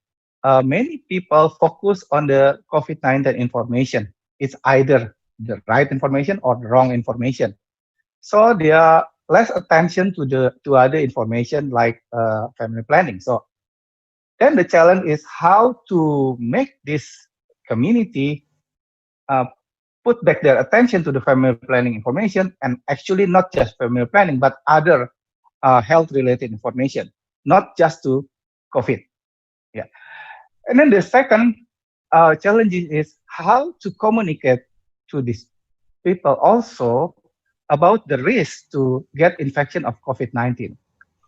many people focus on the COVID-19 information. It's either the right information or the wrong information. So there are less attention to other information like family planning. So then the challenge is how to make this community put back their attention to the family planning information, and actually not just family planning, but other health-related information, not just to COVID. Yeah. And then the second challenge is how to communicate to these people also about the risk to get infection of COVID-19,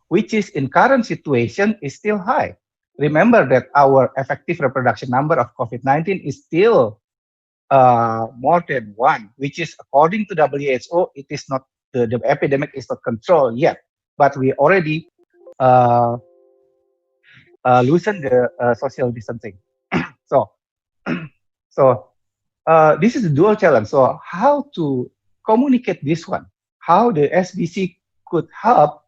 which is in current situation is still high. Remember that our effective reproduction number of COVID-19 is still more than 1, which is according to WHO, it is not the epidemic is not controlled yet, but we already loosen the social distancing. So this is a dual challenge. So how to communicate this one? How the SBC could help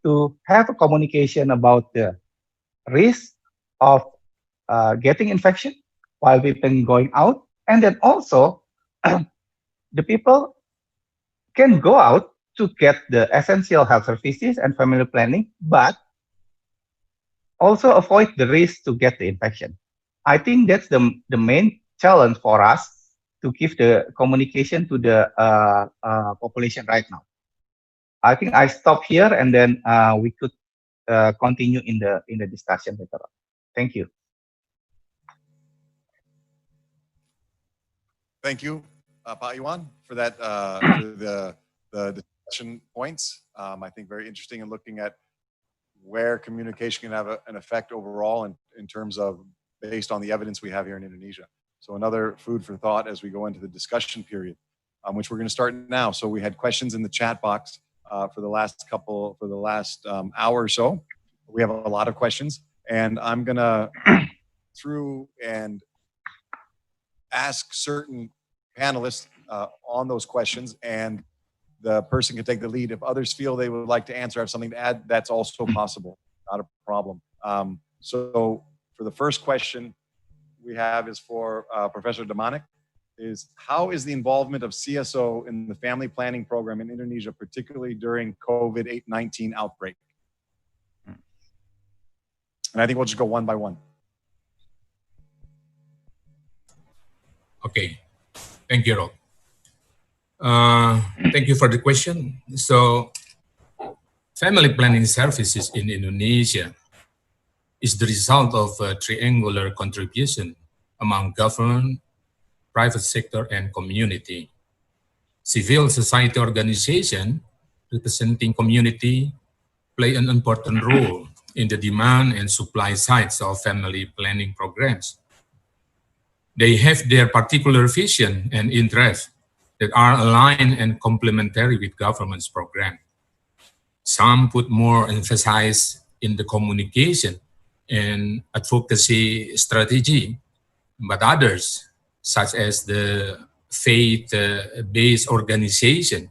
to have a communication about the risk of getting infection while people going out, and then also the people can go out to get the essential health services and family planning, but also avoid the risk to get the infection. I think that's the main challenge for us to give the communication to the population right now. I think I stop here, and then we could continue in the discussion later on. Thank you. Thank you, Pak Iwan, for that for the discussion points. I think very interesting in looking at where communication can have an effect overall in terms of based on the evidence we have here in Indonesia. So another food for thought as we go into the discussion period, which we're going to start now. So we had questions in the chat box for the last hour or so. We have a lot of questions, and I'm going to through and ask certain panelists on those questions, and the person can take the lead. If others feel they would like to answer, have something to add, that's also possible. Not a problem. So for the first question we have is for Professor Damanik, is how is the involvement of CSO in the family planning program in Indonesia, particularly during COVID-19 outbreak? And I think we'll just go one by one. Okay, thank you, Rob. Thank you for the question. So, family planning services in Indonesia is the result of a triangular contribution among government, private sector, and community. Civil society organizations representing community play an important role in the demand and supply sides of family planning programs. They have their particular vision and interests that are aligned and complementary with government's program. Some put more emphasis in the communication and advocacy strategy, but others, such as the faith-based organization,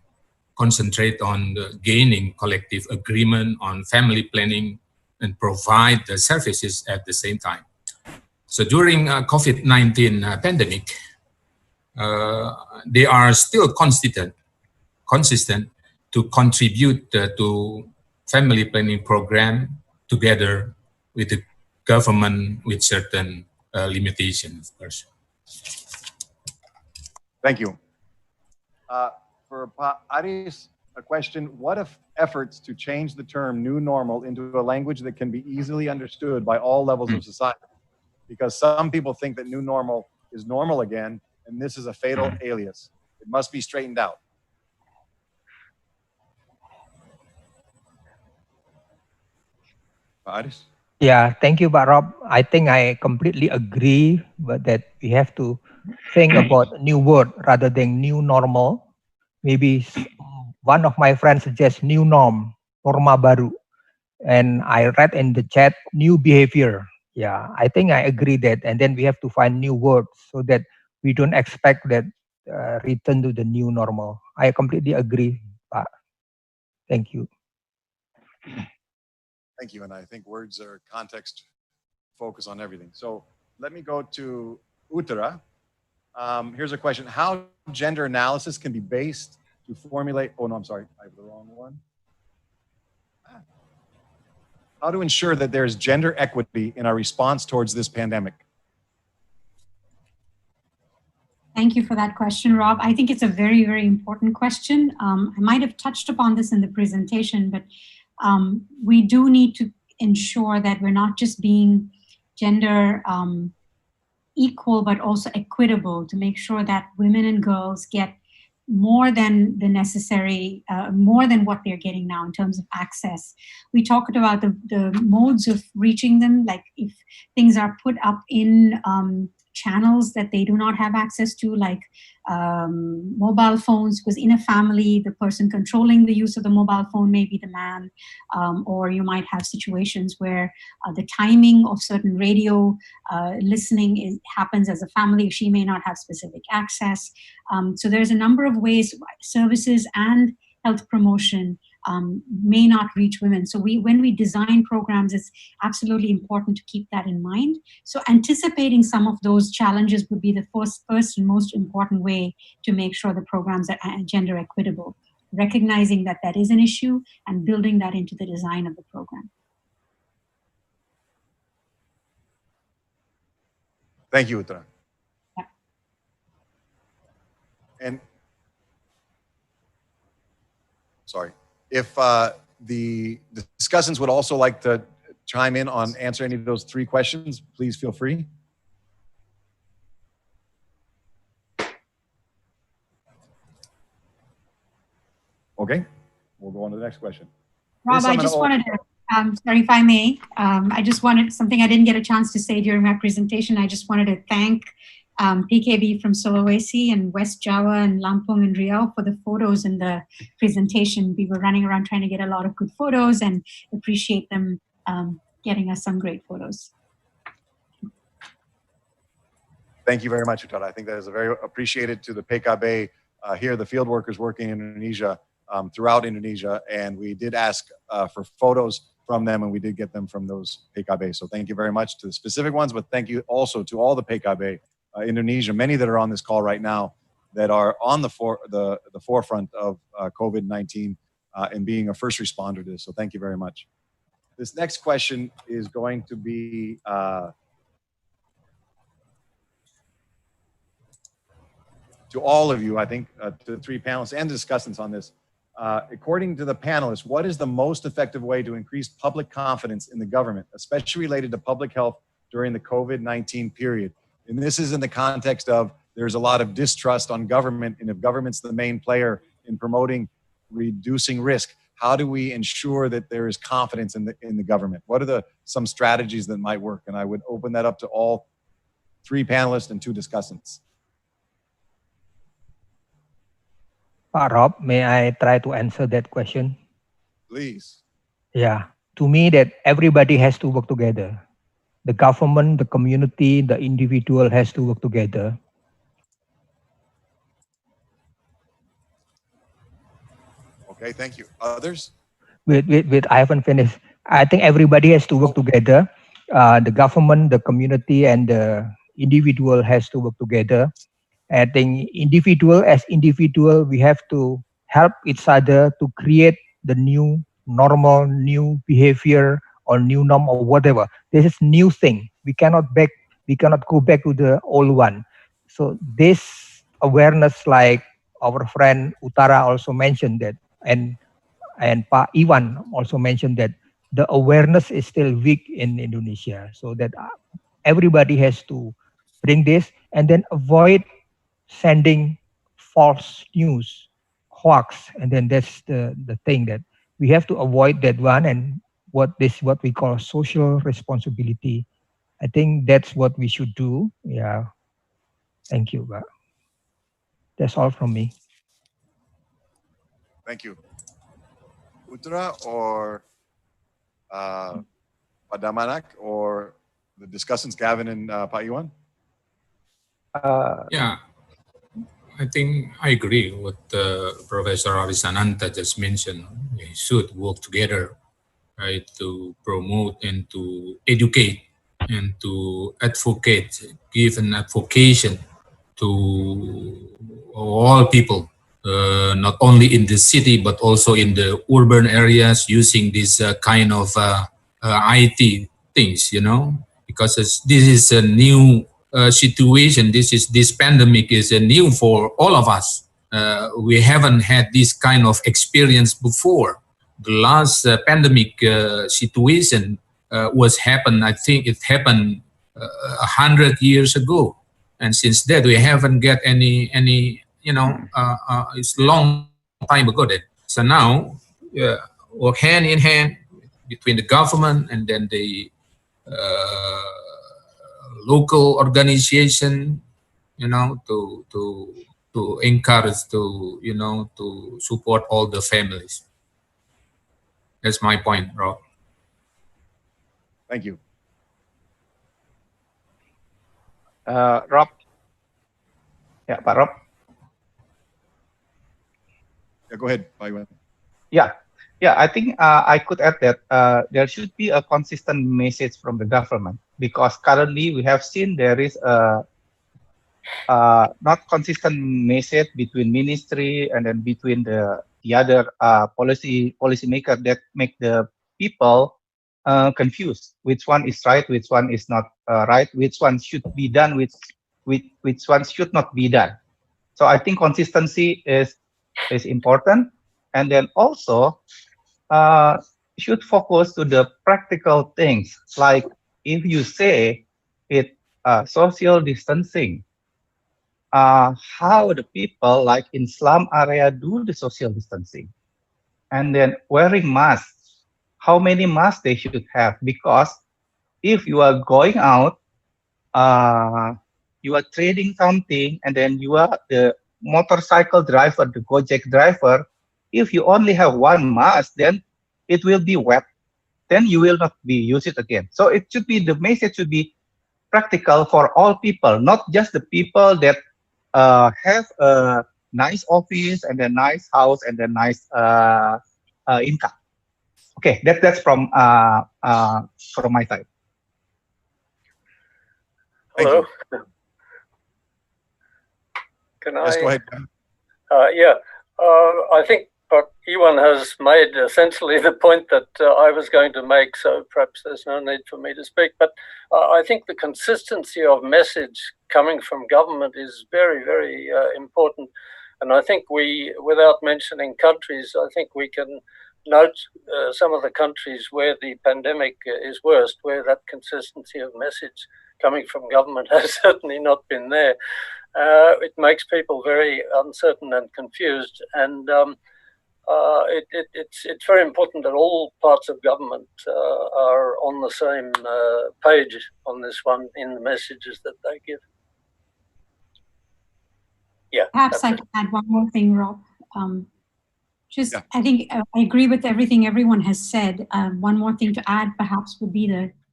concentrate on gaining collective agreement on family planning and provide the services at the same time. So during COVID-19 pandemic, they are still consistent to contribute to family planning program together with the government with certain limitations, of course. Thank you. For Aris, a question: what if efforts to change the term new normal into a language that can be easily understood by all levels of society? Because some people think that new normal is normal again, and this is a fatal alias. It must be straightened out. Aris? Yeah, thank you, Pak Rob. I think I completely agree, but that we have to think about a new word rather than new normal. Maybe one of my friends suggests new norm, norma baru. And I read in the chat, new behavior. Yeah, I think I agree that. And then we have to find new words so that we don't expect that return to the new normal. I completely agree, Pak. Thank you. Thank you. And I think words are context focus on everything. So let me go to Uttara. Here's a question: how gender analysis can be based to formulate, oh no, I'm sorry, I have the wrong one. How to ensure that there's gender equity in our response towards this pandemic? Thank you for that question, Rob. I think it's a very, very important question. I might have touched upon this in the presentation, but we do need to ensure that we're not just being gender equal, but also equitable, to make sure that women and girls get more than the necessary, more than what they're getting now in terms of access. We talked about the modes of reaching them, like if things are put up in channels that they do not have access to, like mobile phones, because in a family, the person controlling the use of the mobile phone may be the man, or you might have situations where the timing of certain radio listening happens as a family. She may not have specific access. So there's a number of ways services and health promotion may not reach women. So when we design programs, it's absolutely important to keep that in mind. So anticipating some of those challenges would be the first and most important way to make sure the programs are gender equitable, recognizing that that is an issue and building that into the design of the program. Thank you, Uttara. Yeah. And sorry, if the discussants would also like to chime in on answer any of those three questions, please feel free. Okay, we'll go on to the next question. Rob, I just wanted to, sorry if I may, I just wanted something I didn't get a chance to say during my presentation. I just wanted to thank PKB from Sulawesi and West Java and Lampung and Riau for the photos in the presentation. We were running around trying to get a lot of good photos and appreciate them getting us some great photos. Thank you very much, Uttara. I think that is very appreciated to the PKB here, the field workers working in Indonesia. throughout Indonesia, and we did ask for photos from them, and we did get them from those PKB. So thank you very much to the specific ones, but thank you also to all the PKB Indonesia, many that are on this call right now that are on the forefront of COVID-19 and being a first responder to this. So thank you very much. This next question is going to be to all of you, I think, to the three panelists and discussants on this. According to the panelists, what is the most effective way to increase public confidence in the government, especially related to public health during the COVID-19 period? And this is in the context of there's a lot of distrust on government, and if government's the main player in promoting reducing risk, how do we ensure that there is confidence in the government? What are some strategies that might work? And I would open that up to all three panelists and two discussants. Rob, may I try to answer that question? Please. Yeah, to me that everybody has to work together. The government, the community, the individual has to work together. Okay, thank you. Others? Wait, I haven't finished. I think everybody has to work together. The government, the community, and the individual has to work together. I think individual, we have to help each other to create the new normal, new behavior or new norm or whatever. This is new thing. We cannot go back to the old one. So this awareness, like our friend Utara also mentioned that, and Pak Iwan also mentioned that the awareness is still weak in Indonesia. So that everybody has to bring this and then avoid sending false news, hoax, and then that's the thing that we have to avoid that one. And what we call social responsibility. I think that's what we should do. Yeah. Thank you. That's all from me. Thank you. Uttara or Pak Damanik or the discussants, Gavin and Pak Iwan? Yeah, I think I agree with Professor Aris just mentioned. We should work together, right, to promote and to educate and to advocate, give an advocation to all people, not only in the city, but also in the urban areas using this kind of IT things, because this is a new situation. This pandemic is new for all of us. We haven't had this kind of experience before. The last pandemic situation I think it happened 100 years ago. And since that, we haven't got any it's a long time ago that. So now, work hand in hand between the government and then the local organization, to encourage, to support all the families. That's my point, Rob. Thank you. Rob. Yeah, Pak Rob. Yeah, go ahead, Pak Iwan. Yeah, I think I could add that there should be a consistent message from the government, because currently we have seen there is a not consistent message between ministry and then between the other policymaker that make the people confused. Which one is right? Which one is not right? Which one should be done? Which one should not be done? So I think consistency is important, and then also should focus to the practical things. Like if you say it social distancing, how the people like in slum area do the social distancing, and then wearing masks, how many masks they should have, because if you are going out, you are trading something, and then you are the motorcycle driver, the Gojek driver, if you only have one mask, then it will be wet, then you will not be use it again. So it should be, the message should be practical for all people, not just the people that have nice office and then nice house and then nice income. Okay, that's from my side. Hello. Can Yes, go I? ahead. Yeah, I think Iwan has made essentially the point that I was going to make, so perhaps there's no need for me to speak. But I think the consistency of message coming from government is very, very important. And I think we, without mentioning countries, I think we can note some of the countries where the pandemic is worst, where that consistency of message coming from government has certainly not been there. It makes people very uncertain and confused, and it's very important that all parts of government are on the same page on this one in the messages that they give. Yeah. Perhaps I can add one more thing, Rob. I think I agree with everything everyone has said. One more thing to add perhaps would be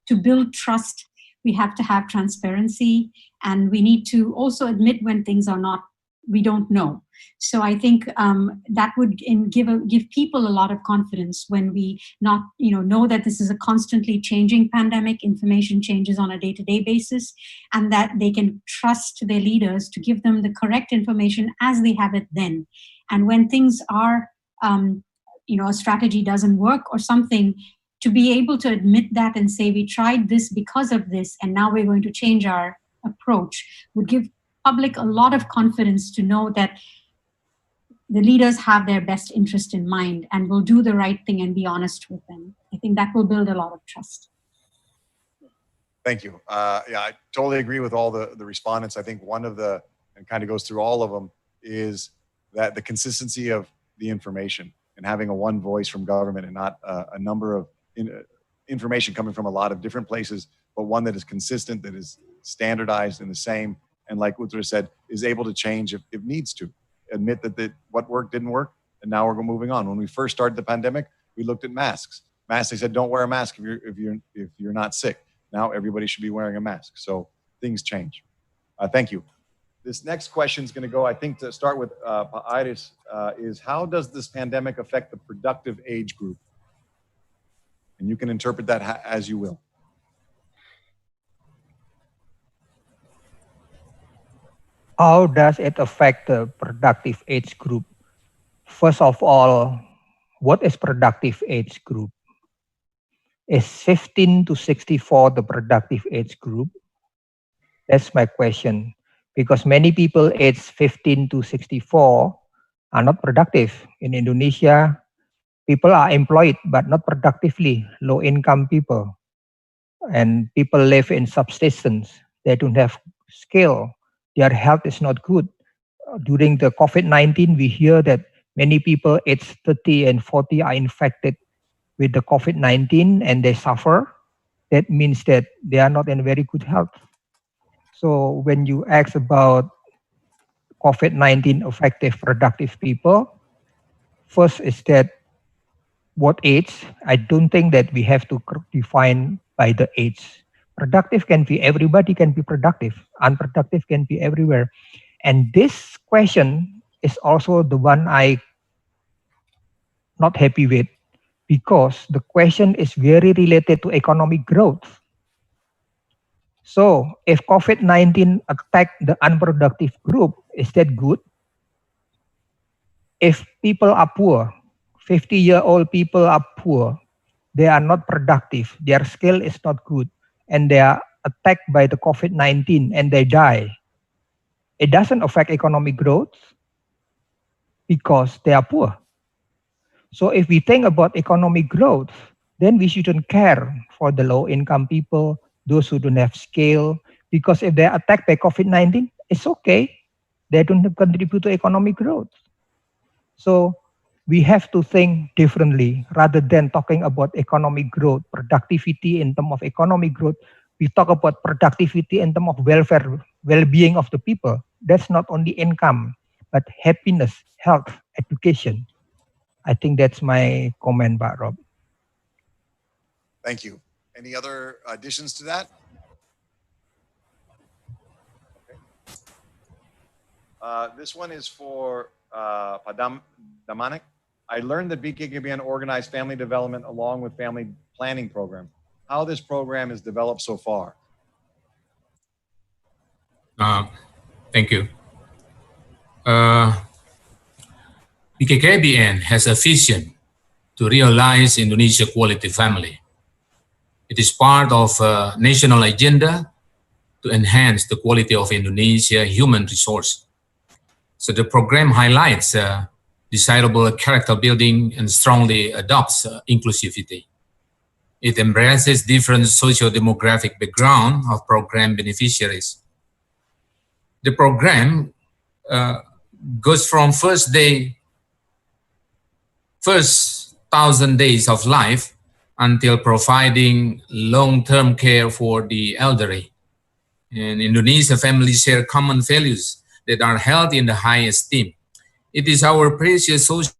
to build trust, we have to have transparency, and we need to also admit when things are not, we don't know. So I think that would give people a lot of confidence when we know that this is a constantly changing pandemic, information changes on a day-to-day basis, and that they can trust their leaders to give them the correct information as they have it then. And when things are, a strategy doesn't work or something, to be able to admit that and say, we tried this because of this, and now we're going to change our approach, would give public a lot of confidence to know that the leaders have their best interest in mind and will do the right thing and be honest with them. I think that will build a lot of trust. Thank you. Yeah, I totally agree with all the respondents. I think one of the, and kind of goes through all of them, is that the consistency of the information and having a one voice from government and not a number of information coming from a lot of different places, but one that is consistent, that is standardized and the same, and like Uttara said, is able to change if needs to. Admit that what worked didn't work, and now we're moving on. When we first started the pandemic, we looked at masks. Masks, they said, don't wear a mask if you're not sick. Now everybody should be wearing a mask. So things change. Thank you. This next question is going to go, I think, to start with Aris, is how does this pandemic affect the productive age group? And you can interpret that as you will. How does it affect the productive age group? First of all, what is productive age group? Is 15 to 64 the productive age group? That's my question. Because many people aged 15 to 64 are not productive. In Indonesia, people are employed but not productively, low income people. And people live in subsistence. They don't have skill. Their health is not good. During the COVID-19, we hear that many people aged 30 and 40 are infected with the COVID-19 and they suffer. That means that they are not in very good health. So when you ask about COVID-19 affected productive people, first is that what age? I don't think that we have to define by the age. Productive can be, everybody can be productive. Unproductive can be everywhere. And this question is also the one I not happy with, because the question is very related to economic growth. So if COVID-19 attacked the unproductive group, is that good? If people are poor, 50-year-old people are poor, they are not productive, their skill is not good, and they are attacked by the COVID-19 and they die, it doesn't affect economic growth because they are poor. So if we think about economic growth, then we shouldn't care for the low-income people, those who don't have skill, because if they're attacked by COVID-19, it's okay. They don't contribute to economic growth. So we have to think differently rather than talking about economic growth, productivity in terms of economic growth. We talk about productivity in terms of welfare, well-being of the people. That's not only income, but happiness, health, education. I think that's my comment, Rob. Thank you. Any other additions to that? Okay. This one is for Damanik. I learned that BKKBN organized family development along with family planning program. How this program is developed so far? Thank you. BKKBN has a vision to realize Indonesia quality family. It is part of a national agenda to enhance the quality of Indonesia human resource. So the program highlights desirable character building and strongly adopts inclusivity. It embraces different socio-demographic background of program beneficiaries. The program goes from first 1,000 days of life until providing long-term care for the elderly. In Indonesia, families share common values that are held in the high esteem. It is our precious social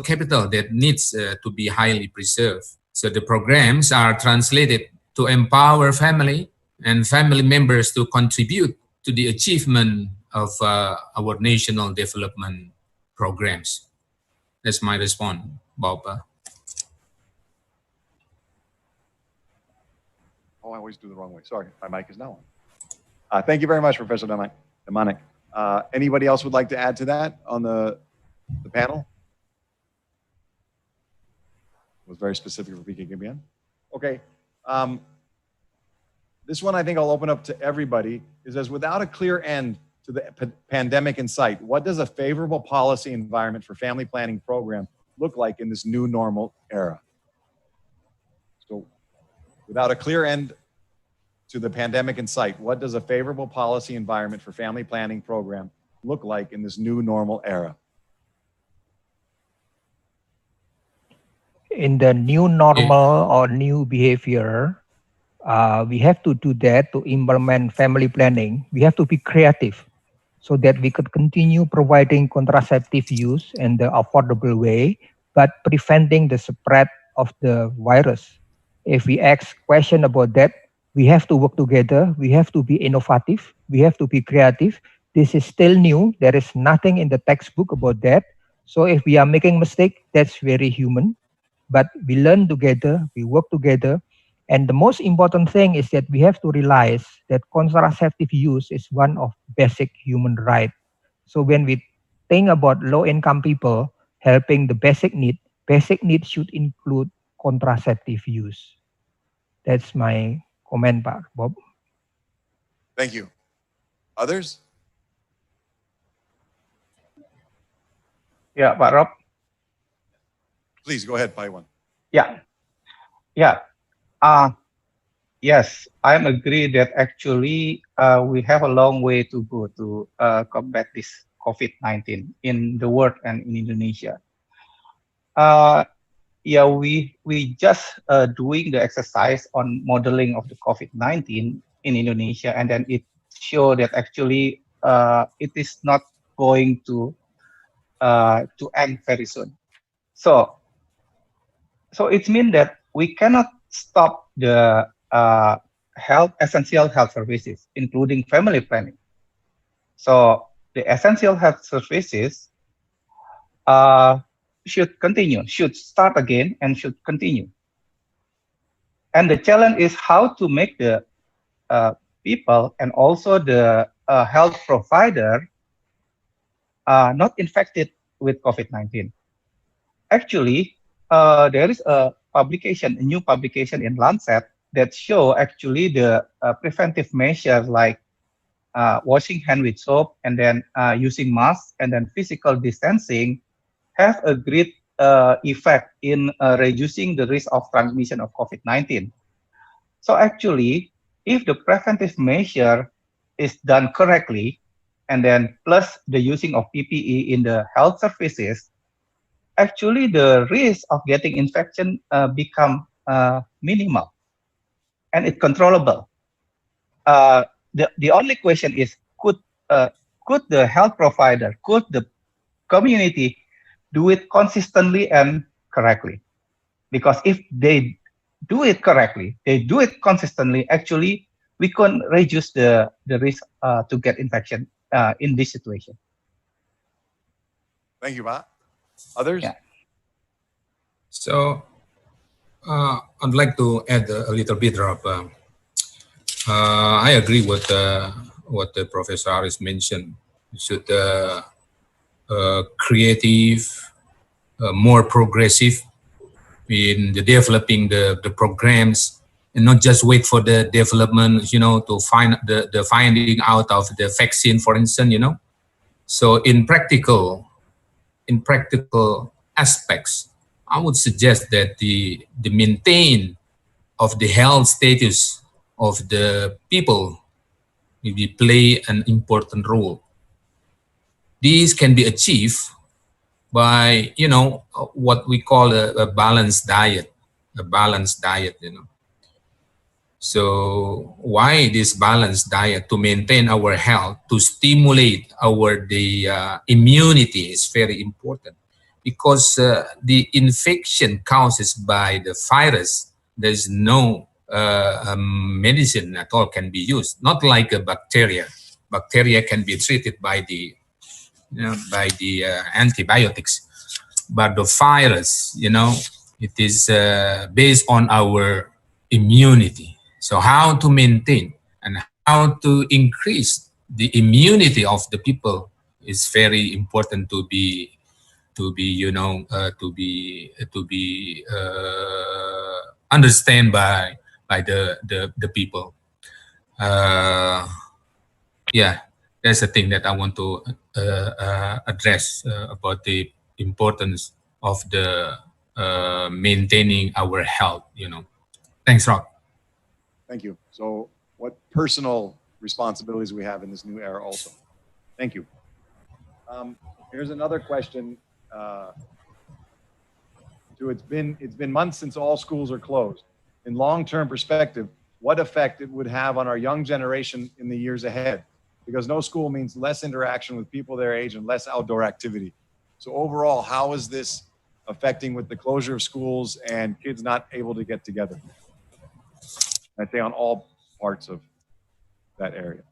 capital that needs to be highly preserved. So the programs are translated to empower family and family members to contribute to the achievement of our national development programs. That's my response, Bob. Oh, I always do the wrong way. Sorry, my mic is now on. Thank you very much, Professor Damanik. Anybody else would like to add to that on the panel? It was very specific for BKKBN. Okay. This one I think I'll open up to everybody. It says, without a clear end to the pandemic in sight, what does a favorable policy environment for family planning program look like in this new normal era? So without a clear end to the pandemic in sight, what does a favorable policy environment for family planning program look like in this new normal era? In the new normal or new behavior, we have to do that to implement family planning. We have to be creative so that we could continue providing contraceptive use in the affordable way, but preventing the spread of the virus. If we ask question about that, we have to work together. We have to be innovative. We have to be creative. This is still new. There is nothing in the textbook about that. So if we are making mistake, that's very human. But we learn together, we work together. And the most important thing is that we have to realize that contraceptive use is one of basic human rights. So when we think about low-income people helping the basic need should include contraceptive use. That's my comment, Pak Bob. Thank you. Others? Yeah, Pak Rob. Please go ahead, Paiwan. Yeah. Yes, I agree that actually we have a long way to go to combat this COVID-19 in the world and in Indonesia. We just doing the exercise on modeling of the COVID-19 in Indonesia, and then it showed that actually it is not going to end very soon. So it means that we cannot stop the essential health services, including family planning. So the essential health services should start again and should continue. And the challenge is how to make the people and also the health provider not infected with COVID-19. Actually, there is a new publication in Lancet that show actually the preventive measures like washing hand with soap and then using masks and then physical distancing have a great effect in reducing the risk of transmission of COVID-19. So actually, if the preventive measure is done correctly, and then plus the using of PPE in the health services, actually the risk of getting infection become minimal and it's controllable. The only question is, could the health provider, could the community do it consistently and correctly? Because if they do it correctly, they do it consistently, actually we can reduce the risk to get infection in this situation. Thank you, Pak. Others? Yeah. So I'd like to add a little bit of. I agree with what the Professor Aris mentioned. We should creative, more progressive in the developing the programs, and not just wait for the development, to find the finding out of the vaccine, for instance, So in practical aspects, I would suggest that the maintain of the health status of the people maybe play an important role. These can be achieved by what we call a balanced diet, So why this balanced diet? To maintain our health, to stimulate the immunity is very important, because the infection causes by the virus, there is no medicine at all can be used. Not like a bacteria. Bacteria can be treated by the antibiotics, but the virus, it is based on our immunity. So how to maintain and how to increase the immunity of the people is very important to be understand by the people. That's the thing that I want to address about the importance of the maintaining our health. Thanks, Rob. Thank you. So what personal responsibilities we have in this new era also. Thank you. Here's another question. It's been months since all schools are closed. In long-term perspective, what effect it would have on our young generation in the years ahead? Because no school means less interaction with people their age and less outdoor activity. So overall, how is this affecting with the closure of schools and kids not able to get together? I'd say on all parts of that area.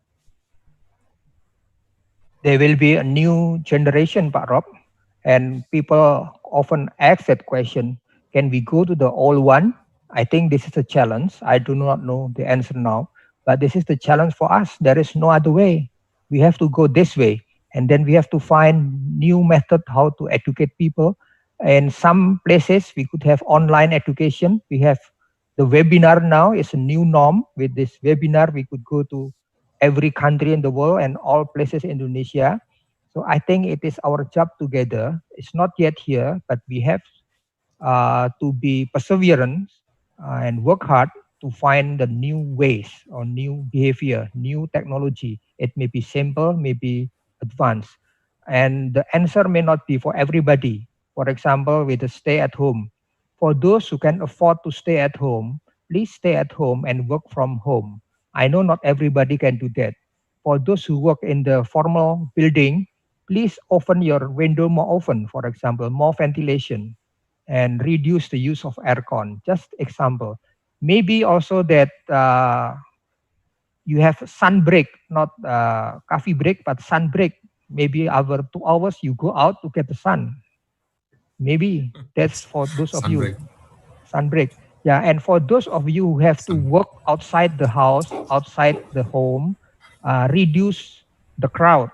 There will be a new generation, Pak Rob, and people often ask that question, can we go to the old one? I think this is a challenge. I do not know the answer now, but this is the challenge for us. There is no other way. We have to go this way, and then we have to find new method how to educate people. In some places, we could have online education. We have the webinar now is a new norm. With this webinar, we could go to every country in the world and all places in Indonesia. So I think it is our job together. It's not yet here, but we have to be perseverant and work hard to find the new ways or new behavior, new technology. It may be simple, maybe advanced. And the answer may not be for everybody. For example, with the stay at home. For those who can afford to stay at home, please stay at home and work from home. I know not everybody can do that. For those who work in the formal building, please open your window more often, for example, more ventilation, and reduce the use of aircon. Just example. Maybe also that you have sun break, not coffee break, but sun break. Maybe over 2 hours you go out to get the sun. Maybe that's for those of you. Sun break. Yeah, and for those of you who have to work outside the house, outside the home, reduce the crowd,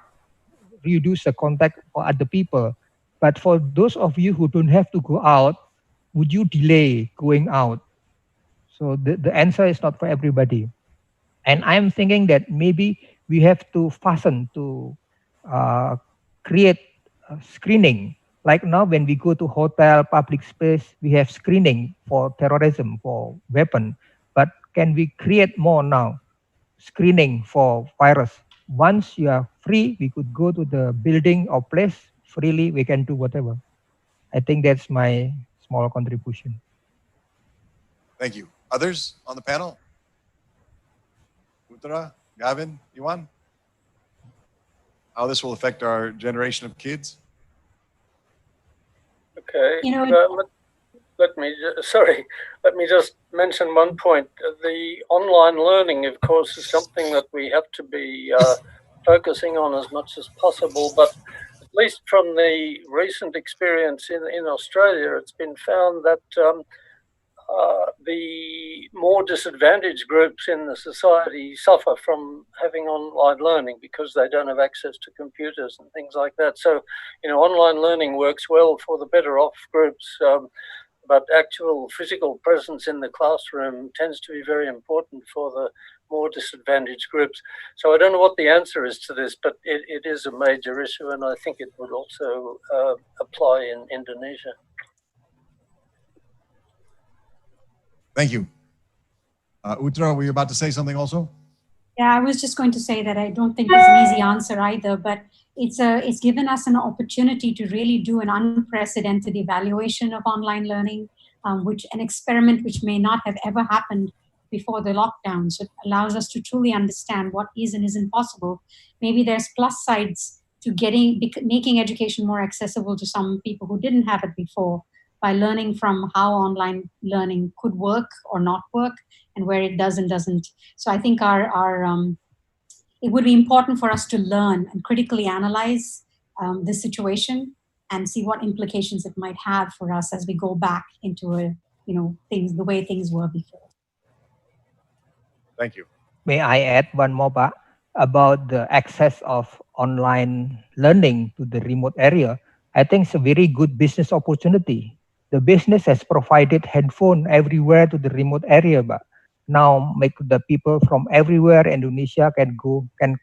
reduce the contact for other people. But for those of you who don't have to go out, would you delay going out? So the answer is not for everybody. And I'm thinking that maybe we have to fasten to create screening. Like now when we go to hotel, public space, we have screening for terrorism, for weapon. But can we create more now? Screening for virus. Once you are free, we could go to the building or place freely, we can do whatever. I think that's my small contribution. Thank you. Others on the panel? Uttara, Gavin, Iwan? How this will affect our generation of kids? Okay. Let me just mention one point. The online learning, of course, is something that we have to be focusing on as much as possible, but least from the recent experience in Australia, it's been found that the more disadvantaged groups in the society suffer from having online learning because they don't have access to computers and things like that. So, online learning works well for the better off groups, but actual physical presence in the classroom tends to be very important for the more disadvantaged groups. So I don't know what the answer is to this, but it is a major issue, and I think it would also apply in Indonesia. Thank you. Utra, were you about to say something also? Yeah, I was just going to say that I don't think there's an easy answer either, but it's given us an opportunity to really do an unprecedented evaluation of online learning, which an experiment which may not have ever happened before the lockdown. So it allows us to truly understand what is and isn't possible. Maybe there's plus sides to making education more accessible to some people who didn't have it before, by learning from how online learning could work or not work, and where it does and doesn't. So I think it would be important for us to learn and critically analyze this situation and see what implications it might have for us as we go back into the way things were before. Thank you. May I add one more about the access of online learning to the remote area? I think it's a very good business opportunity. The business has provided headphone everywhere to the remote area, but now make the people from everywhere Indonesia can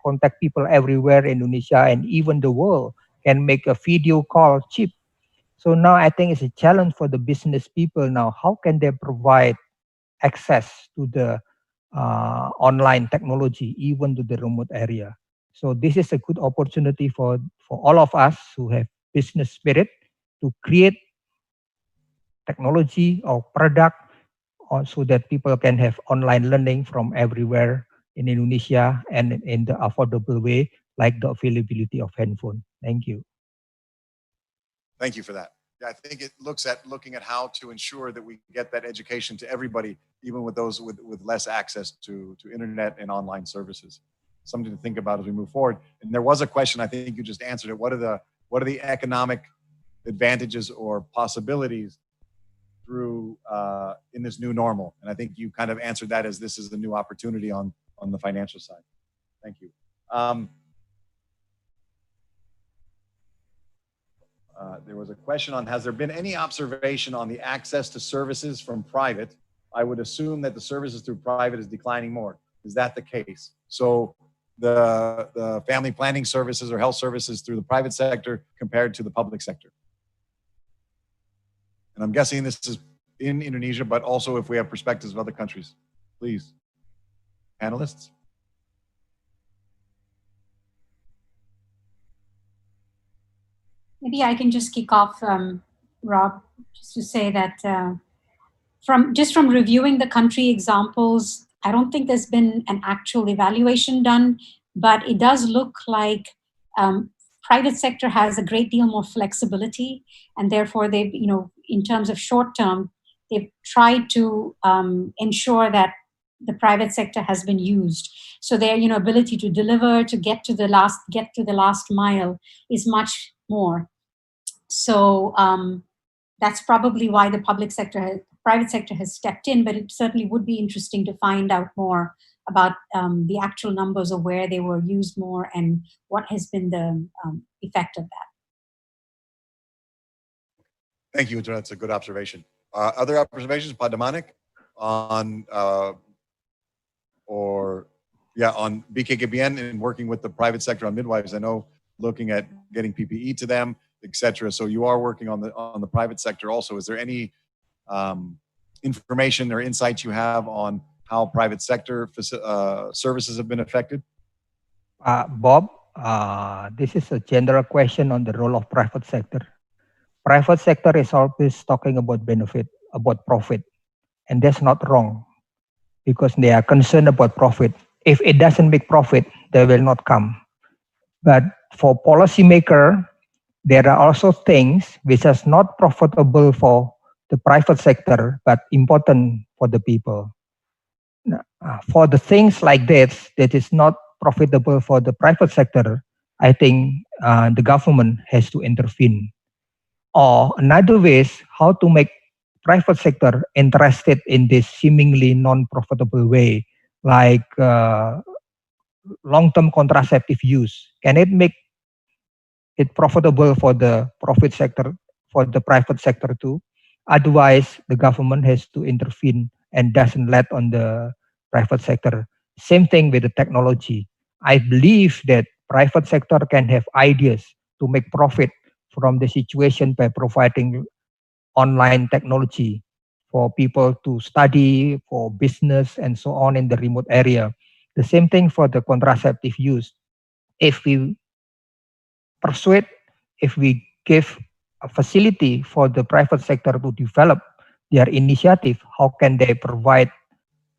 contact people everywhere Indonesia and even the world can make a video call cheap. So now I think it's a challenge for the business people now. How can they provide access to the online technology even to the remote area? So this is a good opportunity for all of us who have business spirit to create technology or product so that people can have online learning from everywhere in Indonesia and in the affordable way, like the availability of handphone. Thank you. Thank you for that. Yeah, I think it looking at how to ensure that we get that education to everybody, even with those with less access to internet and online services. Something to think about as we move forward. And there was a question, I think you just answered it. What are the economic advantages or possibilities through in this new normal? And I think you kind of answered that as this is the new opportunity on the financial side. Thank you. There was a question on, has there been any observation on the access to services from private? I would assume that the services through private is declining more. Is that the case? So the family planning services or health services through the private sector compared to the public sector? And I'm guessing this is in Indonesia, but also if we have perspectives of other countries. Please, panelists. Maybe I can just kick off, Rob, just to say that from reviewing the country examples, I don't think there's been an actual evaluation done, but it does look like private sector has a great deal more flexibility, and therefore they've, in terms of short term, they've tried to ensure that the private sector has been used. So their ability to deliver, to get to the last mile is much more. So that's probably why the private sector has stepped in, but it certainly would be interesting to find out more about the actual numbers of where they were used more and what has been the effect of that. Thank you, Utra. That's a good observation. Other observations, Pak Damanik, on BKKBN and working with the private sector on midwives. I know looking at getting PPE to them, etc. So you are working on the private sector also. Is there any information or insights you have on how private sector services have been affected? Bob, this is a general question on the role of private sector. Private sector is always talking about benefit, about profit, and that's not wrong because they are concerned about profit. If it doesn't make profit, they will not come. But for policymaker, there are also things which are not profitable for the private sector, but important for the people. For the things like this, that is not profitable for the private sector, I think the government has to intervene. Or another way is how to make private sector interested in this seemingly non-profitable way, like long-term contraceptive use. Can it make it profitable for the profit sector, for the private sector too? Otherwise, the government has to intervene and doesn't let on the private sector. Same thing with the technology. I believe that private sector can have ideas to make profit from the situation by providing online technology for people to study, for business, and so on in the remote area. The same thing for the contraceptive use. If we persuade, if we give a facility for the private sector to develop their initiative, how can they provide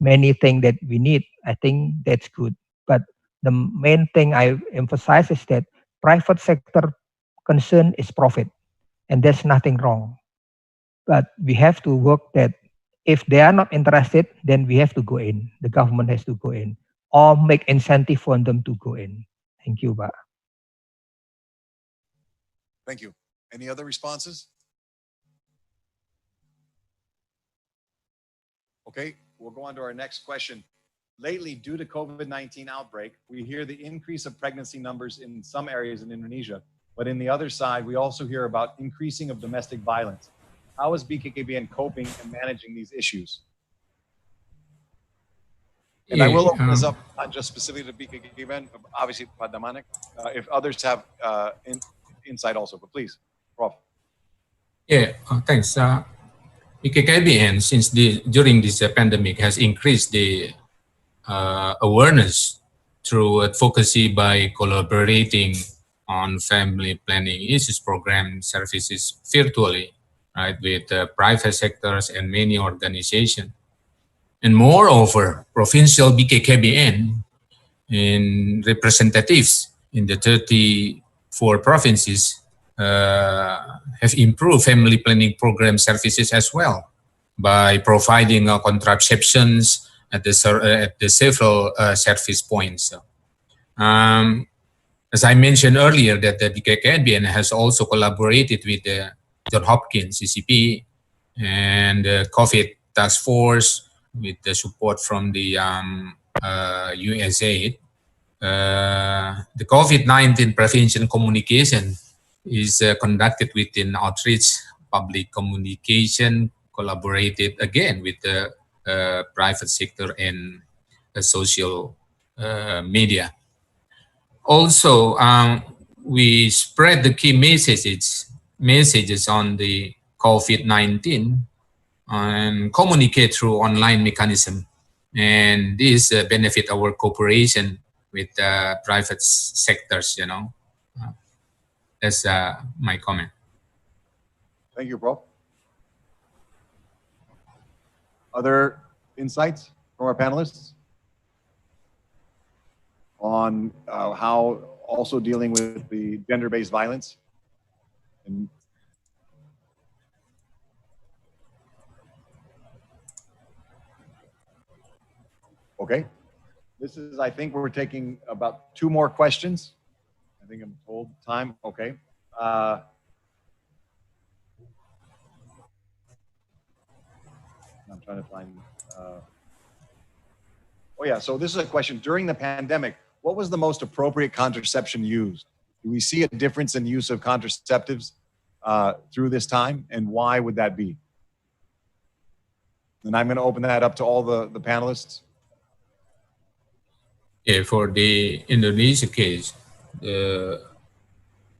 many things that we need? I think that's good. But the main thing I emphasize is that private sector concern is profit, and there's nothing wrong. But we have to work that if they are not interested, then we have to go in. The government has to go in or make incentive for them to go in. Thank you, Pak. Thank you. Any other responses? Okay, we'll go on to our next question. Lately, due to COVID-19 outbreak, we hear the increase of pregnancy numbers in some areas in Indonesia, but in the other side, we also hear about increasing of domestic violence. How is BKKBN coping and managing these issues? And I will open this up, not just specifically to BKKBN, but obviously Pak Damanik, if others have insight also, but please, Prof. Yeah, thanks. BKKBN, during this pandemic, has increased the awareness through advocacy by collaborating on family planning issues program services virtually, right, with private sectors and many organizations. And moreover, provincial BKKBN and representatives in the 34 provinces have improved family planning program services as well by providing contraceptions at the several service points. As I mentioned earlier, that the BKKBN has also collaborated with the Johns Hopkins CCP and the COVID task force with the support from the USA. The COVID-19 prevention communication is conducted within outreach public communication, collaborated again with the private sector and social media. Also, we spread the key messages on the COVID-19 and communicate through online mechanism. And this benefit our cooperation with private sectors, That's my comment. Thank you, Prof. Other insights from our panelists on how also dealing with the gender-based violence? And okay, I think we're taking about 2 more questions. I think I'm told time, okay. I'm trying to find, oh yeah, so this is a question. During the pandemic, what was the most appropriate contraception used? Do we see a difference in use of contraceptives through this time, and why would that be? And I'm going to open that up to all the panelists. Yeah, for the Indonesia case, the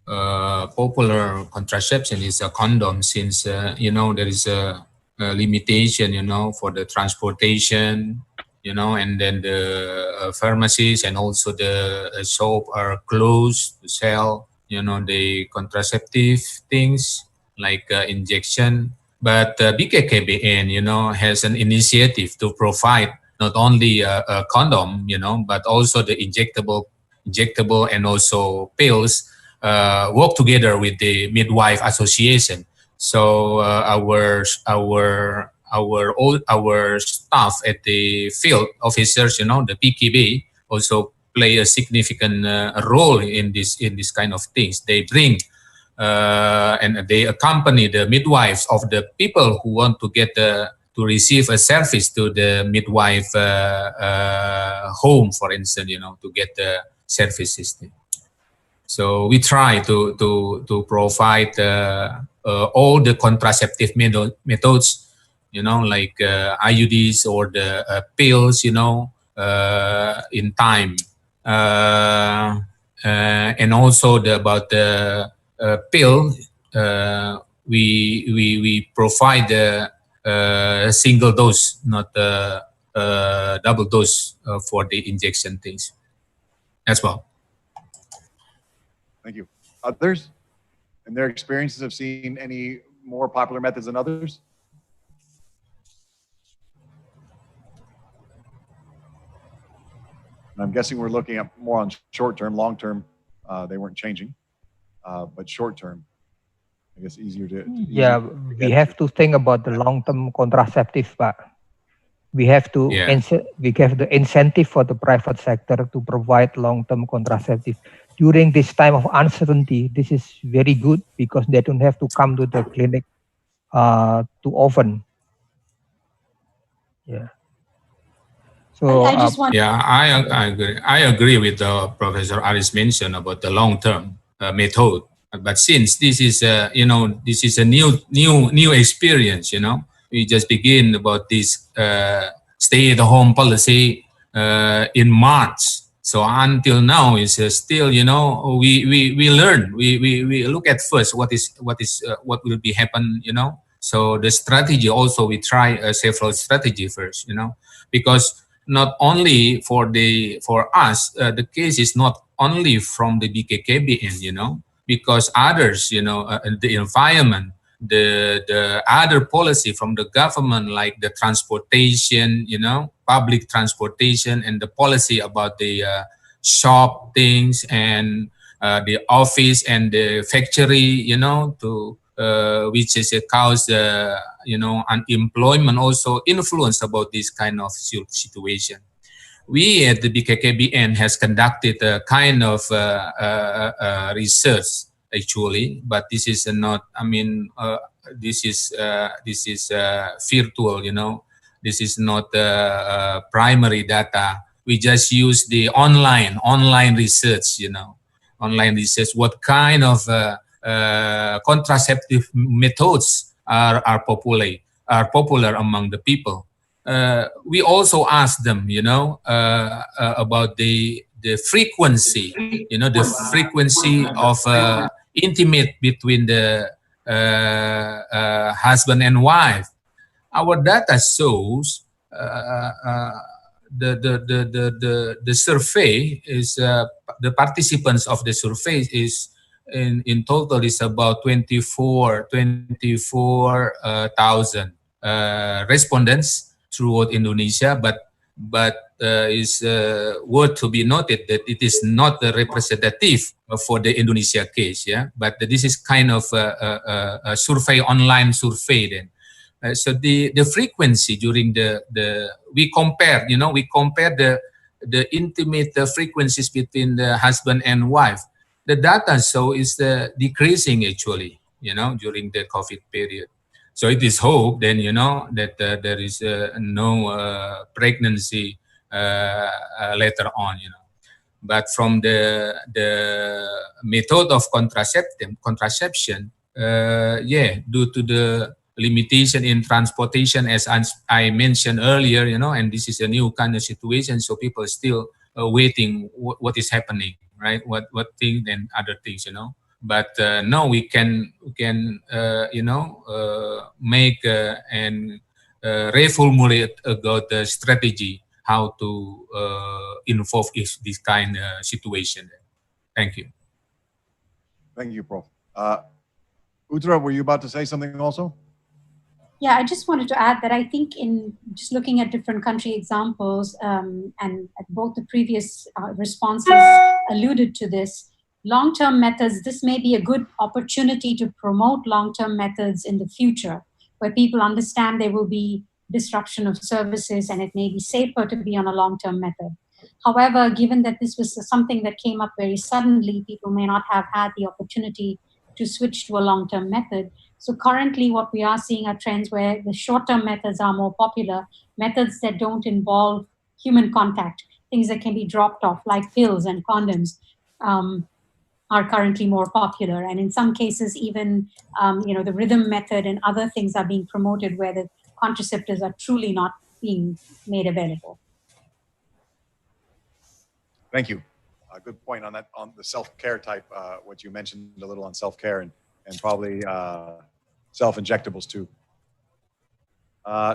popular contraception is a condom, since there is a limitation, for the transportation, and then the pharmacies and also the shop are closed to sell, the contraceptive things like injection. But BKKBN, has an initiative to provide not only a condom, but also the injectable and also pills, work together with the midwife association. So our staff at the field officers, the PKB, also play a significant role in this kind of things. They bring and they accompany the midwives of the people who want to get to receive a service to the midwife home, for instance, to get the service system. So we try to provide all the contraceptive methods, like IUDs or the pills, in time, and also about the pill. We provide a single dose, not double dose for the injection things as well. Thank you. Others, in their experiences, have seen any more popular methods than others? And I'm guessing we're looking at more on short term. Long term, they weren't changing, but short term, I guess easier to yeah, we have to think about the long term contraceptive, but we have to we have the incentive for the private sector to provide long term contraceptive. During this time of uncertainty, this is very good because they don't have to come to the clinic too often. Yeah. So I just want. Yeah, I agree. I agree with Professor Aris mentioned about the long-term method. But since this is this is a new experience, we just begin about this stay-at-home policy in March. So until now, is still, we learn. We look at first what will be happen. So the strategy also, we try several strategy first. Because not only for us, the case is not only from the BKKBN, because others, the environment, the other policy from the government, like the transportation, public transportation, and the policy about the shop things and the office and the factory, to which is a cause, unemployment also influence about this kind of situation. We at the BKKBN has conducted a kind of research actually, but this is not. I mean, this is virtual. This is not primary data. We just use the online research. Online research. What kind of contraceptive methods are popular among the people? We also ask them, about the frequency, the frequency of intimate between the husband and wife. Our data shows the survey is the participants of the survey is in total is about 24,000 respondents throughout Indonesia, but is worth to be noted that it is not representative for the Indonesia case, but this is kind of a survey, online survey then. So the frequency during we compare the intimate frequencies between the husband and wife. The data show is decreasing actually, during the COVID period. So it is hope then, that there is no pregnancy later on, But from the method of contraception, due to the limitation in transportation, as I mentioned earlier, and this is a new kind of situation, so people are still waiting what is happening, right? What things and other things, But now we can make and reformulate about the strategy how to involve this kind of situation. Thank you. Thank you, Prof. Uttara, were you about to say something also? Yeah, I just wanted to add that I think in just looking at different country examples, and both the previous responses alluded to this, long-term methods, this may be a good opportunity to promote long-term methods in the future, where people understand there will be disruption of services and it may be safer to be on a long-term method. However, given that this was something that came up very suddenly, people may not have had the opportunity to switch to a long-term method. So currently what we are seeing are trends where the short-term methods are more popular, methods that don't involve human contact, things that can be dropped off like pills and condoms, are currently more popular. And in some cases, even the rhythm method and other things are being promoted where the contraceptives are truly not being made available. Thank you. Good point on that, on the self-care type, what you mentioned a little on self-care and probably self-injectables too.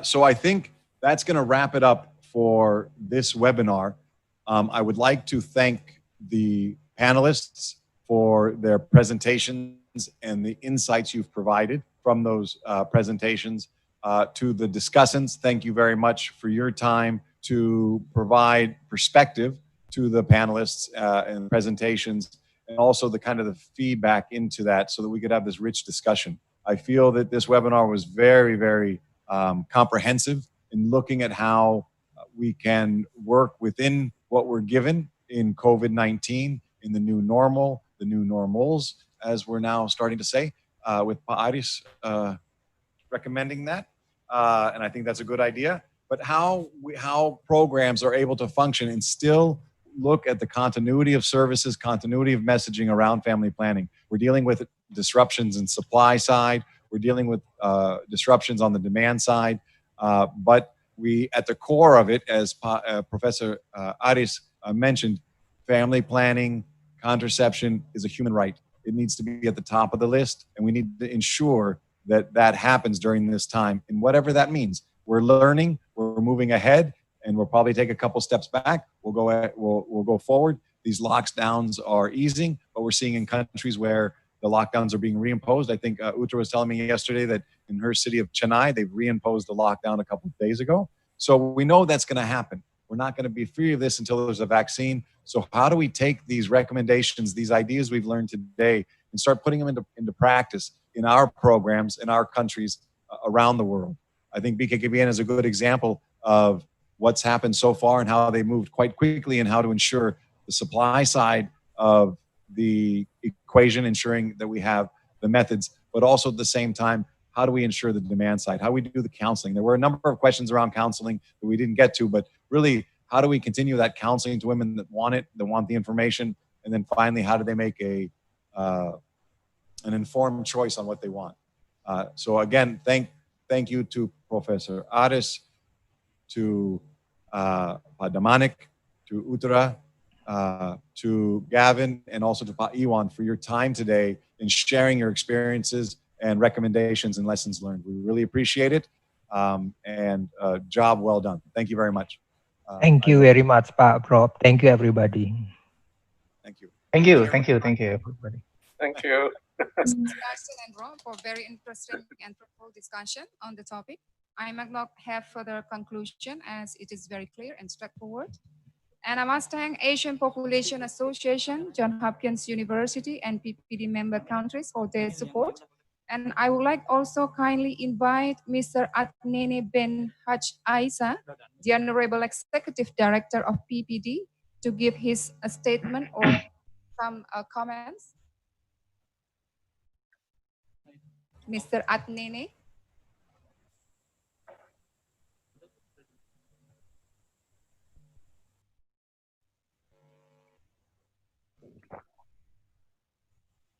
So I think that's going to wrap it up for this webinar. I would like to thank the panelists for their presentations and the insights you've provided from those presentations. To the discussants, thank you very much for your time to provide perspective to the panelists and presentations, and also the kind of the feedback into that so that we could have this rich discussion. I feel that this webinar was very, very comprehensive in looking at how we can work within what we're given in COVID-19, in the new normal, the new normals, as we're now starting to say, with Aris recommending that. And I think that's a good idea. But how programs are able to function and still look at the continuity of services, continuity of messaging around family planning. We're dealing with disruptions in supply side. We're dealing with disruptions on the demand side. But we, at the core of it, as Professor Aris mentioned, family planning, contraception is a human right. It needs to be at the top of the list, and we need to ensure that that happens during this time, and whatever that means. We're learning, we're moving ahead, and we'll probably take a couple steps back. We'll go forward. These lockdowns are easing, but we're seeing in countries where the lockdowns are being reimposed. I think Utra was telling me yesterday that in her city of Chennai, they've reimposed the lockdown a couple of days ago. So we know that's going to happen. We're not going to be free of this until there's a vaccine. So how do we take these recommendations, these ideas we've learned today, and start putting them into practice in our programs, in our countries around the world? I think BKKBN is a good example of what's happened so far and how they moved quite quickly and how to ensure the supply side of the equation, ensuring that we have the methods, but also at the same time, how do we ensure the demand side? How do we do the counseling? There were a number of questions around counseling that we didn't get to, but really, how do we continue that counseling to women that want it, that want the information? And then finally, how do they make an informed choice on what they want? So again, thank you to Professor Aris, to Damanik, to Uttara, to Gavin, and also to Iwan for your time today in sharing your experiences and recommendations and lessons learned. We really appreciate it, and job well done. Thank you very much. Thank you very much, Prof. Thank you, everybody. Thank you. Thank you, everybody. Thank you. Justin and Rob for very interesting and fruitful discussion on the topic. I might not have further conclusion as it is very clear and straightforward. And I must thank Asian Population Association, Johns Hopkins University, and PPD member countries for their support. And I would like also kindly invite Mr. Adnene Ben Haj Aisa, the Honorable Executive Director of PPD, to give his statement or some comments. Mr. Adnene.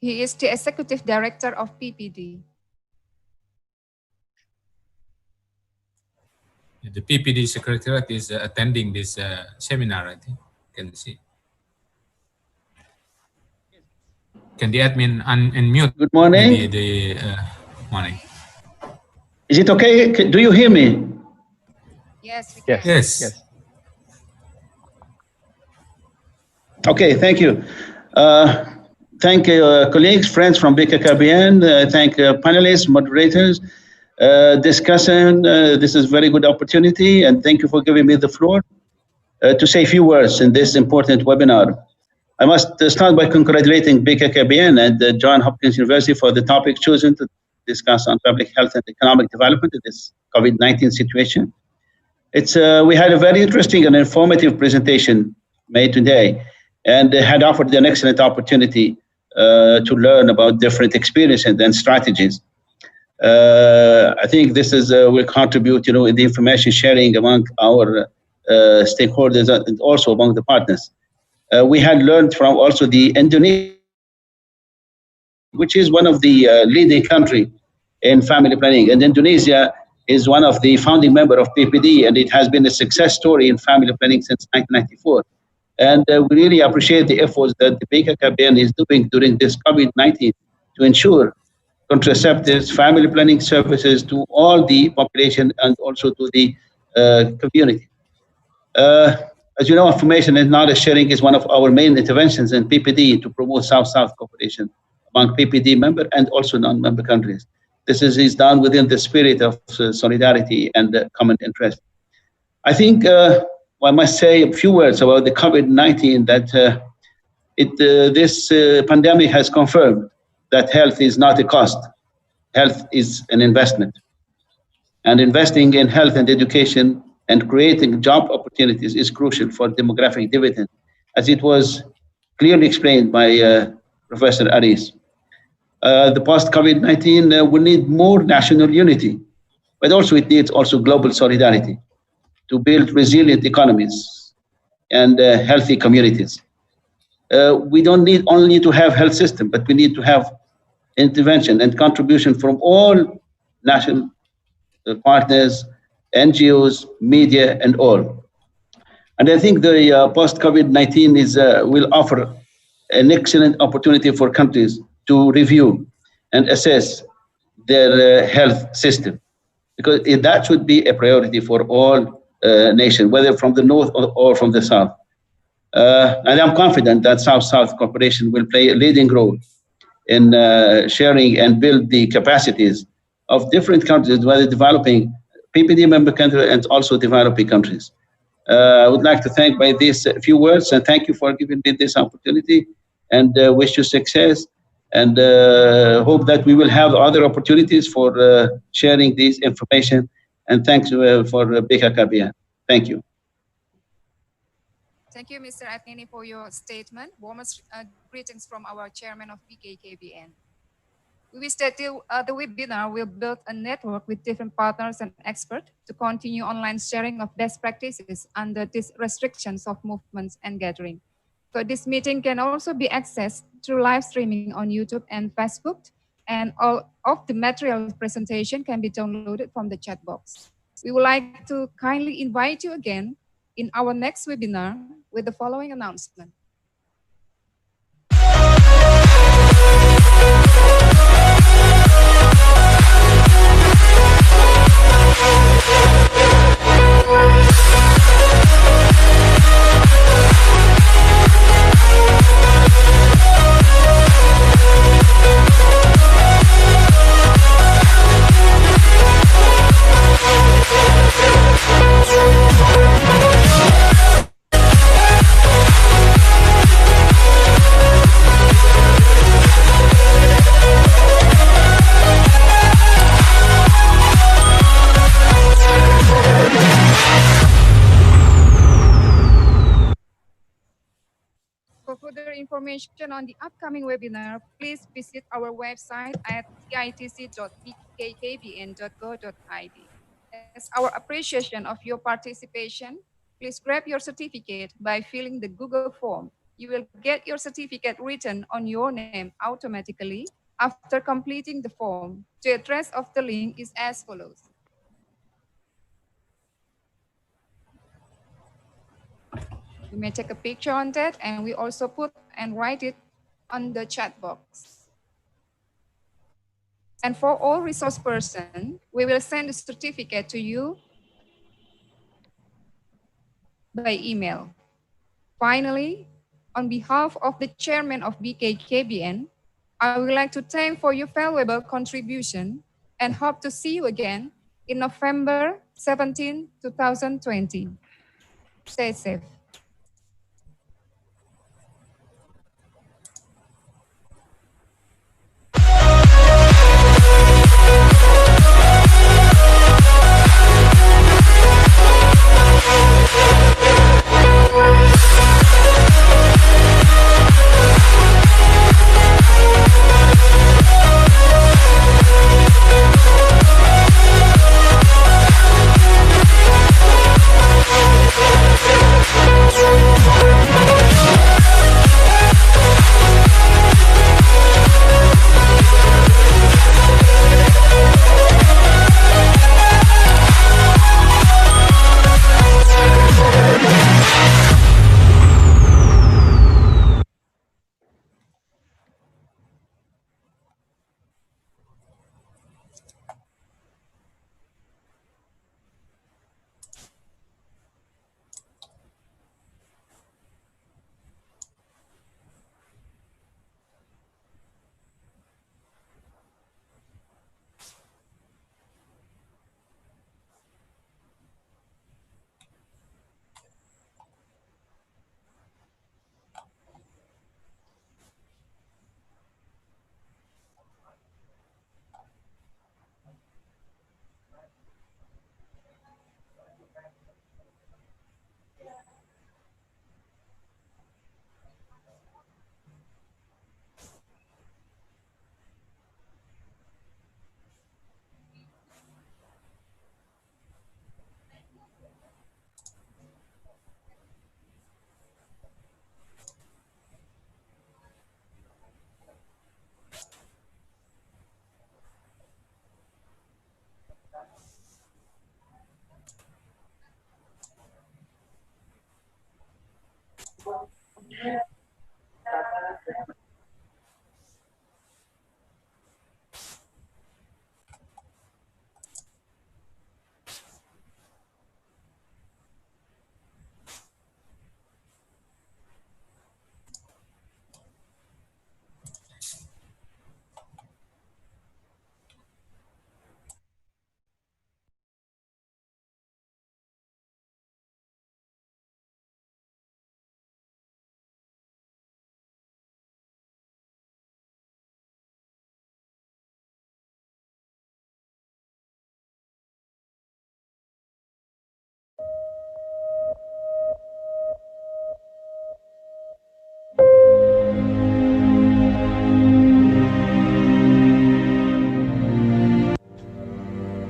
He is the Executive Director of PPD. The PPD Secretariat is attending this seminar, I think. Can see. Can the admin unmute? Good morning. Morning. Is it okay? Do you hear me? Yes. Yes. Okay, thank you. Thank colleagues, friends from BKKBN. Thank panelists, moderators, discussion. This is a very good opportunity, and thank you for giving me the floor to say a few words in this important webinar. I must start by congratulating BKKBN and Johns Hopkins University for the topic chosen to discuss on public health and economic development in this COVID-19 situation. We had a very interesting and informative presentation made today, and had offered an excellent opportunity to learn about different experiences and strategies. I think this is will contribute, in the information sharing among our stakeholders and also among the partners. We had learned from also the Indonesia, which is one of the leading country in family planning, and Indonesia is one of the founding member of PPD, and it has been a success story in family planning since 1994. And we really appreciate the efforts that the BKKBN is doing during this COVID-19 to ensure contraceptives, family planning services to all the population and also to the community. As you know, information and knowledge sharing is one of our main interventions in PPD to promote South-South cooperation among PPD member and also non-member countries. This is done within the spirit of solidarity and common interest. I think I must say a few words about the COVID-19, that this pandemic has confirmed that health is not a cost. Health is an investment. And investing in health and education and creating job opportunities is crucial for demographic dividend, as it was clearly explained by Professor Aris. The post-COVID-19 will need more national unity, but also it needs also global solidarity to build resilient economies and healthy communities. We don't need only to have health system, but we need to have intervention and contribution from all national partners, NGOs, media, and all. And I think the post-COVID-19 will offer an excellent opportunity for countries to review and assess their health system, because that should be a priority for all nations, whether from the north or from the south. And I'm confident that South-South cooperation will play a leading role in sharing and build the capacities of different countries, whether developing PPD member countries and also developing countries. I would like to thank by these few words and thank you for giving me this opportunity, and wish you success, and hope that we will have other opportunities for sharing this information. And thanks for BKKBN. Thank you. Thank you, Mr. Adnini, for your statement. Warmest greetings from our chairman of BKKBN. We wish that the webinar will build a network with different partners and experts to continue online sharing of best practices under these restrictions of movements and gathering. So this meeting can also be accessed through live streaming on YouTube and Facebook, and all of the material presentation can be downloaded from the chat box. We would like to kindly invite you again in our next webinar with the following announcement. For further information on the upcoming webinar, please visit our website at itc.bkkbn.go.id. As our appreciation of your participation, please grab your certificate by filling the Google form. You will get your certificate written on your name automatically after completing the form. The address of the link is as follows. You may take a picture on that, and we also put and write it on the chat box. And for all resource persons, we will send the certificate to you by email. Finally, on behalf of the chairman of BKKBN, I would like to thank for your valuable contribution and hope to see you again in November 17, 2020. Stay safe.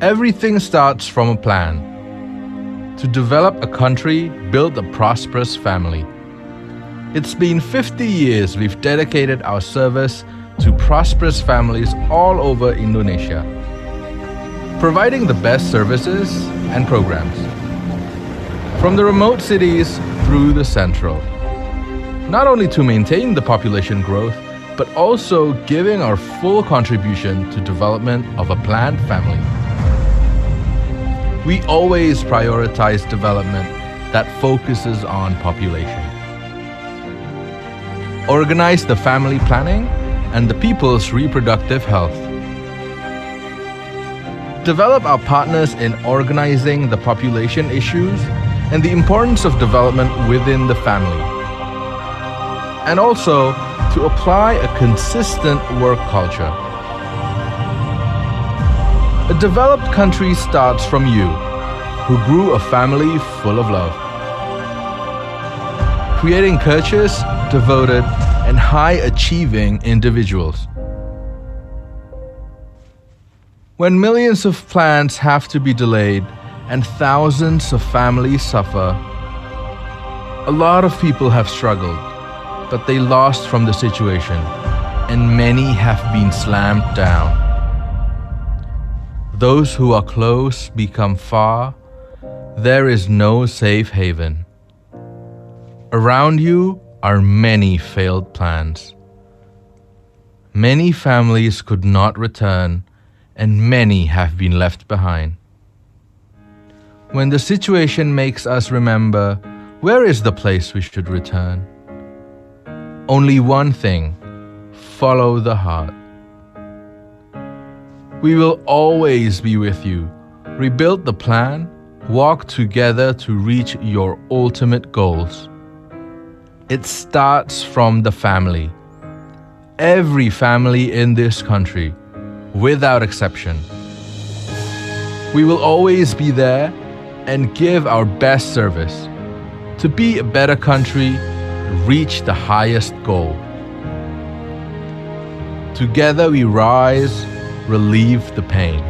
Everything starts from a plan. To develop a country, build a prosperous family. It's been 50 years we've dedicated our service to prosperous families all over Indonesia, providing the best services and programs. From the remote cities through the central. Not only to maintain the population growth, but also giving our full contribution to development of a planned family. We always prioritize development that focuses on population. Organize the family planning and the people's reproductive health. Develop our partners in organizing the population issues and the importance of development within the family. And also to apply a consistent work culture. A developed country starts from you, who grew a family full of love. Creating courteous, devoted, and high-achieving individuals. When millions of plans have to be delayed and thousands of families suffer, a lot of people have struggled, but they lost from the situation, and many have been slammed down. Those who are close become far. There is no safe haven. Around you are many failed plans. Many families could not return, and many have been left behind. When the situation makes us remember, where is the place we should return? Only one thing: follow the heart. We will always be with you. Rebuild the plan, walk together to reach your ultimate goals. It starts from the family. Every family in this country, without exception. We will always be there and give our best service to be a better country, reach the highest goal. Together we rise, relieve the pain.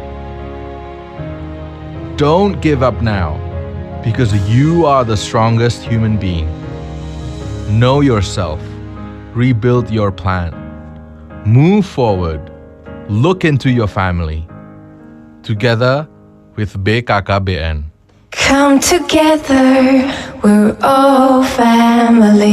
Don't give up now, because you are the strongest human being. Know yourself, rebuild your plan, move forward, look into your family. Together with BKKBN. Come together, we're all family.